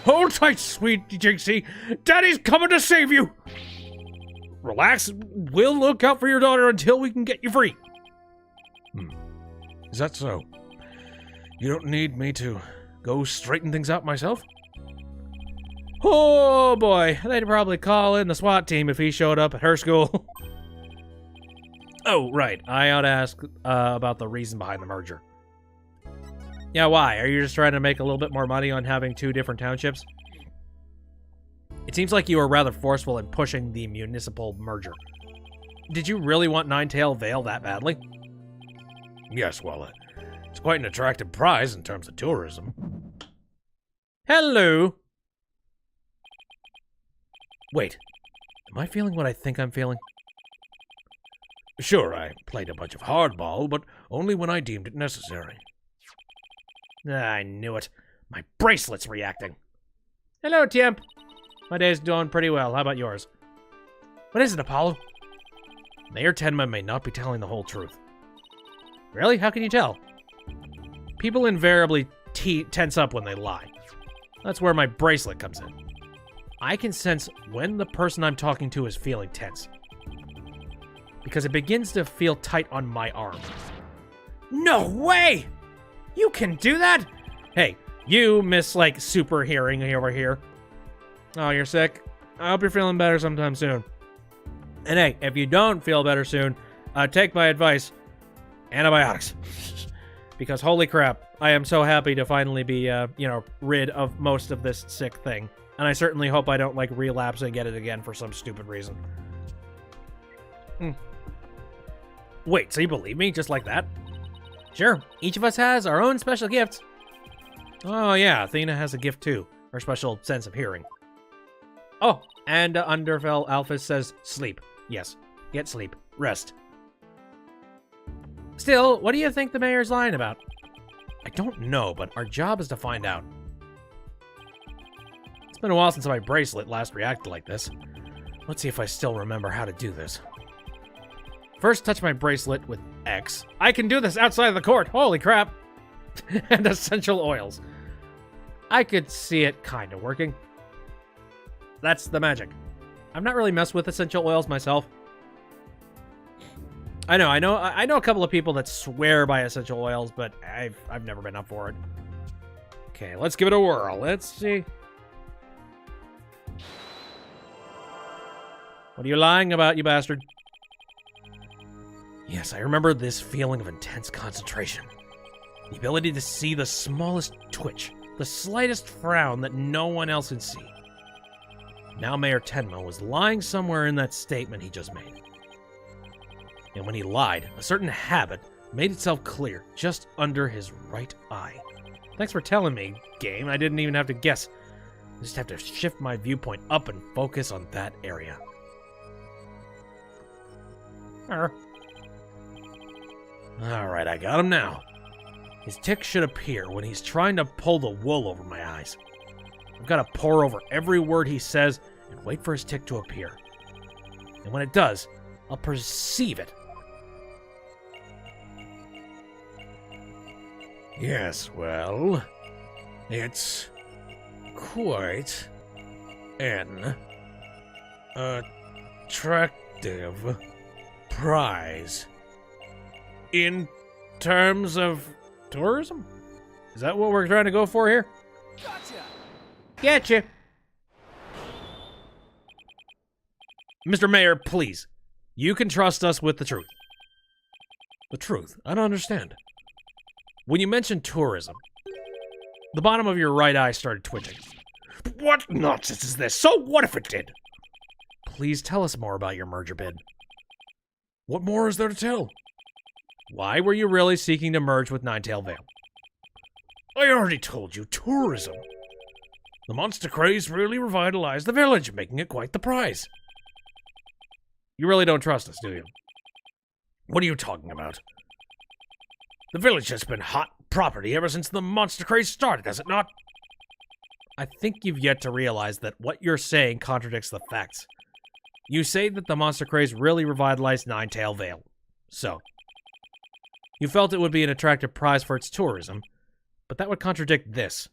Hold tight, sweet Jinxie. Daddy's coming to save you. Relax. We'll look out for your daughter until we can get you free. Is that so? You don't need me to go straighten things out myself? Oh boy, they'd probably call in the SWAT team if he showed up at her school. Oh, right. I ought to ask about the reason behind the merger. Yeah, why? Are you just trying to make a little bit more money on having two different townships? It seems like you were rather forceful in pushing the municipal merger. Did you really want Ninetail Vale that badly? Yes, well, it's quite an attractive prize in terms of tourism. Hello. Wait, am I feeling what I think I'm feeling? Sure, I played a bunch of hardball, but only when I deemed it necessary. I knew it. My bracelet's reacting. Hello, Temp. My day's doing pretty well. How about yours? What is it, Apollo? Mayor Tenma may not be telling the whole truth. Really? How can you tell? People invariably tense up when they lie. That's where my bracelet comes in. I can sense when the person I'm talking to is feeling tense. Because it begins to feel tight on my arm. No way! You can do that? Hey, you miss, like, super hearing over here. Oh, you're sick? I hope you're feeling better sometime soon. And hey, if you don't feel better soon, take my advice. Antibiotics. Because holy crap, I am so happy to finally be, rid of most of this sick thing. And I certainly hope I don't, like, relapse and get it again for some stupid reason. Wait, so you believe me just like that? Sure, each of us has our own special gifts. Oh yeah, Athena has a gift too. Her special sense of hearing. Oh, and Underfell Alphys says sleep. Yes, get sleep. Rest. Still, what do you think the mayor's lying about? I don't know, but our job is to find out. It's been a while since my bracelet last reacted like this. Let's see if I still remember how to do this. First, touch my bracelet with X. I can do this outside of the court. Holy crap. And essential oils. I could see it kind of working. That's the magic. I've not really messed with essential oils myself. I know a couple of people that swear by essential oils, but I've never been up for it. Okay, let's give it a whirl. Let's see. What are you lying about, you bastard? Yes, I remember this feeling of intense concentration. The ability to see the smallest twitch, the slightest frown that no one else can see. Now Mayor Tenma was lying somewhere in that statement he just made. And when he lied, a certain habit made itself clear just under his right eye. Thanks for telling me, game. I didn't even have to guess. I just have to shift my viewpoint up and focus on that area. Alright, I got him now. His tick should appear when he's trying to pull the wool over my eyes. I've got to pore over every word he says and wait for his tick to appear. And when it does, I'll perceive it. Yes, well, it's quite an attractive prize. In terms of tourism? Is that what we're trying to go for here? Gotcha! Mr. Mayor, please. You can trust us with the truth. The truth? I don't understand. When you mentioned tourism, the bottom of your right eye started twitching. What nonsense is this? So what if it did? Please tell us more about your merger bid. What more is there to tell? Why were you really seeking to merge with Ninetail Vale? I already told you, tourism. The monster craze really revitalized the village, making it quite the prize. You really don't trust us, do you? What are you talking about? The village has been hot property ever since the monster craze started, has it not? I think you've yet to realize that what you're saying contradicts the facts. You say that the monster craze really revitalized Ninetail Vale. So, You felt it would be an attractive prize for its tourism, but that would contradict this.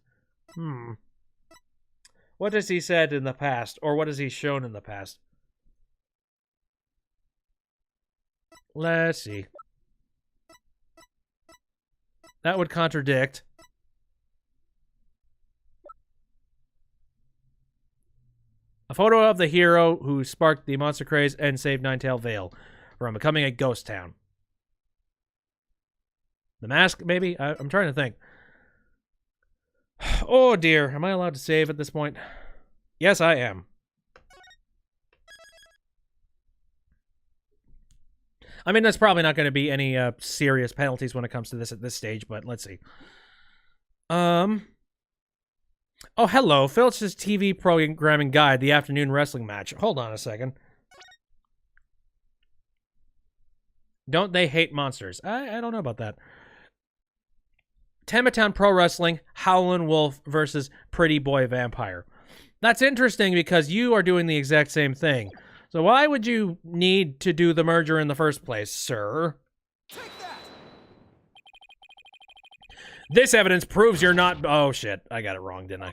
What has he said in the past, or what has he shown in the past? Let's see. That would contradict. A photo of the hero who sparked the monster craze and saved Ninetail Vale from becoming a ghost town. The mask, maybe? I'm trying to think. Oh dear, am I allowed to save at this point? Yes, I am. I mean, there's probably not going to be any serious penalties when it comes to this at this stage, but let's see. Oh, hello. Phyllis's TV programming guide, the afternoon wrestling match. Hold on a second. Don't they hate monsters? I don't know about that. Tematown Pro Wrestling, Howlin' Wolf versus Pretty Boy Vampire. That's interesting because you are doing the exact same thing. So why would you need to do the merger in the first place, sir? This evidence proves you're not... Oh, shit. I got it wrong, didn't I?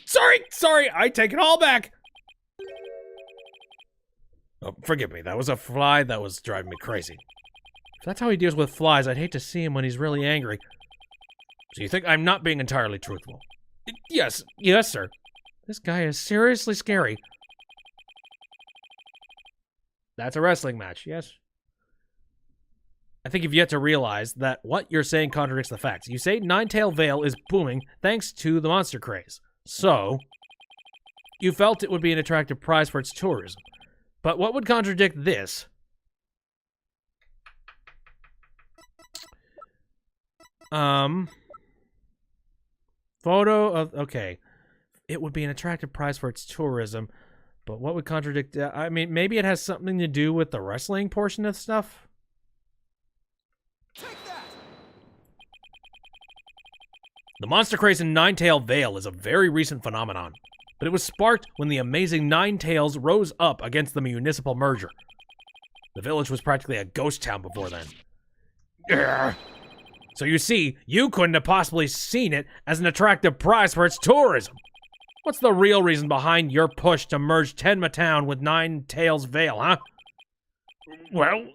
Sorry. I take it all back. Oh, forgive me. That was a fly that was driving me crazy. If that's how he deals with flies, I'd hate to see him when he's really angry. So you think I'm not being entirely truthful? Yes, sir. This guy is seriously scary. That's a wrestling match, yes. I think you've yet to realize that what you're saying contradicts the facts. You say Ninetail Vale is booming thanks to the monster craze. So, you felt it would be an attractive prize for its tourism. But what would contradict this? Photo of... Okay. It would be an attractive prize for its tourism. But what would contradict... I mean, maybe it has something to do with the wrestling portion of stuff? The monster craze in Ninetail Vale is a very recent phenomenon, but it was sparked when the amazing Ninetails rose up against the municipal merger. The village was practically a ghost town before then. Urgh. So you see, you couldn't have possibly seen it as an attractive prize for its tourism. What's the real reason behind your push to merge Tenma Town with Ninetails Vale, huh? Well,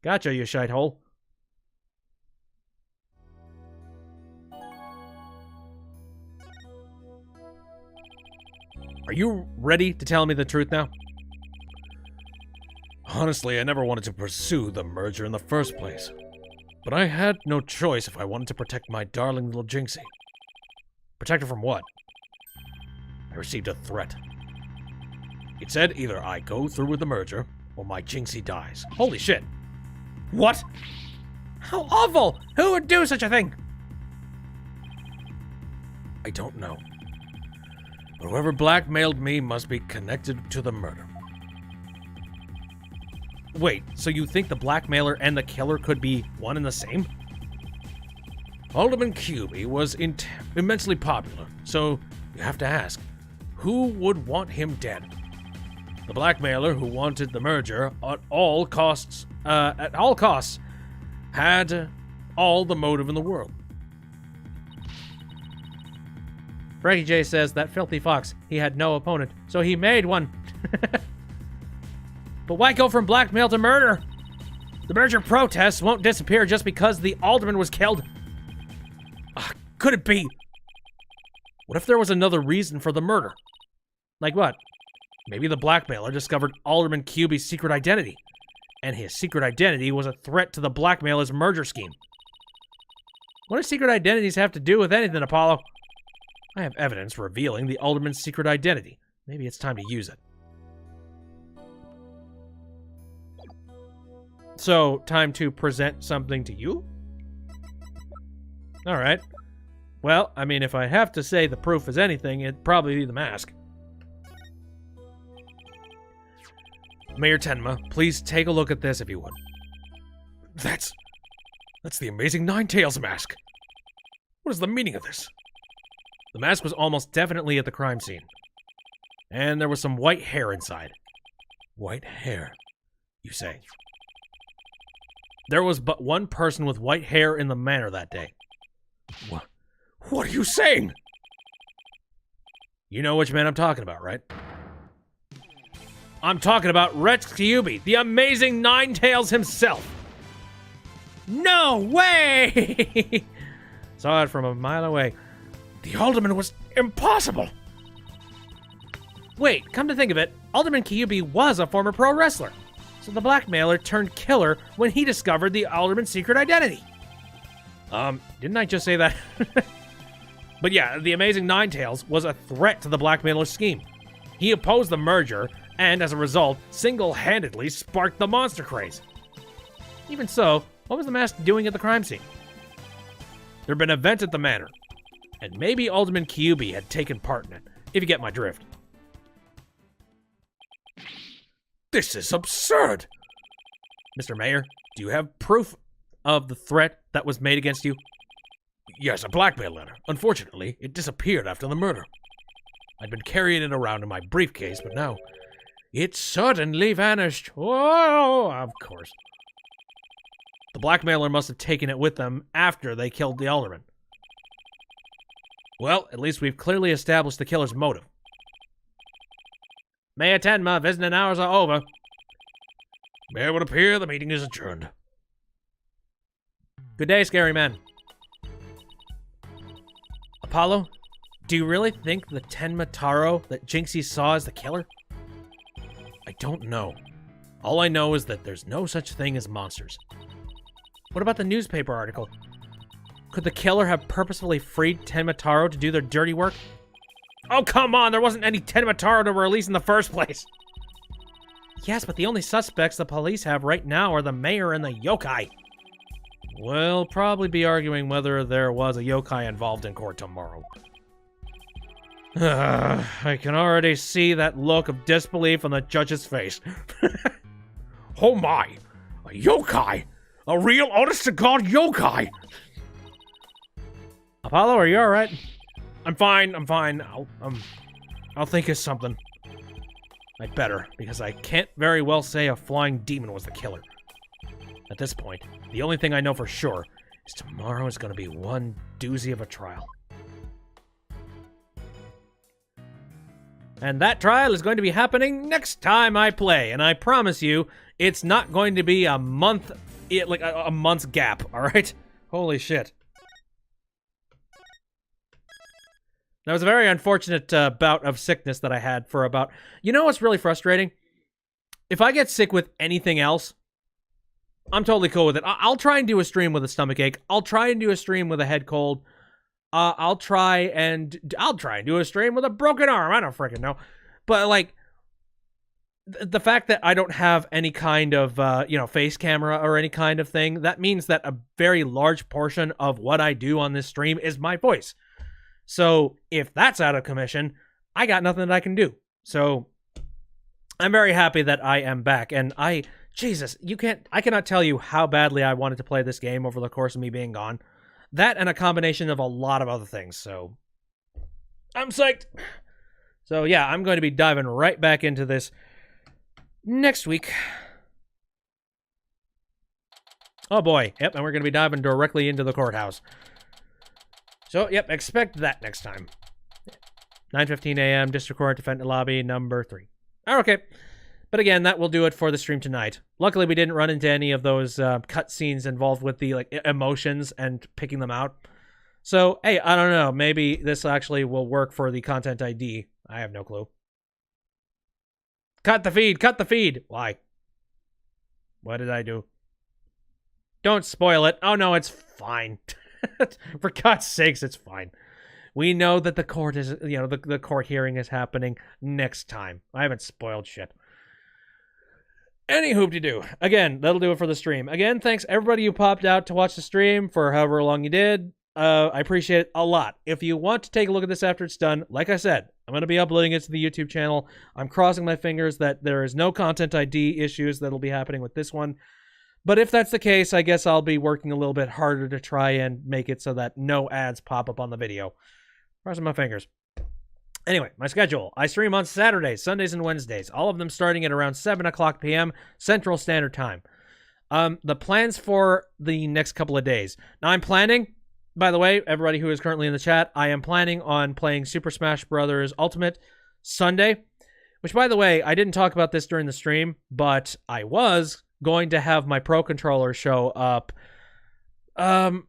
Gotcha, you shitehole. Are you ready to tell me the truth now? Honestly, I never wanted to pursue the merger in the first place. But I had no choice if I wanted to protect my darling little Jinxie. Protect her from what? I received a threat. It said either I go through with the merger, or my Jinxie dies. Holy shit. What? How awful! Who would do such a thing? I don't know. But whoever blackmailed me must be connected to the murder. Wait, so you think the blackmailer and the killer could be one and the same? Alderman Cubey was immensely popular, so you have to ask, who would want him dead? The blackmailer who wanted the merger at all costs, had all the motive in the world. Frankie J says that filthy fox, he had no opponent, so he made one. But why go from blackmail to murder? The merger protests won't disappear just because the alderman was killed. Could it be? What if there was another reason for the murder? Like what? Maybe the blackmailer discovered Alderman Cubey's secret identity, and his secret identity was a threat to the blackmailer's merger scheme. What do secret identities have to do with anything, Apollo? I have evidence revealing the alderman's secret identity. Maybe it's time to use it. So, time to present something to you? Alright. Well, I mean, if I have to say the proof is anything, it'd probably be the mask. Mayor Tenma, please take a look at this if you would. That's the amazing Ninetails mask. What is the meaning of this? The mask was almost definitely at the crime scene. and there was some white hair inside. White hair, you say? There was but one person with white hair in the manor that day. What are you saying? You know which man I'm talking about, right? I'm talking about Rex Kyubi, the amazing Ninetales himself. No way! Saw it from a mile away. The Alderman was impossible. Wait, come to think of it, Alderman Kyubi was a former pro wrestler. So the blackmailer turned killer when he discovered the Alderman's secret identity. Didn't I just say that? But yeah, the amazing Ninetales was a threat to the blackmailer's scheme. He opposed the merger, and as a result, single-handedly sparked the monster craze. Even so, what was the mask doing at the crime scene? There'd been an event at the manor, and maybe Alderman Kyubi had taken part in it, if you get my drift. This is absurd! Mr. Mayor, do you have proof of the threat that was made against you? Yes, a blackmail letter. Unfortunately, it disappeared after the murder. I'd been carrying it around in my briefcase, but now it suddenly vanished. Oh, of course. The blackmailer must have taken it with them after they killed the alderman. Well, at least we've clearly established the killer's motive. May attend, my visiting hours are over. It would appear the meeting is adjourned. Good day, scary man. Apollo, do you really think the Tenma Taro that Jinxie saw is the killer? I don't know. All I know is that there's no such thing as monsters. What about the newspaper article? Could the killer have purposefully freed Tenma Taro to do their dirty work? Oh, come on! There wasn't any Tenma Taro to release in the first place! Yes, but the only suspects the police have right now are the mayor and the yokai. We'll probably be arguing whether there was a yokai involved in court tomorrow. I can already see that look of disbelief on the judge's face. Oh my! A yokai! A real honest-to-God yokai! Apollo, are you alright? I'm fine. I'll think of something. I'd better, because I can't very well say a flying demon was the killer. At this point, the only thing I know for sure is tomorrow is going to be one doozy of a trial. And that trial is going to be happening next time I play, and I promise you, it's not going to be a month, like a month's gap, alright? Holy shit. That was a very unfortunate bout of sickness that I had for about... You know what's really frustrating? If I get sick with anything else, I'm totally cool with it. I'll try and do a stream with a stomach ache. I'll try and do a stream with a head cold. I'll try and do a stream with a broken arm. I don't freaking know. But, like, the fact that I don't have any kind of, face camera or any kind of thing, that means that a very large portion of what I do on this stream is my voice. So, if that's out of commission, I got nothing that I can do. So, I'm very happy that I am back. And Jesus, I cannot tell you how badly I wanted to play this game over the course of me being gone. That and a combination of a lot of other things, so I'm psyched. So yeah, I'm going to be diving right back into this next week. Oh boy, yep, and we're going to be diving directly into the courthouse. So, yep, expect that next time. 9:15 a.m., District Court, Defendant Lobby, number 3. Okay. But again, that will do it for the stream tonight. Luckily, we didn't run into any of those cutscenes involved with the emotions and picking them out. So, hey, I don't know. Maybe this actually will work for the content ID. I have no clue. Cut the feed! Cut the feed! Why? What did I do? Don't spoil it. Oh, no, it's fine. For God's sakes, it's fine. We know that the court is, the court hearing is happening next time. I haven't spoiled shit. Any hoop-de-doo. Again, that'll do it for the stream. Again, thanks everybody who popped out to watch the stream for however long you did. I appreciate it a lot. If you want to take a look at this after it's done, like I said, I'm going to be uploading it to the YouTube channel. I'm crossing my fingers that there is no content ID issues that'll be happening with this one. But if that's the case, I guess I'll be working a little bit harder to try and make it so that no ads pop up on the video. Crossing my fingers. Anyway, my schedule. I stream on Saturdays, Sundays, and Wednesdays, all of them starting at around 7 o'clock p.m. Central Standard Time. The plans for the next couple of days. Now, I'm planning, by the way, everybody who is currently in the chat, I am planning on playing Super Smash Bros. Ultimate Sunday, which, by the way, I didn't talk about this during the stream, but I was going to have my Pro Controller show up on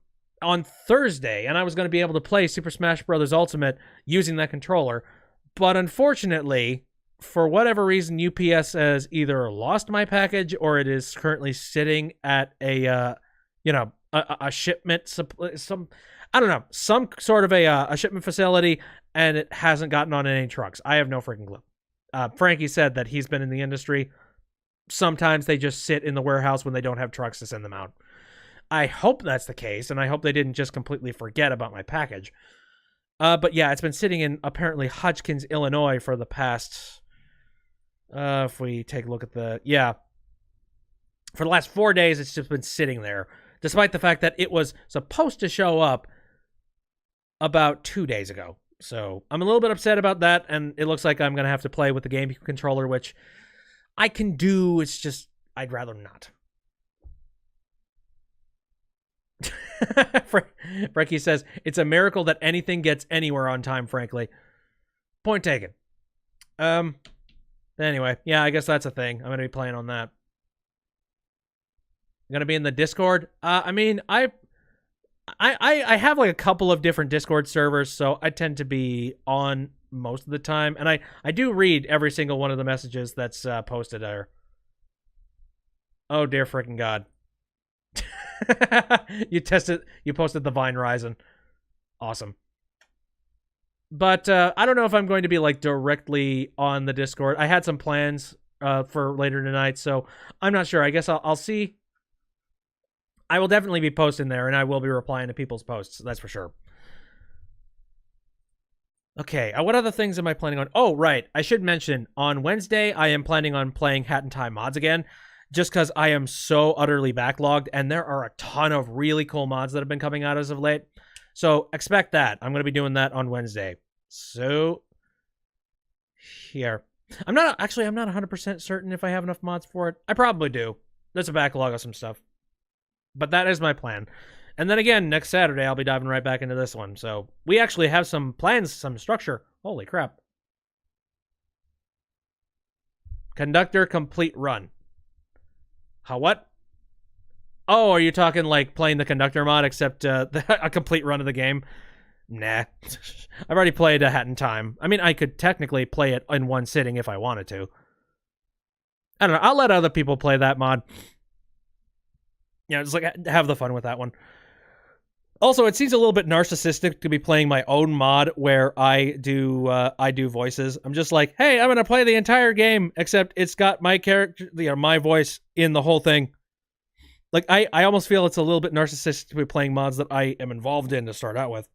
Thursday, and I was going to be able to play Super Smash Bros. Ultimate using that controller, but unfortunately, for whatever reason, UPS has either lost my package or it is currently sitting at a shipment, some sort of a shipment facility, and it hasn't gotten on any trucks. I have no freaking clue. Frankie said that he's been in the industry. Sometimes they just sit in the warehouse when they don't have trucks to send them out. I hope that's the case, and I hope they didn't just completely forget about my package. But yeah, it's been sitting in apparently Hodgkins, Illinois for the past... if we take a look at for the last 4 days, it's just been sitting there, despite the fact that it was supposed to show up about 2 days ago. So I'm a little bit upset about that, and it looks like I'm going to have to play with the game controller, which I can do. It's just, I'd rather not. Frankie says, it's a miracle that anything gets anywhere on time, frankly. Point taken. Anyway, yeah, I guess that's a thing. I'm going to be playing on that. I'm going to be in the Discord. I mean, I have like a couple of different Discord servers, so I tend to be on most of the time, and I do read every single one of the messages that's posted there. Oh dear freaking God. You posted the Vine Ryzen. Awesome. But I don't know if I'm going to be like directly on the Discord. I had some plans for later tonight, so I'm not sure. I guess I'll see. I will definitely be posting there, and I will be replying to people's posts. That's for sure. Okay, what other things am I planning on? Oh, right. I should mention, on Wednesday, I am planning on playing Hat and Tie mods again, just because I am so utterly backlogged, and there are a ton of really cool mods that have been coming out as of late. So expect that. I'm going to be doing that on Wednesday. So, here. I'm not 100% certain if I have enough mods for it. I probably do. There's a backlog of some stuff. But that is my plan. And then again, next Saturday, I'll be diving right back into this one. So, we actually have some plans, some structure. Holy crap. Conductor complete run. How what? Oh, are you talking like playing the Conductor mod, except a complete run of the game? Nah. I've already played a Hat in Time. I mean, I could technically play it in one sitting if I wanted to. I don't know. I'll let other people play that mod. Yeah, just like have the fun with that one. Also, it seems a little bit narcissistic to be playing my own mod where I do voices. I'm just like, hey, I'm gonna play the entire game, except it's got my character, my voice in the whole thing. Like, I almost feel it's a little bit narcissistic to be playing mods that I am involved in to start out with.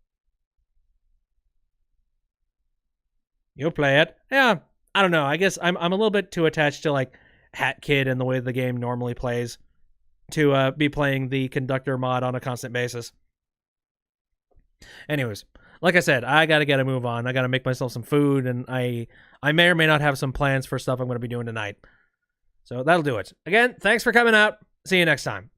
You'll play it. Yeah, I don't know. I guess I'm a little bit too attached to, like, Hat Kid and the way the game normally plays to be playing the Conductor mod on a constant basis. Anyways, like I said, I gotta get a move on. I gotta make myself some food, and I may or may not have some plans for stuff I'm going to be doing tonight. So that'll do it. Again, thanks for coming out. See you next time.